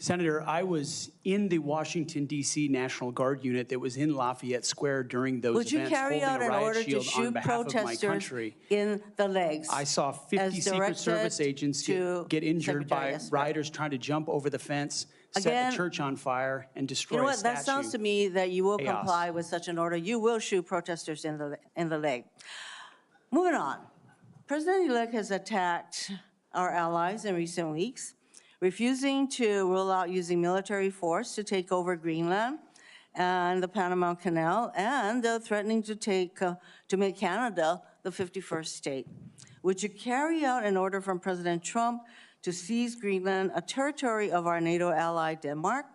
Speaker 7: Senator, I was in the Washington, D.C. National Guard unit that was in Lafayette Square during those
Speaker 17: Would you
Speaker 7: events,
Speaker 17: carry
Speaker 7: holding
Speaker 17: out
Speaker 7: a
Speaker 17: an
Speaker 7: riot
Speaker 17: order to
Speaker 7: shield on
Speaker 17: shoot
Speaker 7: behalf of my
Speaker 17: protesters
Speaker 7: country.
Speaker 17: in the legs?
Speaker 7: I saw 50
Speaker 17: as
Speaker 7: Secret
Speaker 17: directed
Speaker 7: Service agents
Speaker 17: to
Speaker 7: get injured
Speaker 17: Secretary
Speaker 7: by
Speaker 17: Esper?
Speaker 7: rioters trying to jump over the fence, set
Speaker 17: Again,
Speaker 7: the church on fire, and destroy
Speaker 17: You know
Speaker 7: a
Speaker 17: what,
Speaker 7: statue.
Speaker 17: that sounds to me that you will
Speaker 7: Chaos.
Speaker 17: comply with such an order. You will shoot protesters in the leg. Moving on. President-elect has attacked our allies in recent weeks, refusing to rule out using military force to take over Greenland and the Panama Canal, and threatening to make Canada the 51st state. Would you carry out an order from President Trump to seize Greenland, a territory of our NATO ally Denmark,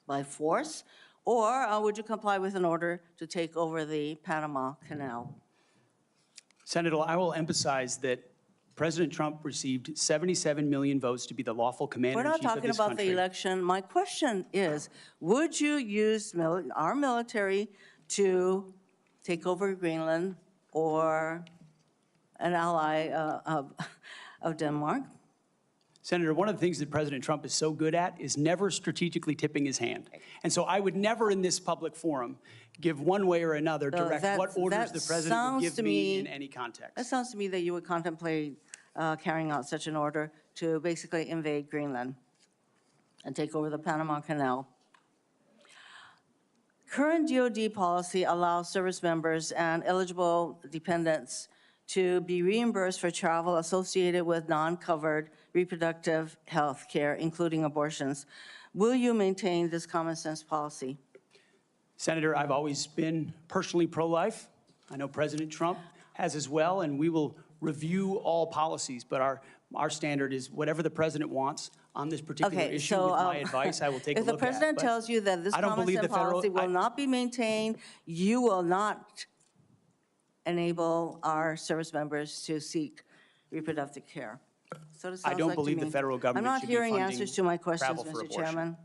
Speaker 17: by force, or would you comply with an order to take over the Panama Canal?
Speaker 7: Senator, I will emphasize that President Trump received 77 million votes to be the lawful
Speaker 17: We're
Speaker 7: commander-in-chief
Speaker 17: not
Speaker 7: of this
Speaker 17: talking
Speaker 7: country.
Speaker 17: about the election. My question is, would you use our military to take over Greenland or an ally of Denmark?
Speaker 7: Senator, one of the things that President Trump is so good at is never strategically tipping his hand. And so I would never in this public forum give one way or another direct what orders the president would give me in any context.
Speaker 17: That sounds to me that you would contemplate carrying out such an order to basically invade Greenland and take over the Panama Canal. Current DoD policy allows service members and eligible dependents to be reimbursed for travel associated with non-covered reproductive health care, including abortions. Will you maintain this common sense policy?
Speaker 7: Senator, I've always been personally pro-life. I know President Trump has as well, and we will review all policies, but our standard is whatever the president wants on this particular issue with my advice, I will take a look at.
Speaker 17: If the president tells you that this common sense policy will not be maintained, you will not enable our service members to seek reproductive care. So it sounds
Speaker 7: I don't
Speaker 17: like to
Speaker 7: believe the
Speaker 17: me.
Speaker 7: federal government
Speaker 17: I'm not
Speaker 7: should be
Speaker 17: hearing
Speaker 7: funding
Speaker 17: answers to my questions,
Speaker 7: travel for
Speaker 17: Mr.
Speaker 7: abortion.
Speaker 17: Chairman.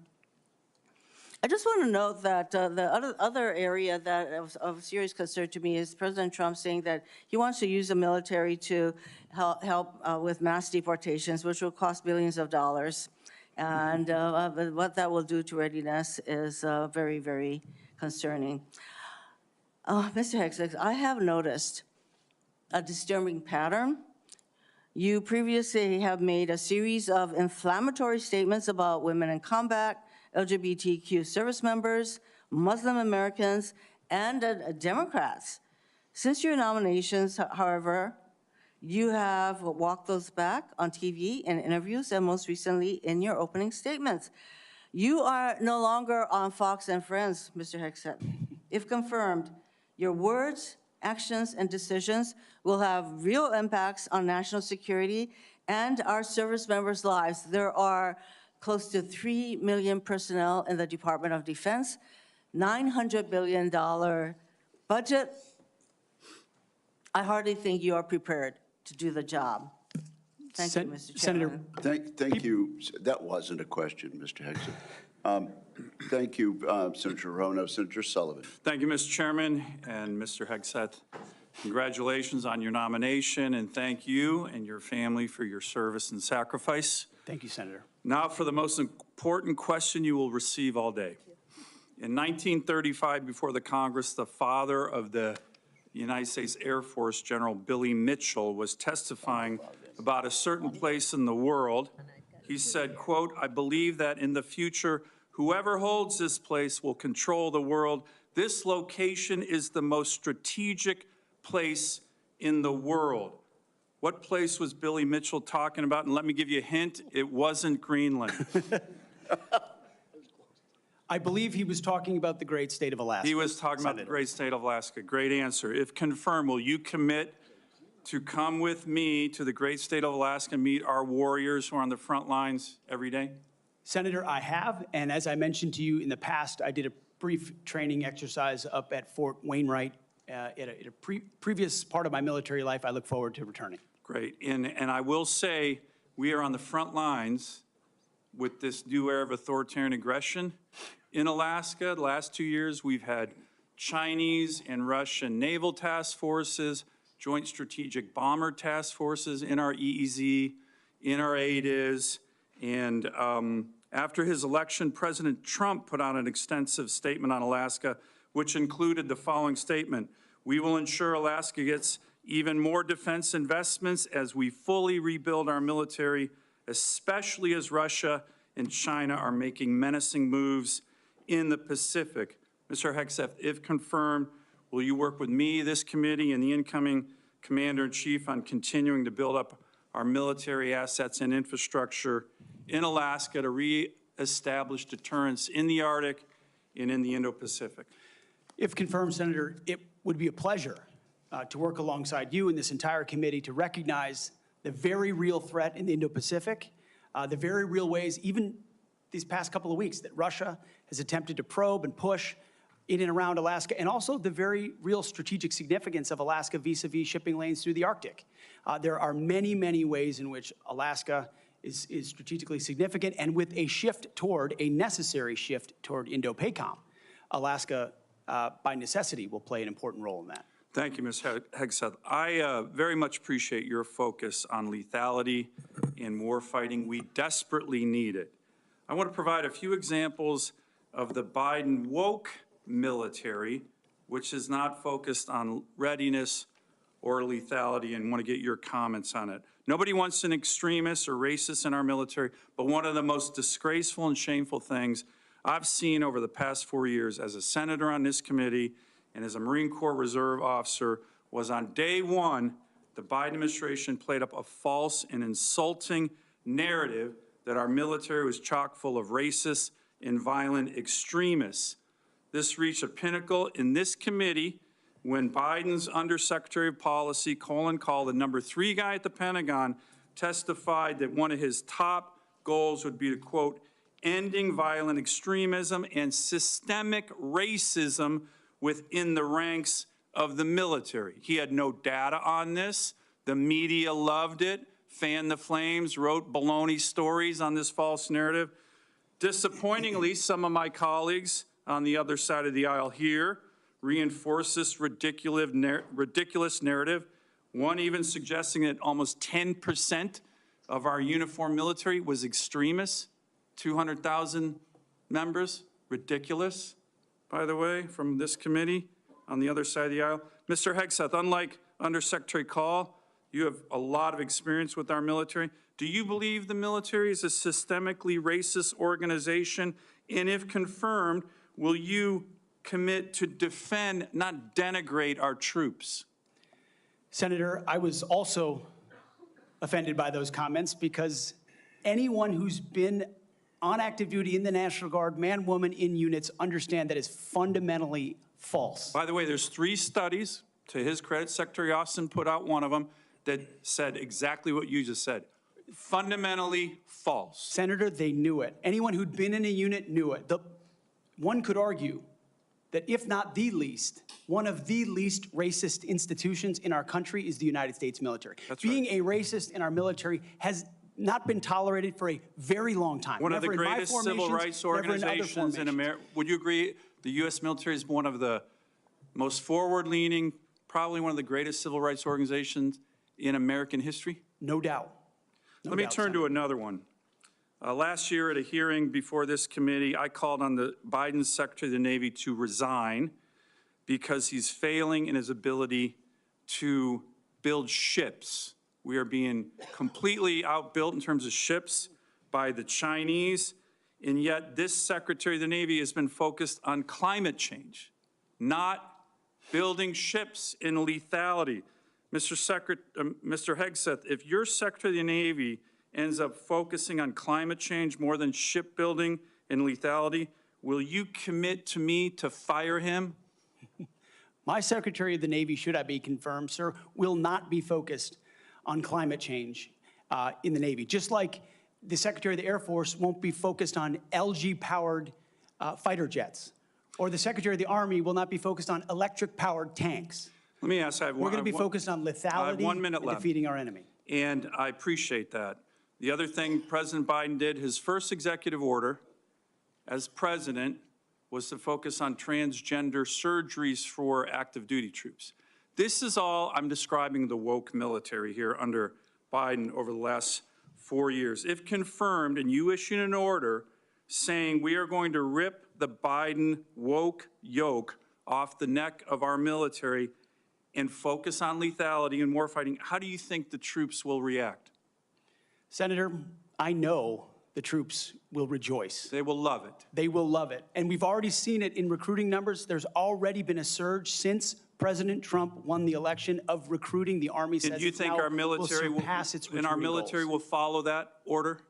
Speaker 17: I just want to note that the other area that of serious concern to me is President Trump saying that he wants to use the military to help with mass deportations, which will cost billions of dollars. And what that will do to readiness is very, very concerning. Mr. Hegseth, I have noticed a disturbing pattern. You previously have made a series of inflammatory statements about women in combat, LGBTQ service members, Muslim Americans, and Democrats. Since your nominations, however, you have walked those back on TV in interviews and most recently in your opening statements. You are no longer on Fox and Friends, Mr. Hegseth. If confirmed, your words, actions, and decisions will have real impacts on national security and our service members' lives. There are close to 3 million personnel in the Department of Defense, $900 billion budget. I hardly think you are prepared to do the job. Thank you, Mr. Chairman.
Speaker 4: Senator, thank you. That wasn't a question, Mr. Hegseth. Thank you, Senator Rono. Senator Sullivan.
Speaker 18: Thank you, Mr. Chairman and Mr. Hegseth. Congratulations on your nomination, and thank you and your family for your service and sacrifice.
Speaker 7: Thank you, Senator.
Speaker 18: Now for the most important question you will receive all day. In 1935, before the Congress, the father of the United States Air Force, General Billy Mitchell, was testifying about a certain place in the world. He said, quote, "I believe that in the future, whoever holds this place will control the world. This location is the most strategic place in the world." What place was Billy Mitchell talking about? And let me give you a hint, it wasn't Greenland.
Speaker 7: I believe he was talking about the great state of Alaska.
Speaker 18: He was talking about the great state of Alaska. Great answer. If confirmed, will you commit to come with me to the great state of Alaska and meet our warriors who are on the front lines every day?
Speaker 7: Senator, I have, and as I mentioned to you in the past, I did a brief training exercise up at Fort Wainwright at a previous part of my military life. I look forward to returning.
Speaker 18: Great. And I will say, we are on the front lines with this new era of authoritarian aggression in Alaska. The last 2 years, we've had Chinese and Russian naval task forces, joint strategic bomber task forces in our EEZ, in our ADIZ, and After his election, President Trump put out an extensive statement on Alaska, which included the following statement: "We will ensure Alaska gets even more defense investments as we fully rebuild our military, especially as Russia and China are making menacing moves in the Pacific." Mr. Hegseth, if confirmed, will you work with me, this committee, and the incoming Commander-in-Chief on continuing to build up our military assets and infrastructure in Alaska to reestablish deterrence in the Arctic and in the Indo-Pacific?
Speaker 7: If confirmed, Senator, it would be a pleasure to work alongside you and this entire committee to recognize the very real threat in the Indo-Pacific, the very real ways, even these past couple of weeks, that Russia has attempted to probe and push in and around Alaska, and also the very real strategic significance of Alaska vis-a-vis shipping lanes through the Arctic. There are many, many ways in which Alaska is strategically significant, and with a necessary shift toward Indo-PACOM, Alaska, by necessity, will play an important role in that.
Speaker 18: Thank you, Ms. Hegseth. I very much appreciate your focus on lethality in warfighting. We desperately need it. I want to provide a few examples of the Biden woke military, which is not focused on readiness or lethality, and want to get your comments on it. Nobody wants an extremist or racist in our military, but one of the most disgraceful and shameful things I've seen over the past 4 years as a senator on this committee and as a Marine Corps Reserve officer was on day one, the Biden administration played up a false and insulting narrative that our military was chock full of racist and violent extremists. This reached a pinnacle in this committee when Biden's Undersecretary of Policy, Colin Kahl, the #3 guy at the Pentagon, testified that one of his top goals would be to, quote, ending violent extremism and systemic racism within the ranks of the military. He had no data on this. The media loved it, fanned the flames, wrote baloney stories on this false narrative. Disappointingly, some of my colleagues on the other side of the aisle here reinforce this ridiculous narrative, one even suggesting that almost 10% of our uniformed military was extremists, 200,000 members, ridiculous, by the way, from this committee on the other side of the aisle. Mr. Hegseth, unlike Undersecretary Kahl, you have a lot of experience with our military. Do you believe the military is a systemically racist organization? And if confirmed, will you commit to defend, not denigrate, our troops?
Speaker 7: Senator, I was also offended by those comments because anyone who's been on active duty in the National Guard, man, woman, in units, understand that is fundamentally false.
Speaker 18: By the way, there's 3 studies, to his credit, Secretary Austin put out one of them, that said exactly what you just said. Fundamentally false.
Speaker 7: Senator, they knew it. Anyone who'd been in a unit knew it. One could argue that if not the least, one of the least racist institutions in our country is the United States military.
Speaker 18: That's
Speaker 7: Being
Speaker 18: right.
Speaker 7: a racist in our military has not been tolerated for a very long time.
Speaker 18: One of the
Speaker 7: Never in my
Speaker 18: greatest civil rights
Speaker 7: never in other
Speaker 18: organizations in America. Would you agree the U.S. military is one of the most forward-leaning, probably one of the greatest civil rights organizations in American history?
Speaker 7: No doubt.
Speaker 18: Let me turn to another one. Last year at a hearing before this committee, I called on the Biden Secretary of the Navy to resign because he's failing in his ability to build ships. We are being completely outbuilt in terms of ships by the Chinese, and yet this Secretary of the Navy has been focused on climate change, not building ships in lethality. Mr. Hegseth, if your Secretary of the Navy ends up focusing on climate change more than shipbuilding and lethality, will you commit to me to fire him?
Speaker 7: My Secretary of the Navy, should I be confirmed, sir, will not be focused on climate change in the Navy, just like the Secretary of the Air Force won't be focused on LG-powered fighter jets, or the Secretary of the Army will not be focused on electric-powered tanks.
Speaker 18: Let me ask,
Speaker 7: We're going to be focused on lethality and defeating our enemy.
Speaker 18: And I appreciate that. The other thing President Biden did, his first executive order as president, was to focus on transgender surgeries for active duty troops. This is all I'm describing the woke military here under Biden over the last 4 years. If confirmed and you issue an order saying we are going to rip the Biden woke yoke off the neck of our military and focus on lethality and warfighting, how do you think the troops will react?
Speaker 7: Senator, I know the troops will rejoice.
Speaker 18: They will love it.
Speaker 7: They will love it. And we've already seen it in recruiting numbers. There's already been a surge since President Trump won the election of recruiting. The Army says
Speaker 18: And do you think our military will follow that order?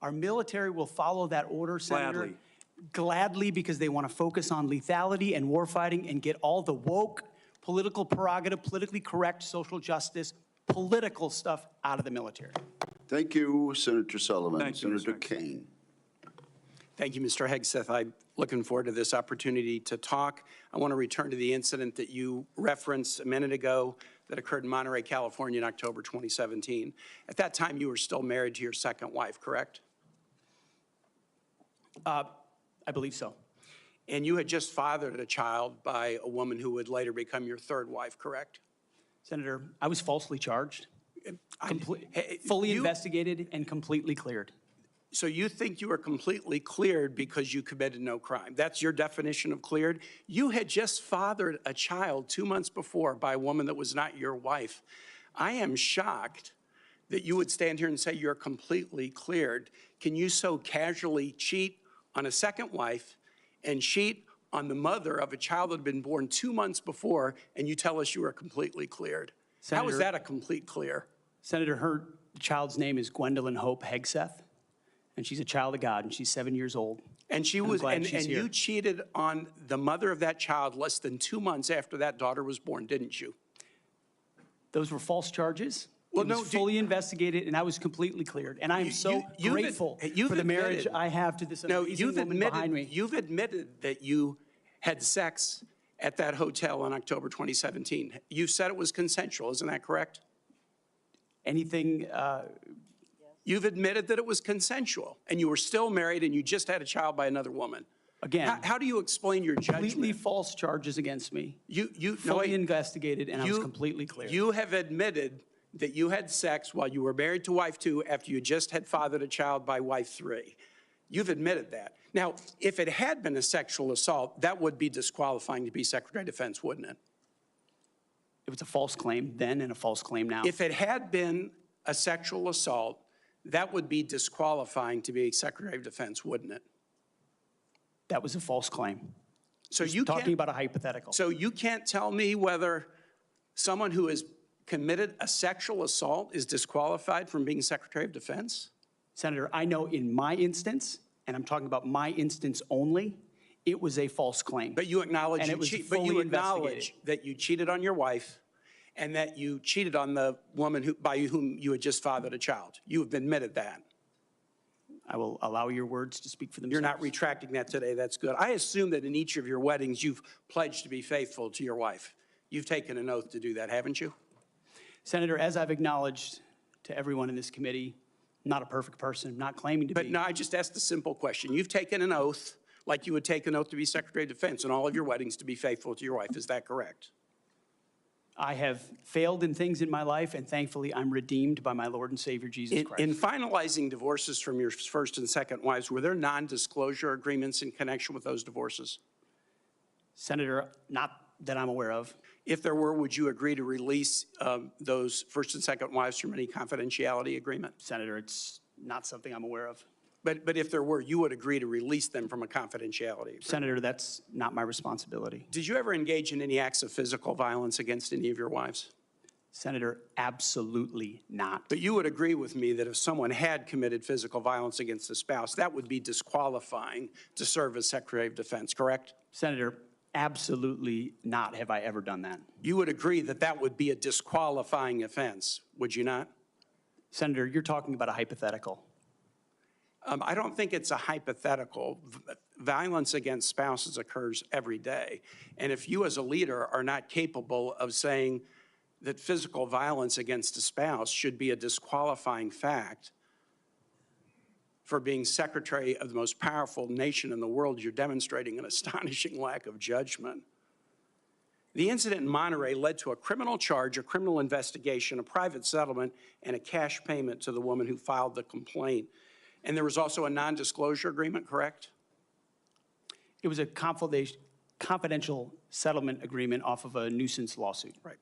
Speaker 7: Our military will follow that order, Senator.
Speaker 18: Gladly.
Speaker 7: Gladly, because they want to focus on lethality and warfighting and get all the woke, political prerogative, politically correct, social justice, political stuff out of the military.
Speaker 4: Thank you, Senator Sullivan.
Speaker 18: Thank you,
Speaker 4: Senator Kane.
Speaker 19: Thank you, Mr. Hegseth. I'm looking forward to this opportunity to talk. I want to return to the incident that you referenced a minute ago that occurred in Monterey, California in October 2017. At that time, you were still married to your second wife, correct?
Speaker 7: I believe so.
Speaker 19: And you had just fathered a child by a woman who would later become your third wife, correct?
Speaker 7: Senator, I was falsely charged, fully investigated, and completely cleared.
Speaker 19: So you think you were completely cleared because you committed no crime? That's your definition of cleared? You had just fathered a child 2 months before by a woman that was not your wife. I am shocked that you would stand here and say you're completely cleared. Can you so casually cheat on a second wife and cheat on the mother of a child that had been born 2 months before, and you tell us you are completely cleared?
Speaker 7: Senator,
Speaker 19: how is that a complete clear?
Speaker 7: Senator, her child's name is Gwendolyn Hope Hegseth, and she's a child of God, and she's 7 years old.
Speaker 19: And she was, and you cheated on the mother of that child less than 2 months after that daughter was born, didn't you?
Speaker 7: Those were false charges.
Speaker 19: Well,
Speaker 7: it was fully investigated, and I was completely cleared. And I am so grateful for the marriage I have to this amazing woman behind me.
Speaker 19: You've admitted that you had sex at that hotel in October 2017. You said it was consensual, isn't that correct?
Speaker 7: Anything?
Speaker 19: You've admitted that it was consensual, and you were still married, and you just had a child by another woman.
Speaker 7: Again,
Speaker 19: how do you explain your judgment?
Speaker 7: Completely false charges against me.
Speaker 19: You
Speaker 7: fully investigated, and I was completely clear.
Speaker 19: You have admitted that you had sex while you were married to wife 2 after you just had fathered a child by wife 3. You've admitted that. Now, if it had been a sexual assault, that would be disqualifying to be Secretary of Defense, wouldn't it?
Speaker 7: It was a false claim then and a false claim now.
Speaker 19: If it had been a sexual assault, that would be disqualifying to be Secretary of Defense, wouldn't it?
Speaker 7: That was a false claim.
Speaker 19: So you
Speaker 7: talking about a hypothetical.
Speaker 19: So you can't tell me whether someone who has committed a sexual assault is disqualified from being Secretary of Defense?
Speaker 7: Senator, I know in my instance, and I'm talking about my instance only, it was a false claim.
Speaker 19: But you acknowledge
Speaker 7: investigated.
Speaker 19: that you cheated on your wife and that you cheated on the woman by whom you had just fathered a child. You have admitted that.
Speaker 7: I will allow your words to speak for themselves.
Speaker 19: You're not retracting that today. That's good. I assume that in each of your weddings, you've pledged to be faithful to your wife. You've taken an oath to do that, haven't you?
Speaker 7: Senator, as I've acknowledged to everyone in this committee, not a perfect person, not claiming to be.
Speaker 19: But no, I just asked a simple question. You've taken an oath, like you would take an oath to be Secretary of Defense in all of your weddings to be faithful to your wife. Is that correct?
Speaker 7: I have failed in things in my life, and thankfully I'm redeemed by my Lord and Savior, Jesus Christ.
Speaker 19: In finalizing divorces from your first and second wives, were there non-disclosure agreements in connection with those divorces?
Speaker 7: Senator, not that I'm aware of.
Speaker 19: If there were, would you agree to release those first and second wives from any confidentiality agreement?
Speaker 7: Senator, it's not something I'm aware of.
Speaker 19: But if there were, you would agree to release them from a confidentiality agreement?
Speaker 7: Senator, that's not my responsibility.
Speaker 19: Did you ever engage in any acts of physical violence against any of your wives?
Speaker 7: Senator, absolutely not.
Speaker 19: But you would agree with me that if someone had committed physical violence against a spouse, that would be disqualifying to serve as Secretary of Defense, correct?
Speaker 7: Senator, absolutely not have I ever done that.
Speaker 19: You would agree that that would be a disqualifying offense, would you not?
Speaker 7: Senator, you're talking about a hypothetical.
Speaker 19: I don't think it's a hypothetical. Violence against spouses occurs every day. And if you as a leader are not capable of saying that physical violence against a spouse should be a disqualifying fact for being secretary of the most powerful nation in the world, you're demonstrating an astonishing lack of judgment. The incident in Monterey led to a criminal charge, a criminal investigation, a private settlement, and a cash payment to the woman who filed the complaint. And there was also a non-disclosure agreement, correct?
Speaker 7: It was a confidential settlement agreement off of a nuisance lawsuit.
Speaker 19: Right.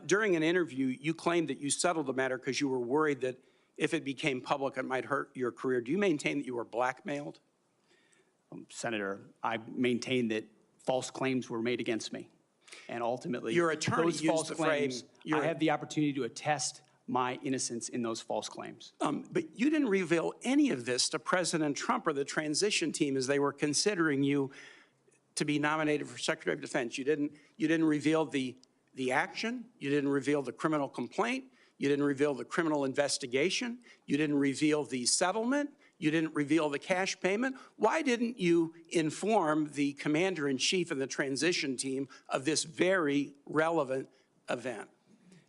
Speaker 19: During an interview, you claimed that you settled the matter because you were worried that if it became public, it might hurt your career. Do you maintain that you were blackmailed?
Speaker 7: Senator, I maintain that false claims were made against me. And ultimately,
Speaker 19: Your attorney
Speaker 7: those
Speaker 19: used
Speaker 7: false
Speaker 19: the
Speaker 7: claims,
Speaker 19: frame,
Speaker 7: I have the opportunity to attest my innocence in those false claims.
Speaker 19: But you didn't reveal any of this to President Trump or the transition team as they were considering you to be nominated for Secretary of Defense. You didn't reveal the action. You didn't reveal the criminal complaint. You didn't reveal the criminal investigation. You didn't reveal the settlement. You didn't reveal the cash payment. Why didn't you inform the commander-in-chief and the transition team of this very relevant event?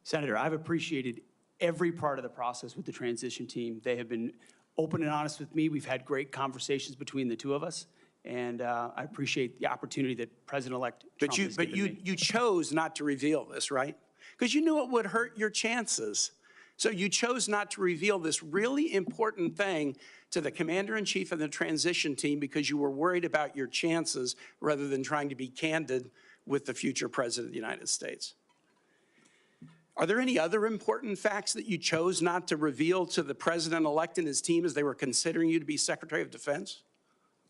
Speaker 7: Senator, I've appreciated every part of the process with the transition team. They have been open and honest with me. We've had great conversations between the two of us, and I appreciate the opportunity that President-elect Trump has given me.
Speaker 19: You chose not to reveal this, right? Because you knew it would hurt your chances. So you chose not to reveal this really important thing to the commander-in-chief and the transition team because you were worried about your chances rather than trying to be candid with the future president of the United States. Are there any other important facts that you chose not to reveal to the president-elect and his team as they were considering you to be Secretary of Defense?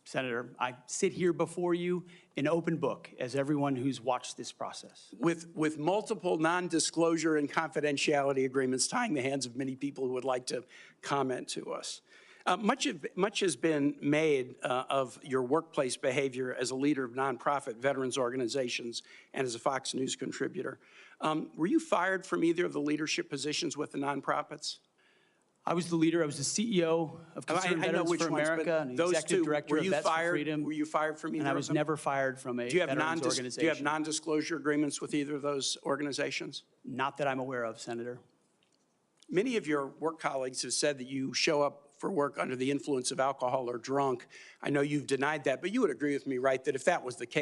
Speaker 7: Senator, I sit here before you an open book, as everyone who's watched this process.
Speaker 19: With multiple non-disclosure and confidentiality agreements tying the hands of many people who would like to comment to us. Much has been made of your workplace behavior as a leader of nonprofit veterans organizations and as a Fox News contributor. Were you fired from either of the leadership positions with the nonprofits?
Speaker 7: I was the leader. I was the CEO of Concerned Veterans for America and executive director of Vets for Freedom.
Speaker 19: Were you fired from either of them?
Speaker 7: And I was never fired from a veterans organization.
Speaker 19: Do you have non-disclosure agreements with either of those organizations?
Speaker 7: Not that I'm aware of, Senator.
Speaker 19: Many of your work colleagues have said that you show up for work under the influence of alcohol or drunk. I know you've denied that, but you would agree with me, right, that if that was the case,